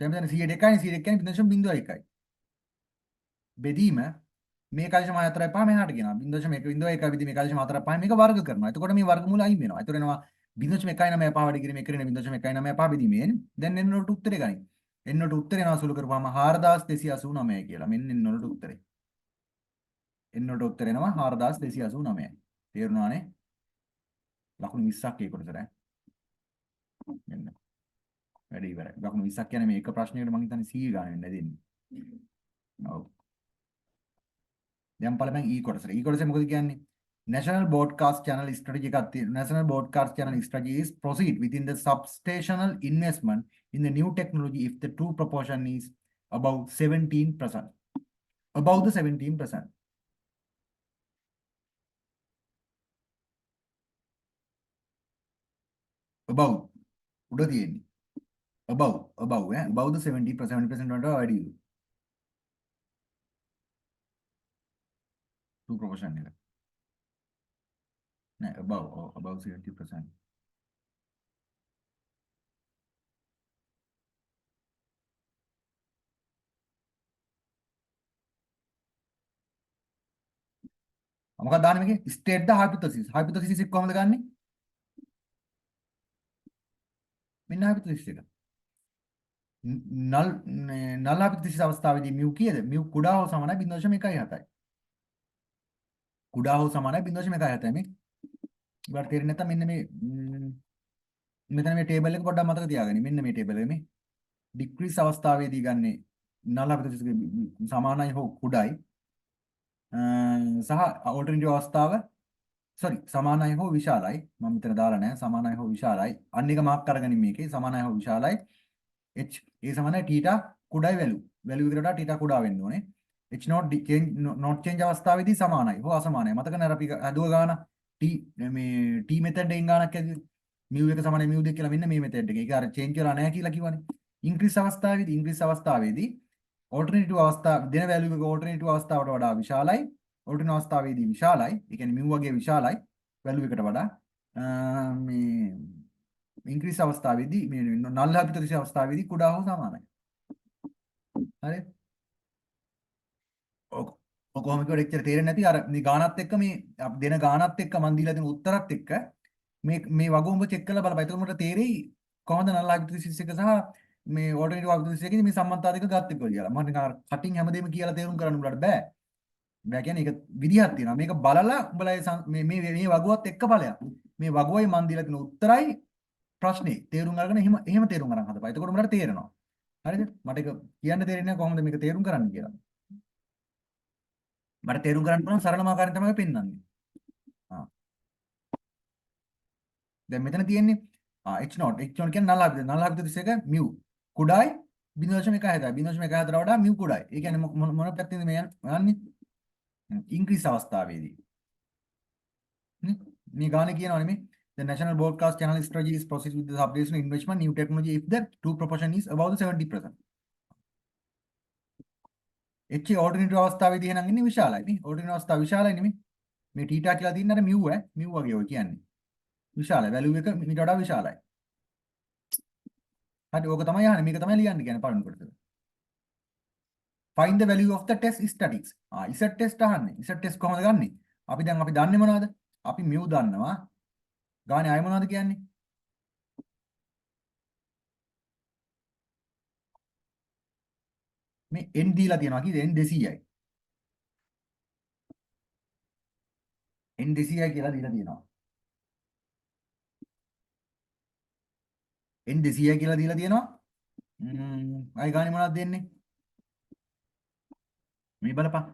දැන් මෙතන 100ට 1යි 100ට කියන්නේ 0.01යි. බෙදීම මේ 1.45 මෙහාට ගෙනවා 0.1 බෙදීම 1.45 මේක වර්ග කරනවා. එතකොට මේ වර්ගමූල අයින් වෙනවා. එතකොට එනවා 0.195 වැඩි කිරීම 1 රින 0.195 බෙදීමෙන් දැන් n වලට උත්තරේ ගනින්. n වලට උත්තරේ එනවා සුළු කරපුවාම 4289 කියලා. මෙන්න n වලට උත්තරේ. n වලට උත්තරේ එනවා 4289. තේරුණානේ? ලකුණු 20ක් ඒ කොටසට ඈ. මෙන්න. වැඩි ඉවරයි. ලකුණු 20ක් කියන්නේ මේ එක ප්‍රශ්නයකට මම හිතන්නේ 100 ගාන වෙන්න දෙන්නේ. ඔව්. දැන් බලපන් ඊ කොටසට. ඊ කොටසේ මොකද කියන්නේ? National Broadcast Channel strategy එකක් තියෙනවා. National Broadcast Channel strategy is proceed within the substational investment in the new technology if the true proportion is above 17%. Above the 17%. Above. උඩ තියෙන්නේ. Above above the 70% වලට වැඩි. true proportion එක. නෑ above 70%. මොකක්ද දාන්නේ මේකේ? state the hypothesis. hypothesis එක කොහොමද ගන්නෙ? මෙන්න hypothesis එක. null hypothesis අවස්ථාවේදී mu කීයද? mu කුඩා හෝ සමානයි 0.17යි. කුඩා හෝ සමානයි 0.17යි මේ. ඔයාලට තේරෙන්නේ නැත්නම් මෙන්න මේ මෙතන මේ ටේබල් එක පොඩ්ඩක් මතක තියාගන්න. මෙන්න මේ ටේබල් එක මේ decrease අවස්ථාවේදී ගන්නේ null hypothesis සමානයි හෝ කුඩායි. සහ alternative අවස්ථාව සමානයි හෝ විශාලයි. මම මෙතන දාලා නැහැ. සමානයි හෝ විශාලයි. අන්න එක මාක් කරගනින් මේකේ සමානයි හෝ විශාලයි. h ඒ සමානයි θ කුඩායි value. value එකට වඩා θ කුඩා වෙන්න ඕනේ. h not change අවස්ථාවේදී සමානයි හෝ අසමානයි. මතක නැහැ අපි හදුව ගාන t මේ t method එකෙන් ගානක් ඇද්දි mu එක සමානයි mu දෙක කියලා මෙන්න මේ method එකේ. ඒක අර change කරලා නැහැ කියලා කිව්වනේ. increase අවස්ථාවේදී alternative අවස්ථාව දෙන value එක alternative අවස්ථාවට වඩා විශාලයි. alternative අවස්ථාවේදී විශාලයි. ඒ කියන්නේ mu වගේ විශාලයි value එකට වඩා. මේ increase අවස්ථාවේදී මේ null hypothesis අවස්ථාවේදී කුඩා හෝ සමානයි. හරි? ඔක කොහොම කිව්වට එච්චර තේරෙන්නේ නැති අර මේ ගානත් එක්ක මේ දෙන ගානත් එක්ක මන් දීලා දෙන උත්තරත් එක්ක මේ වගුඹ චෙක් කරලා බලපන්. එතකොට මට තේරෙයි කොහොමද null hypothesis එක සහ මේ alternative hypothesis එකේදී මේ සම්බන්ධතා දෙක ගත්තේ කියලා. මම නිකන් කටින් හැමදේම කියලා තේරුම් කරන්න උඹලට බෑ. බෑ කියන්නේ ඒක විදිහක් තියෙනවා. මේක බලලා උඹලා මේ වගුවත් එක්ක බලයක්. මේ වගුවයි මන් දීලා තියෙන උත්තරයි ප්‍රශ්නේ තේරුම් අරගෙන එහෙම තේරුම් අරන් හදපන්. එතකොට උඹලට තේරෙනවා. හරිද? මට ඒක කියන්න තේරෙන්නේ නැහැ කොහොමද මේක තේරුම් කරන්න කියලා. මට තේරුම් ගන්න පුළුවන් සරලම ආකාරයෙන් තමයි පෙන්වන්නේ. ආ. දැන් මෙතන තියෙන්නේ h0 කියන්නේ null hypothesis එක mu කුඩායි 0.1 0.1 වඩා mu කුඩායි. ඒ කියන්නේ මොන පැත්තෙන්ද මේ යන්නේ? ඉන්ක්‍රීස් අවස්ථාවේදී. මේ ගානේ කියනවා නෙමෙයි. The national broadcast channel strategy is proceed with the updation investment new technology if the two proportion is above the 70%. එච්ච alternative අවස්ථාවේදී එහෙනම් ඉන්නේ විශාලයි නේ. ඕල්ටර්නේටිව් අවස්ථාව විශාලයි නෙමෙයි. මේ θ කියලා තියෙන අර mu වගේ ඔය කියන්නේ. විශාලයි. වැලියු එක මීට වඩා විශාලයි. හරි ඕක තමයි අහන්නේ. මේක තමයි ලියන්න කියන්නේ පළවෙනි කොටස. Find the value of the test statistics. Z test අහන්නේ. Z test කොහොමද ගන්නෙ? අපි දන්නේ මොනවද? අපි mu දන්නවා. ගානේ අය මොනවද කියන්නේ? මේ n දීලා තියෙනවා කීයද? n 200යි. n 200යි කියලා දීලා තියෙනවා. n 200යි කියලා දීලා තියෙනවා. අය ගානේ මොනවද දෙන්නේ? මේ බලපන්.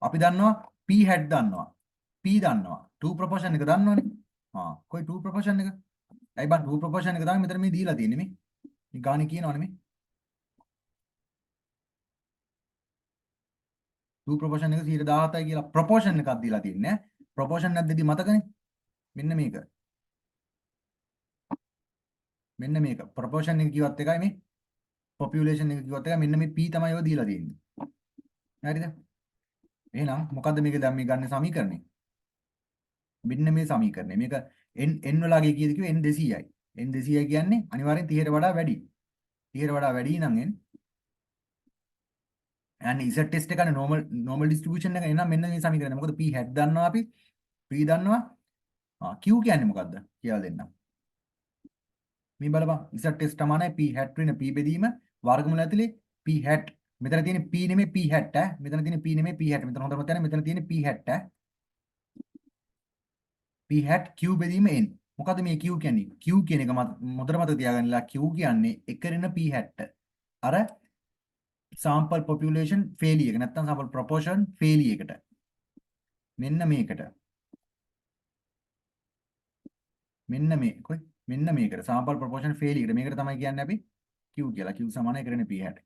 අපි දන්නවා p hat දන්නවා. p දන්නවා. 2 proportion එක දන්නවනේ. කොයි 2 proportion එක? ඇයි බං 2 proportion එක තමයි මෙතන මේ දීලා තියෙන්නේ මේ. මේ ගානේ කියනවනේ මේ. 2 proportion එක 117යි කියලා proportion එකක් දීලා තින්නේ. proportion එකක් දෙදී මතකනේ. මෙන්න මේක. මෙන්න මේක. proportion එක කිව්වත් එකයි මේ. population එක කිව්වත් එකයි මෙන්න මේ p තමයි ඔය දීලා තියෙන්නේ. හරිද? එහෙනම් මොකද්ද මේක දැන් මේ ගන්න සමීකරණය? මෙන්න මේ සමීකරණය. මේක n වලගේ කීයද කිව්වේ n 200යි. n 200යි කියන්නේ අනිවාර්යෙන් 30ට වඩා වැඩි. 30ට වඩා වැඩි නම් n යන්නේ z test එකනේ normal distribution එක. එහෙනම් මෙන්න මේ සමීකරණය. මොකද p hat දන්නවා අපි. p දන්නවා. q කියන්නේ මොකද්ද කියලා දෙන්නම්. මේ බලපන් z test සමානයි p hat වෙන p බෙදීම වර්ගමූල ඇතුලේ p hat. මෙතන තියෙන p නෙමෙයි p hat මෙතන තියෙන p නෙමෙයි p hat. මෙතන හොඳම තැන මෙතන තියෙන p hat p hat q බෙදීම n. මොකද්ද මේ q කියන්නේ? q කියන එක මොතර මතක තියාගන්නලා. q කියන්නේ එකරෙන p hat. අර sample population failure එක නැත්නම් sample proportion failure එකට. මෙන්න මේකට. මෙන්න මේ කොයි? මෙන්න මේකට sample proportion failure එකට. මේකට තමයි කියන්නේ අපි q කියලා. q සමානයි එකරෙන p hat.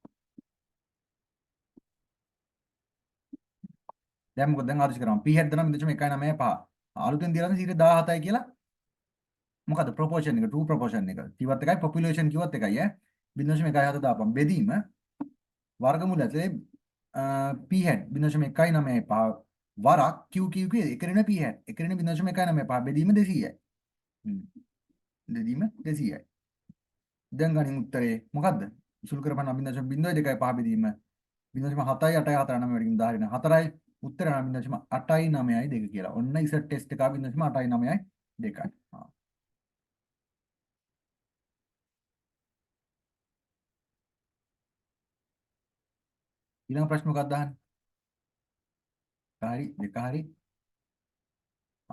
දැන් මොකද දැන් ආදර්ශ කරමු. p hat දනම් 0.195. අලුතෙන් දීලා තියෙන 17යි කියලා මොකද්ද ප්‍රොපෝෂන් එක 2 ප්‍රොපෝෂන් එක කිව්වත් එකයි පොපියුලේෂන් කිව්වත් එකයි 0.17 දාපන් බෙදීම වර්ගමූල ඇතුලේ p hat 0.195 වරක් q q එකරෙන p hat එකරෙන 0.195 බෙදීම 200යි බෙදීම 200යි දැන් ගනින් උත්තරේ මොකද්ද සුළු කරපන්න 0.02 බෙදීම 0.78 වැඩිම 10 4යි උත්තර 0.892 කියලා. ඔන්න ඉසර් ටෙස්ට් එක 0.892යි. ඊළඟ ප්‍රශ්න මොකක්ද අහන්නේ? හරි දෙක හරි.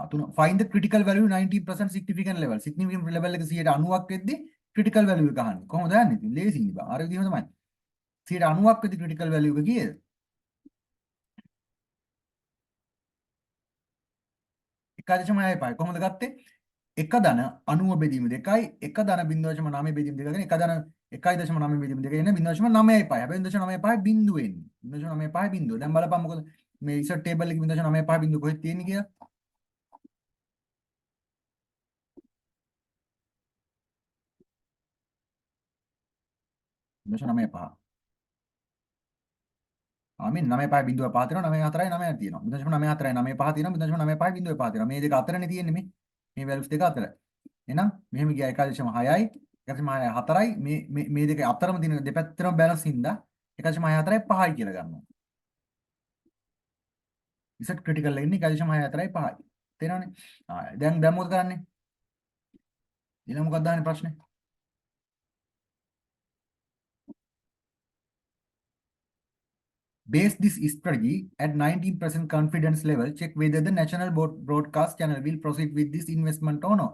තුන find the critical value 90% significant level. significant level එක 90ක් වෙද්දී critical value එක අහන්නේ. කොහොමද යන්නේ? ඉතින් ලේසියි බා. අර විදිහම තමයි. 90ක් වෙද්දී critical value එක කීයද? එකදශමයි පයි කොහොමද ගත්තේ? එක ධන 90 බෙදීම 2යි එක ධන 0.9 බෙදීම 2 කියන එක ධන 1.9 බෙදීම 2 කියන 0.9යි පයි. හැබැයි 0.9 බිඳුව එන්නේ. 0.9 බිඳුව. දැන් බලපන් මොකද මේ ඉස්සර ටේබල් එකේ 0.9 බිඳුව කොහෙද තියෙන්නේ කියලා. 0.95. මේ 9.5 බිඳුව පහ තියෙනවා 9.4යි 9යි තියෙනවා. 0.94යි 9.5 තියෙනවා 0.95 බිඳුව පහ තියෙනවා. මේ දෙක අතරනේ තියෙන්නේ මේ. මේ වැලියුස් දෙක අතර. එහෙනම් මෙහෙම ගියා 1.6යි 1.64යි මේ දෙක අතරම තියෙන දෙපැත්තටම බැලන්ස් හින්දා 1.64යි 5යි කියලා ගන්නවා. ඉසට් ක්‍රිටිකල් එකේ ඉන්නේ 1.4යි 5යි. තේරෙනවනේ? දැන් මොකද කරන්නේ? ඊළඟ මොකක්ද දාන්නේ ප්‍රශ්නේ? Base this strategy at 19% confidence level. Check whether the national broadcast channel will proceed with this investment or no.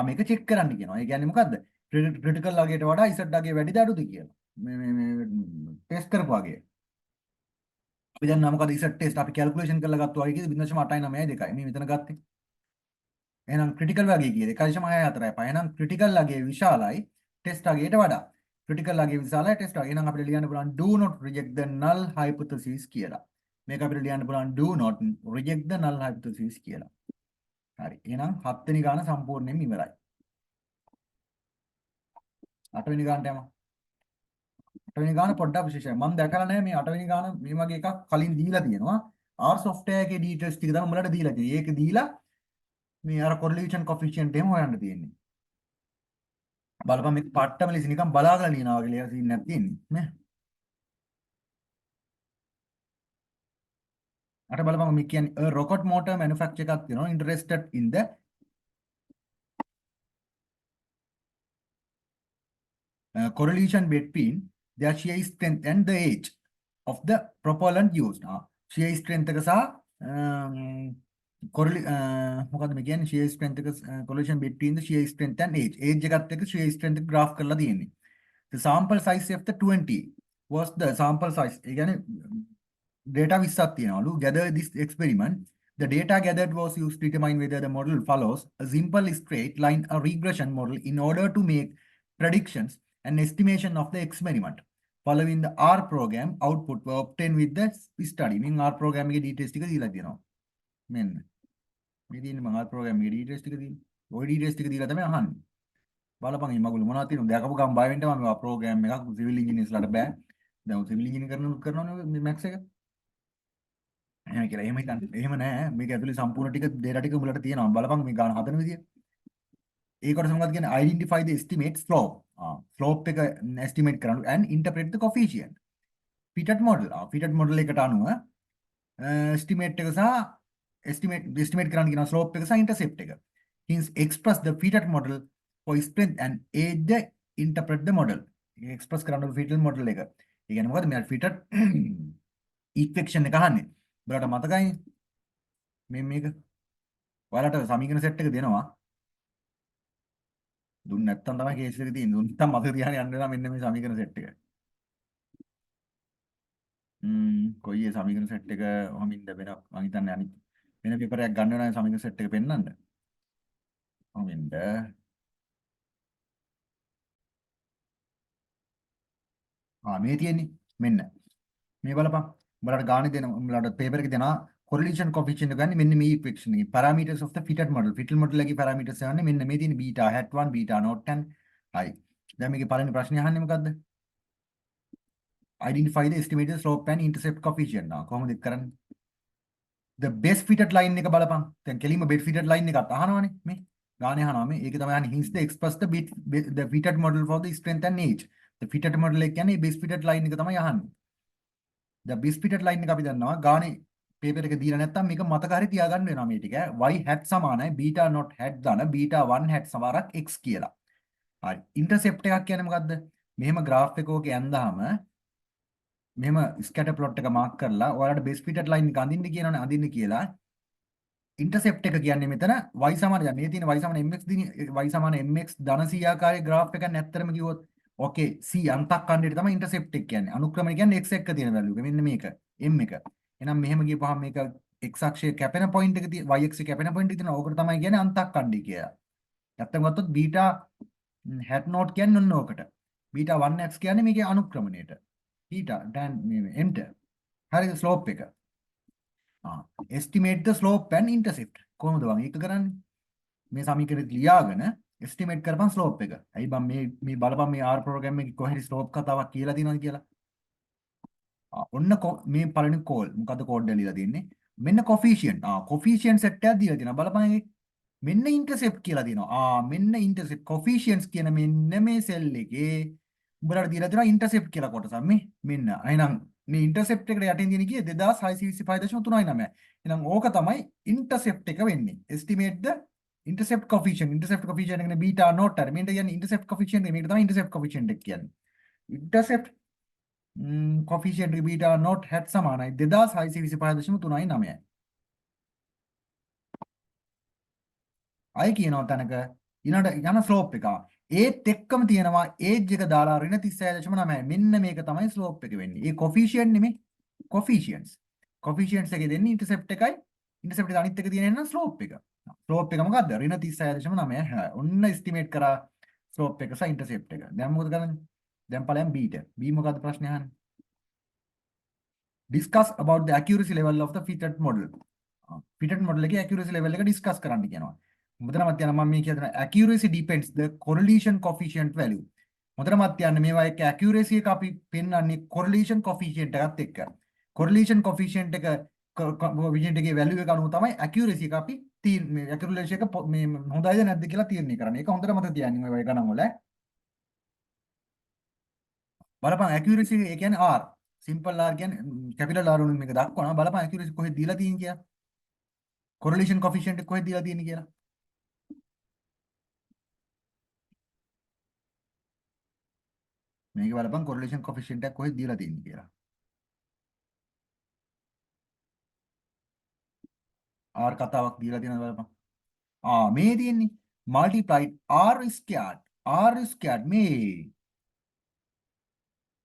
මේක check කරන්න කියනවා. ඒ කියන්නේ මොකද්ද? critical අගයට වඩා ඉසට් අගය වැඩිද අඩුද කියලා. මේ ටෙස්ට් කරපුවාගේ. අපි දැන් මොකද ඉසට් ටෙස්ට් අපි කැල්කියුලේෂන් කරලා ගත්තා වගේ 0.892යි. මේ මෙතන ගත්තේ. එහෙනම් ක්‍රිටිකල් අගය කීයද? 1.64යි. එහෙනම් ක්‍රිටිකල් අගය විශාලයි ටෙස්ට් අගයට වඩා. ක්‍රිටිකල් අගය විශාලයි ටෙස්ට් අගය. එහෙනම් අපිට ලියන්න පුළුවන් do not reject the null hypothesis කියලා. මේක අපිට ලියන්න පුළුවන් do not reject the null hypothesis කියලා. හරි. එහෙනම් 7 වෙනි ගාන සම්පූර්ණයෙන්ම ඉවරයි. 8 වෙනි ගානට යමු. 8 වෙනි ගාන පොඩ්ඩක් විශේෂයි. මම දැකලා නැහැ මේ 8 වෙනි ගාන මේ වගේ එකක් කලින් දීලා තියෙනවා. R software එකේ details ටික තමයි උඹලට දීලා තියෙන්නේ. ඒක දීලා මේ අර correlation coefficient එහෙම හොයන්න තියෙන්නේ. බලපන් මේක පට්ටම ලෙස නිකන් බලාගෙන ලියනවා වගේ ලියලා තියෙන්නේ නැති තියෙන්නේ නේ. අර බලපන් මේ කියන්නේ rocket motor manufacturer එකක් තියෙනවා interested in the correlation between their shear strength and the age of the propellant used. shear strength එක සහ මොකද්ද මේ කියන්නේ shear strength එක correlation between the shear strength and age. age එකත් එක්ක shear strength එක graph කරලා තියෙන්නේ. The sample size of the 20 was the sample size. ඒ කියන්නේ data 20ක් තියෙනවලු. Gather this experiment. The data gathered was used to determine whether the model follows a simple straight line or regression model in order to make predictions and estimation of the experiment. Following the R program, output were obtained with the study. මෙන් R program එකේ details ටික දීලා තියෙනවා. මෙන්න. මේ තියෙන්නේ මම R program එකේ details ටික දීලා. ওই details ටික දීලා තමයි අහන්නේ. බලපන් මේ මගුල මොනවද තියෙනවද? දැකපු ගමන් බය වෙන්න මම ප්‍රෝග්‍රෑම් එකක් සිවිල් ඉංජිනේර්ස්ලාට බෑ. දැන් සිවිල් ඉංජිනේර කරනවනේ මේ මැක්ස් එක. එහෙම කියලා. එහෙම හිතන්න. එහෙම නෑ. මේක ඇතුලේ සම්පූර්ණ ටික data ටික උඹලට තියෙනවා. බලපන් මේ ගාන හදන විදිය. ඒ කොටස මොකක්ද කියන්නේ? Identify the estimate slope. slope එක estimate කරන්න and interpret the coefficient. fitted model. fitted model එකට අනුව estimate එක සහ estimate කරන්න කියන slope එක සහ intercept එක. Hence express the fitted model for strength and age the interpret the model. express කරන්න fitted model එක. ඒ කියන්නේ මොකද? මේ fitted equation එක අහන්නේ. ඔයාලට මතකයි මේක ඔයාලට සමීකරණ සෙට් එක දෙනවා. දුන්න නැත්තම් තමයි කේස් එක තියෙන්නේ. දුන්න නැත්තම් මතක තියාගෙන යන්න වෙනවා මෙන්න මේ සමීකරණ සෙට් එක. කොයි ඒ සමීකරණ සෙට් එක ඔහමින්ද වෙනවා. මම හිතන්නේ අනිත් වෙන පේපර් එකක් ගන්න වෙනවා සමීකරණ සෙට් එක පෙන්නන්න. ඔහමින්ද මේ තියෙන්නේ මෙන්න. මේ බලපන්. උඹලට ගානේ දෙන උඹලට පේපර් එකේ දෙනවා correlation coefficient එක ගන්න මෙන්න මේ equation එකේ parameters of the fitted model. fitted model එකේ parameters යන්නේ මෙන්න මේ තියෙන beta hat 1 beta not 10. හරි. දැන් මේකේ පළවෙනි ප්‍රශ්නේ අහන්නේ මොකද්ද? Identify the estimated slope and intercept coefficient. කොහොමද ඒක කරන්නේ? The best fitted line එක බලපන්. දැන් කෙලින්ම best fitted line එකත් අහනවනේ මේ. ගානේ අහනවා මේ. ඒක තමයි අහන්නේ. Hence the express the fitted model for the strength and age. The fitted model එක කියන්නේ best fitted line එක තමයි අහන්නේ. The best fitted line එක අපි දන්නවා. ගානේ පේපර් එක දීලා නැත්තම් මේක මතක හරි තියාගන්න වෙනවා මේ ටික. y hat සමානයි beta not hat දාන beta 1 hat සමානක් x කියලා. හරි. intercept එකක් කියන්නේ මොකද්ද? මෙහෙම graph එකක ඕක යන්දාම මෙහෙම scatter plot එක mark කරලා ඔයාලට best fitted line එක අඳින්න කියනවනේ අඳින්න කියලා. intercept එක කියන්නේ මෙතන y සමාන දැන් මේ තියෙන y සමාන mx දින y සමාන mx ධන c ආකාරයේ graph එකක් නැත්තරම කිව්වොත් okay c අන්තක් කණ්ඩේට තමයි intercept එක කියන්නේ. අනුක්‍රමණය කියන්නේ x එක තියෙන value එක. මෙන්න මේක m එක. එහෙනම් මෙහෙම ගියපුවාම මේක x අක්ෂයේ කැපෙන point එක තියෙන y අක්ෂයේ කැපෙන point එක තියෙනවා. ඕකට තමයි කියන්නේ අන්තක් කණ්ඩේ කියලා. නැත්තම් ගත්තොත් beta hat not කියන්නේ ඔන්න ඕකට. beta 1x කියන්නේ මේකේ අනුක්‍රමණයට. beta dan මේ enter. හරිද slope එක. estimate the slope and intercept. කොහොමද වං ඒක කරන්නේ? මේ සමීකරණෙත් ලියාගෙන estimate කරපන් slope එක. ඇයි බං මේ බලපන් මේ R program එකේ කොහේ slope කතාවක් කියලා තියෙනවද කියලා. ඔන්න මේ පළවෙනි කෝල් මොකද්ද කෝඩ් එක ලියලා තියෙන්නේ? මෙන්න coefficient. coefficient set එකක් දීලා තියෙනවා. බලපන් එකේ. මෙන්න intercept කියලා තියෙනවා. මෙන්න intercept coefficients කියන මෙන්න මේ cell එකේ උඹලට දීලා තියෙනවා intercept කියලා කොටසක් මේ. මෙන්න. එහෙනම් මේ ඉන්ටර්සෙප්ට් එකට යටින් තියෙන කීය 2625.39. එහෙනම් ඕක තමයි ඉන්ටර්සෙප්ට් එක වෙන්නේ. estimate the intercept coefficient. intercept coefficient එක කියන්නේ බීටා නෝට් හරි. මේකට කියන්නේ intercept coefficient එක. මේක තමයි intercept coefficient එක කියන්නේ. intercept coefficient එක බීටා නෝට් hat සමානයි 2625.39. අය කියනවා තැනක ඊළඟට යන ස්ලෝප් එක. ඒත් එක්කම තියෙනවා ඒජ් එක දාලා ඍණ 36.9. මෙන්න මේක තමයි ස්ලෝප් එක වෙන්නේ. ඒ කොෆිෂියන්ට් නෙමෙයි කොෆිෂියන්ට්ස්. කොෆිෂියන්ට්ස් එකේ දෙන්නේ ඉන්ටර්සෙප්ට් එකයි. ඉන්ටර්සෙප්ට් එක අනිත් එක තියෙන නම් ස්ලෝප් එක. ස්ලෝප් එක මොකද්ද? ඍණ 36.9. ඔන්න එස්ටිමේට් කරා ස්ලෝප් එක සහ ඉන්ටර්සෙප්ට් එක. දැන් මොකද කරන්නේ? දැන් ඵලයන් B ට. B මොකද්ද ප්‍රශ්නේ අහන්නේ? Discuss about the accuracy level of the fitted model. fitted model එකේ accuracy level එක discuss කරන්න කියනවා. මුදනමත් යන මම මේ කියන accuracy depends the correlation coefficient value. මුදනමත් යන මේවා එක්ක accuracy එක අපි පෙන්වන්නේ correlation coefficient එකත් එක්ක. correlation coefficient එක coefficient එකේ value එක අනුව තමයි accuracy එක අපි මේ accuracy එක මේ හොඳයිද නැද්ද කියලා තීරණය කරන්නේ. ඒක හොඳට මතක තියාගන්න ඔය ගණන් වල. බලපන් accuracy ඒ කියන්නේ R. simple R කියන්නේ capital R උනින් මේක දක්වනවා. බලපන් accuracy කොහෙද දීලා තියෙන්නේ කියලා. correlation coefficient එක කොහෙද දීලා තියෙන්නේ කියලා. මේක බලපන් correlation coefficient එක කොහෙද දීලා තියෙන්නේ කියලා. R කතාවක් දීලා තියෙනවද බලපන්. මේ තියෙන්නේ multiplied R squared. R squared මේ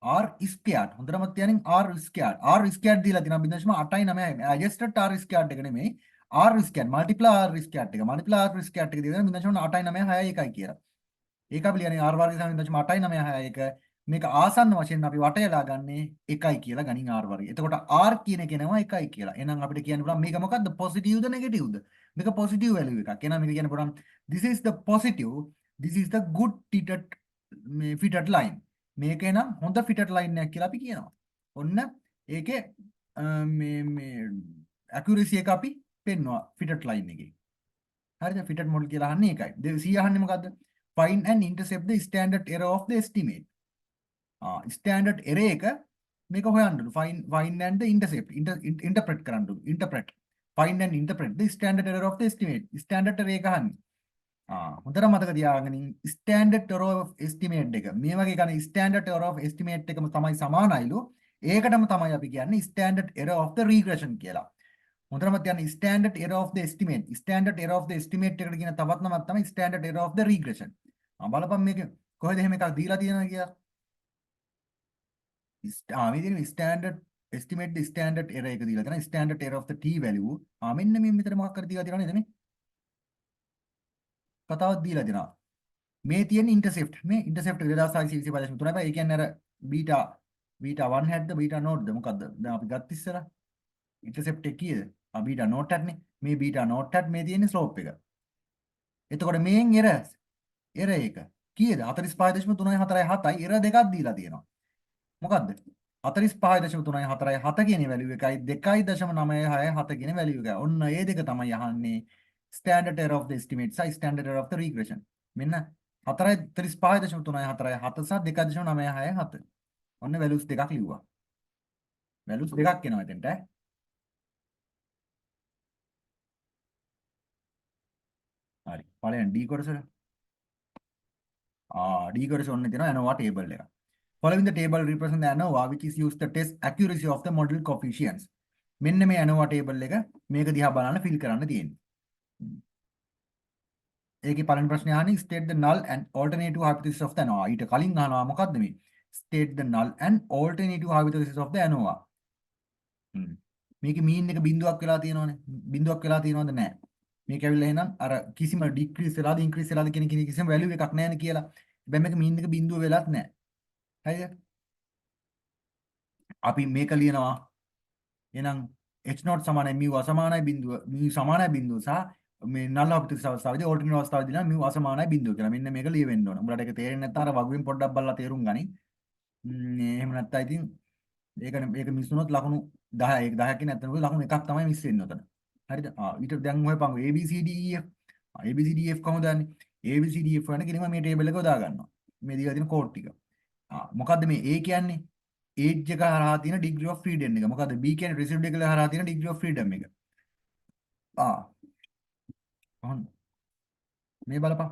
R squared හොඳටම තියනින් R squared. R squared දීලා තියෙනවා 0.89. adjusted R squared එක නෙමෙයි. R squared multiply R squared එක. multiply R squared එක දීලා 0.896 කියලා. ඒක අපි ලියන්නේ R වර්ගය සම 0.896. මේක ආසන්න වශයෙන් අපි වටයලා ගන්නේ 1යි කියලා ගනින් R වර්ගය. එතකොට R කියන එක එනවා 1යි කියලා. එහෙනම් අපිට කියන්න පුළුවන් මේක මොකද්ද? පොසිටිව්ද නෙගටිව්ද? මේක පොසිටිව් වැලියු එකක්. එහෙනම් මේක කියන්න පුළුවන් this is the positive, this is the good fitted මේ fitted line. මේක එනම් හොඳ fitted line එකක් කියලා අපි කියනවා. ඔන්න ඒකේ මේ accuracy එක අපි පෙන්නවා fitted line එකේ. හරිද? fitted model කියලා අහන්නේ ඒකයි. C අහන්නේ මොකද්ද? Find and intercept the standard error of the estimate. Standard error එක මේක හොයන්න find and the intercept interpret කරන්න interpret find and interpret the standard error of the estimate. standard error එක අහන්නේ හොඳට මතක තියාගන්න standard error of estimate එක මේ වගේ ගන්න standard error of estimate එකම තමයි සමානයිලු ඒකටම තමයි අපි කියන්නේ standard error of the regression කියලා. හොඳටම තියන්න standard error of the estimate. standard error of the estimate එකට කියන තවත් නමක් තමයි standard error of the regression. බලපන් මේක කොහෙද එහෙම එකක් දීලා තියෙනවා කියලා. මේ තියෙන standard estimate the standard error එක දීලා තියෙනවා. standard error of the t value. මෙන්න මේ මෙතන මොකක් කර දීලා තියෙනවා නේද මේ? කතාවක් දීලා දෙනවා. මේ තියෙන intercept මේ intercept 2625.3. ඒ කියන්නේ අර beta 1 හැද්ද beta node ද මොකද්ද? දැන් අපි ගත්ත ඉස්සර intercept එක කීයද? beta node hat නේ. මේ beta node hat මේ තියෙන slope එක. එතකොට මේන් error එක කීයද? 45.347යි error දෙකක් දීලා තියෙනවා. මොකද්ද? 45.347 කියන වැලියු එකයි 2.967 කියන වැලියු එක. ඔන්න ඒ දෙක තමයි අහන්නේ standard error of the estimate සහ standard error of the regression. මෙන්න 45.347 සහ 2.967. ඔන්න values දෙකක් ලිව්වා. values දෙකක් එනවා එතෙන්ට. හරි. පළවෙනි D කොටස. D කොටස ඔන්න තියෙනවා ANOVA table එක. Following the table represent the ANOVA which is used to test accuracy of the model coefficients. මෙන්න මේ ANOVA table එක මේක දිහා බලන්න fill කරන්න තියෙන්නේ. ඒකේ පළවෙනි ප්‍රශ්නේ අහන්නේ state the null and alternative hypothesis of the ANOVA. ඊට කලින් අහනවා මොකද්ද මේ? State the null and alternative hypothesis of the ANOVA. මේකේ mean එක බිඳුවක් වෙලා තියෙනවනේ. බිඳුවක් වෙලා තියෙනවද නැහැ. මේක ඇවිල්ලා එහෙනම් අර කිසිම decrease වෙලාද increase වෙලාද කියන කිසිම value එකක් නැහැ නේ කියලා. හැබැයි මේක mean එක බිඳුව වෙලත් නැහැ. හරිද? අපි මේක ලියනවා එහෙනම් h0 සමානයි mu අසමානයි බිඳුව mu සමානයි බිඳුව සහ මේ null hypothesis අවස්ථාවේදී alternate අවස්ථාවේදී නම් mu අසමානයි බිඳුව කියලා. මෙන්න මේක ලියවෙන්න ඕන. උඹලට ඒක තේරෙන්නේ නැත්නම් අර වගුවෙන් පොඩ්ඩක් බලලා තේරුම් ගනි. එහෙම නැත්නම් ඉතින් මේක මිස් වුණොත් ලකුණු 10 ඒක 10ක් කියන නැත්නම් ලකුණු එකක් තමයි මිස් වෙන්නේ උතන. හරිද? ඊට දැන් හොයපන් A B C D E F. A B C D E F කොහොමද දන්නේ? A B C D E F හොයන්න කිරීම මේ ටේබල් එක යොදා ගන්නවා. මේ දීලා තියෙන කෝඩ් ටික. මොකද්ද මේ A කියන්නේ? ඒජ් එක හරහා තියෙන ඩිග්‍රී ඔෆ් ෆ්‍රීඩම් එක. මොකද්ද? B කියන්නේ රෙසිඩියල් එක හරහා තියෙන ඩිග්‍රී ඔෆ් ෆ්‍රීඩම් එක. ඔන්න මේ බලපන්.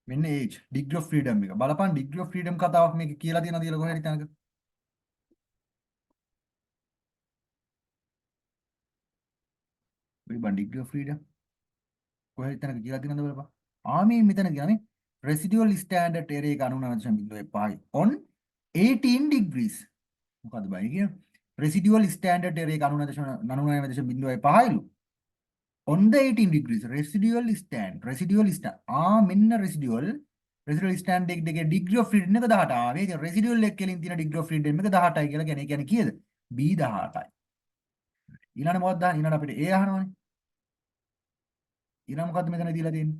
මෙන්න ඒජ් ඩිග්‍රී ඔෆ් ෆ්‍රීඩම් එක. බලපන් ඩිග්‍රී ඔෆ් ෆ්‍රීඩම් කතාවක් මේක කියලා තියෙනවද කියලා කොහේ හරි තැනක. බලපන් ඩිග්‍රී ඔෆ් ෆ්‍රීඩම් කොහේ හරි තැනක කියලා තියෙනවද බලපන්. මේ මෙතන කියන්නේ residual standard error එක 99.5 on 18 degrees. මොකද්ද බයි කියන්නේ? residual standard error එක 99.5 on the 18 degrees residual stand මෙන්න residual stand එකේ degree of freedom එක 18. මේ residual එක කෙලින් තියෙන degree of freedom එක 18යි කියලා කියන්නේ කීයද? B 18යි. ඊළඟ මොකක්ද දාන්නේ? ඊළඟ අපිට A අහනවනේ. ඊළඟ මොකද්ද මෙතන දීලා තියෙන්නේ?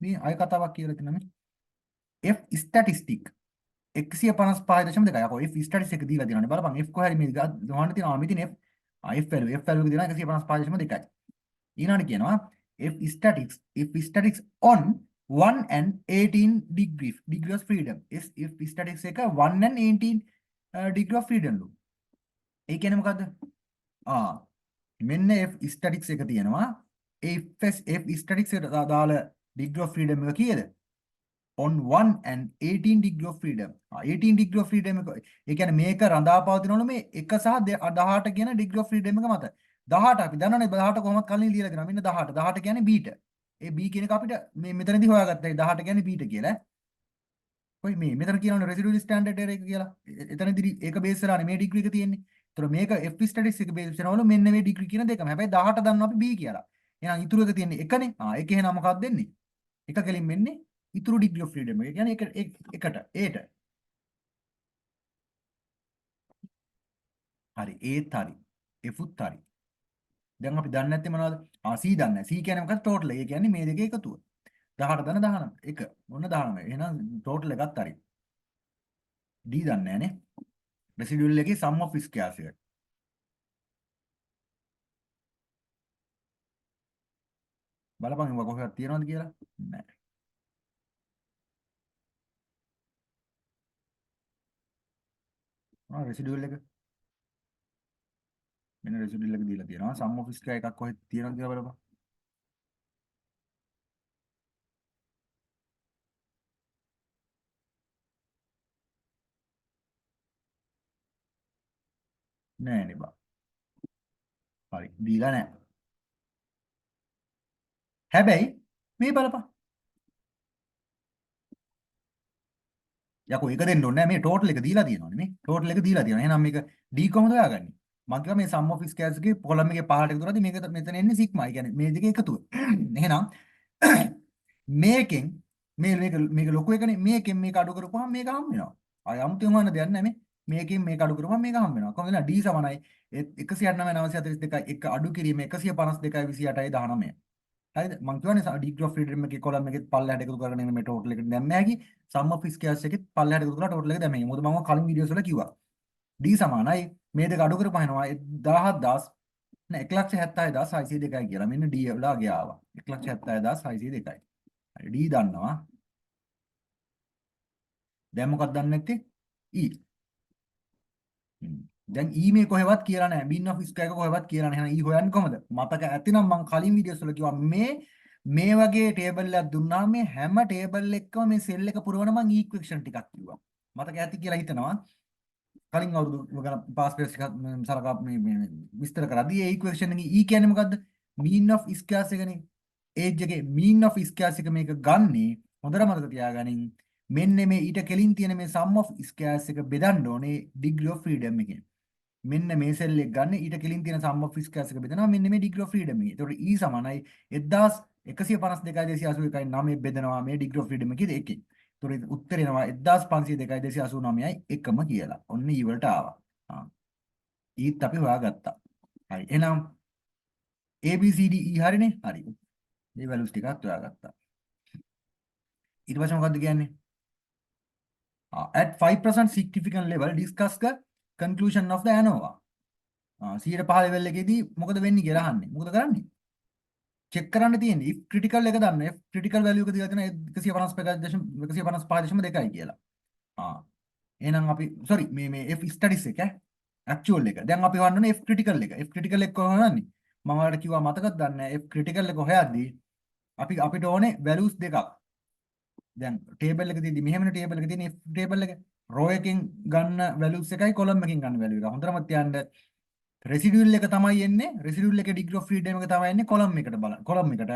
මේ අය කතාවක් කියලා තියෙනවා මේ. F statistic 155.2. යකෝ F statistic එක දීලා තියෙනවානේ. බලපන් F කොහරි මේ ගහන්න තියෙනවා. මෙතන F value එක දෙනවා 155.2. ඊළඟට කියනවා if statics on 1 and 18 degree of freedom. if statics එක 1 and 18 degree of freedom ලු. ඒ කියන්නේ මොකද්ද? මෙන්න F statics එක තියෙනවා. F statics එකට දාලා degree of freedom එක කීයද? on 1 and 18 degree of freedom. 18 degree of freedom එක. ඒ කියන්නේ මේක රඳා පවතිනවලු මේ 1 සහ 18 කියන degree of freedom එක මත. 18 අපි දන්නවනේ 18 කොහොමද කලින් ලියලා දෙනවා. මෙන්න 18. 18 කියන්නේ බීට. ඒ B කියන එක අපිට මේ මෙතනදී හොයාගත්තා. 18 කියන්නේ බීට කියලා. කොයි මේ මෙතන කියනවනේ residual standard error එක කියලා. එතනදී ඒක බේස් වෙලානේ මේ ඩිග්‍රී එක තියෙන්නේ. ඒතර මේක F statistics එක බේස් වෙනවලු මෙන්න මේ ඩිග්‍රී කියන දෙකම. හැබැයි 18 දන්නවා අපි B කියලා. එහෙනම් ඉතුරු එක තියෙන්නේ එකනේ. ඒක එහෙනම් මොකක්ද දෙන්නේ? එක කෙලින් වෙන්නේ ඉතුරු degree of freedom එක. කියන්නේ එකට ඒට. හරි ඒත් හරි. F උත් හරි. දැන් අපි දන්නේ නැත්තේ මොනවද? C දන්නේ නැහැ. C කියන්නේ මොකක්ද? total එක. ඒ කියන්නේ මේ දෙකේ එකතුව. 18 දන්න 19. එක. මොන 19. එහෙනම් total එකත් හරි. D දන්නේ නැහැ නේ. residual එකේ sum of squares එක. බලපන් ඒක කොහෙවත් තියනවද කියලා? නැහැ. residual එක. මෙන්න residual එක දීලා තියෙනවා. sum of square එකක් කොහෙද තියනවද කියලා බලපන්. නෑ නේ බා. හරි. දීලා නැහැ. හැබැයි මේ බලපන්. යකෝ ඒක දෙන්න ඕනේ නැහැ. මේ total එක දීලා තියෙනවානේ මේ. total එක දීලා තියෙනවා. එහෙනම් මේක D කොහොමද හොයාගන්නේ? මම කිව්වා මේ sum of squares එකේ කොලම් එකේ පහළට එකතු කරද්දී මේක මෙතන එන්නේ sigma. ඒ කියන්නේ මේ දෙකේ එකතුව. එහෙනම් මේකෙන් මේක ලොකු එකනේ. මේකෙන් මේක අඩු කරපුවාම මේක හම් වෙනවා. ආය 아무තෙන් හොයන්න දෙයක් නැහැ මේ. මේකෙන් මේක අඩු කරපුවාම මේක හම් වෙනවා. කොහොමද D සමානයි 169 942 1 අඩු කිරීම 152 28යි 19. හරිද මම කියවනේ ඩිග්‍රී ඔෆ් ෆ්‍රීඩම් එකේ කොලම් එකේ පල්ලෙහාට එකතු කරගෙන මේ टोटल එකට දැම්ම හැකි සම් ඔෆ් ස්ක්වයර්ස් එකේ පල්ලෙහාට එකතු කරලා टोटल එක දැම්ම හැකි මොකද මම කලින් වීඩියෝස් වල කිව්වා D සමානයි මේ දෙක අඩු කරපහනවා 17000 නෑ 177602යි කියලා මෙන්න D වල අගය ආවා 177602යි හරි D දන්නවා දැන් මොකක්ද දන්නේ නැත්තේ E දැන් E මේ කොහෙවත් කියලා නැහැ. bin of square එක කොහෙවත් කියලා නැහැ. එහෙනම් E හොයන්නේ කොහමද? මතක ඇතිනම් මම කලින් වීඩියෝස් වල කිව්වා මේ වගේ ටේබල් එකක් දුන්නාම මේ හැම ටේබල් එකකම මේ සෙල් එක පුරවන මම ඉක්වේෂන් ටිකක් කිව්වා. මතක ඇති කියලා හිතනවා. කලින් අවුරුදු ගණන් පාස් පේස් එකක් සලකා මේ විස්තර කරද්දී ඒ ඉක්වේෂන් එකේ E කියන්නේ මොකද්ද? mean of squares එකනේ. ඒජ් එකේ mean of squares එක මේක ගන්නේ හොඳට මතක තියාගනින්. මෙන්න මේ ඊට කෙලින් තියෙන මේ sum of squares එක බෙදන්න ඕනේ degree of freedom එකෙන්. මෙන්න මේ සෙල් එක ගන්න ඊට කෙලින් තියෙන sum of squares එක බෙදනවා මෙන්න මේ degree of freedom එකේ. ඒතකොට E සමානයි 1152.281යි 9 බෙදනවා මේ degree of freedom එකේ එකෙන්. ඒතකොට උත්තර එනවා 1502.289යි එකම කියලා. ඔන්න E වලට ආවා. ඊත් අපි හොයාගත්තා. හරි. එහෙනම් A B C D E හරිනේ? හරි. මේ values ටිකත් හොයාගත්තා. ඊට පස්සේ මොකද්ද කියන්නේ? At 5% significant level discuss the conclusion of the ANOVA. 105 level එකේදී මොකද වෙන්නේ කියලා අහන්නේ. මොකද කරන්නේ? චෙක් කරන්න තියෙන්නේ if critical එක දන්න if critical value එක දීලා තියෙනවා 155.2යි කියලා. එහෙනම් අපි sorry මේ F studies එක actual එක. දැන් අපි හොයන්න ඕනේ F critical එක. F critical එක කොහොමද හොයන්නේ? මම ඔයාලට කිව්වා මතකද දන්නේ නැහැ. F critical එක හොයද්දී අපිට ඕනේ values දෙකක්. දැන් table එක තියෙදි මෙහෙමනේ table එක තියෙන F table එක row එකෙන් ගන්න values එකයි column එකෙන් ගන්න value එක. හොඳටම තියන්න residual එක තමයි එන්නේ. residual එකේ degree of freedom එක තමයි එන්නේ column එකට බලන්න. column එකට.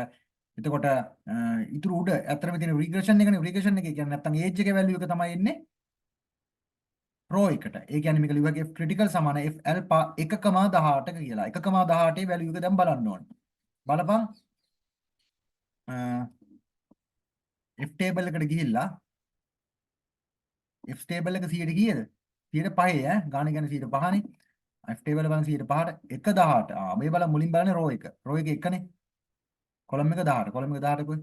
එතකොට ඉතුරු උඩ ඇත්තටම තියෙන regression එකනේ regression එක කියන්නේ නැත්තම් age එකේ value එක තමයි එන්නේ රෝ එකට. ඒ කියන්නේ මේක ලිව්වා F critical සමාන F alpha 1,18ක කියලා. 1,18 value එක දැන් බලන්න ඕනේ. බලපන් F table එකට ගිහිල්ලා F table එක 100ට කීයද? 105 ගාණ කියන්නේ 105නේ. F table එක බලන්න 105ට 1,18. මේ බලන්න මුලින් බලන්නේ රෝ එක. රෝ එක එකනේ. කොලම් එක 18. කොලම් එක 18 කොයි?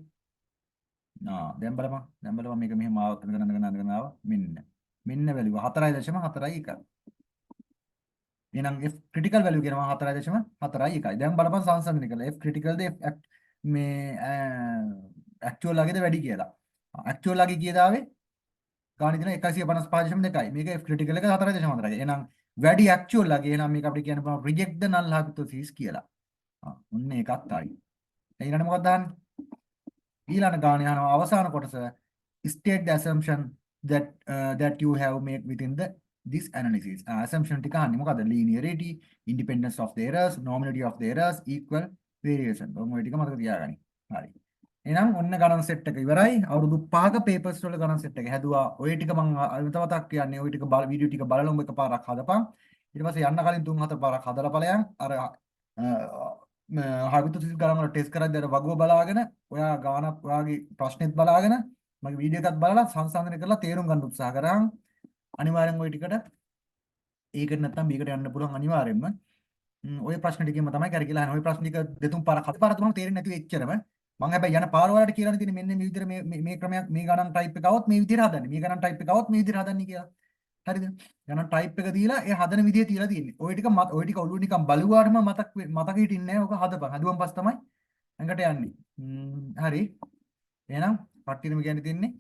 දැන් බලපන්. දැන් බලපන් මේක මෙහෙම ආව අඳගෙන ආවා. මෙන්න value 4.41. එහෙනම් F critical value කියනවා 4.41. දැන් බලපන් සංසන්දනය කළා. F critical ද F මේ actual ලගේද වැඩි කියලා. actual ලගේ කීයද ආවේ? ගාණේ දෙන 155.2යි. මේක F critical එක 4.4යි. එහෙනම් වැඩි actual ලගේ. එහෙනම් මේක අපිට කියන්න පුළුවන් reject the null hypothesis කියලා. ඔන්න ඒකත් ආයි. ඊළඟට මොකක්ද දාන්නේ? ඊළඟ ගාණේ අහනවා අවසාන කොටස state the assumption that you have made within this analysis. Assumption ටික අහන්නේ මොකද්ද? Linearity, independence of the errors, normality of the errors, equal variation. ඔය ටික මතක තියාගන්න. හරි. එහෙනම් ඔන්න ගණන් සෙට් එක ඉවරයි. අවුරුදු 5ක papers වල ගණන් සෙට් එක හැදුවා. ඔය ටික මම අලුතමතක් කියන්නේ ඔය ටික වීඩියෝ ටික බලලා උඹ එකපාරක් හදපන්. ඊට පස්සේ යන්න කලින් 3-4 පාරක් හදලා ඵලයන් අර hypothesis ගණන් වල ටෙස්ට් කරද්දී අර වගුව බලාගෙන ඔයා ගානක් ඔයාගේ ප්‍රශ්නෙත් බලාගෙන මගේ වීඩියෝ එකත් බලලා සංසන්දනය කරලා තේරුම් ගන්න උත්සාහ කරා. අනිවාර්යෙන් ওই ටිකට ඒකට නැත්තම් බීකට යන්න පුළුවන් අනිවාර්යෙන්ම. ওই ප්‍රශ්න ටිකෙම තමයි කරකිලා අහන. ওই ප්‍රශ්න ටික දෙතුන් පාරක් හතර පාරක් තුනම තේරෙන්නේ නැතුව එච්චරම. මම හැබැයි යන පාර වලට කියලානේ තියෙන්නේ මෙන්න මේ විදිහට මේ ක්‍රමයක් මේ ගණන් ටයිප් එක આવොත් මේ විදිහට හදන්නේ. මේ ගණන් ටයිප් එක આવොත් මේ විදිහට හදන්නේ කියලා. හරිද? ගණන් ටයිප් එක දීලා ඒ හදන විදිහ තියලා තියෙන්නේ. ওই ටික ඔළුව නිකන් බලුවාටම මතක හිටින්නේ නැහැ. ඔක හදපන්. හදුවන් පස්ස තමයි ඇඟට යන්නේ. හරි. එහෙනම් කට්ටියම කියන්න තියෙන්නේ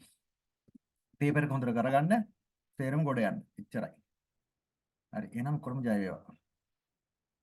පේපර් එක හොඳට කරගන්න. තේරෙම ගොඩ යන්න. එච්චරයි. හරි. එහෙනම් කොරම ජය වේවා.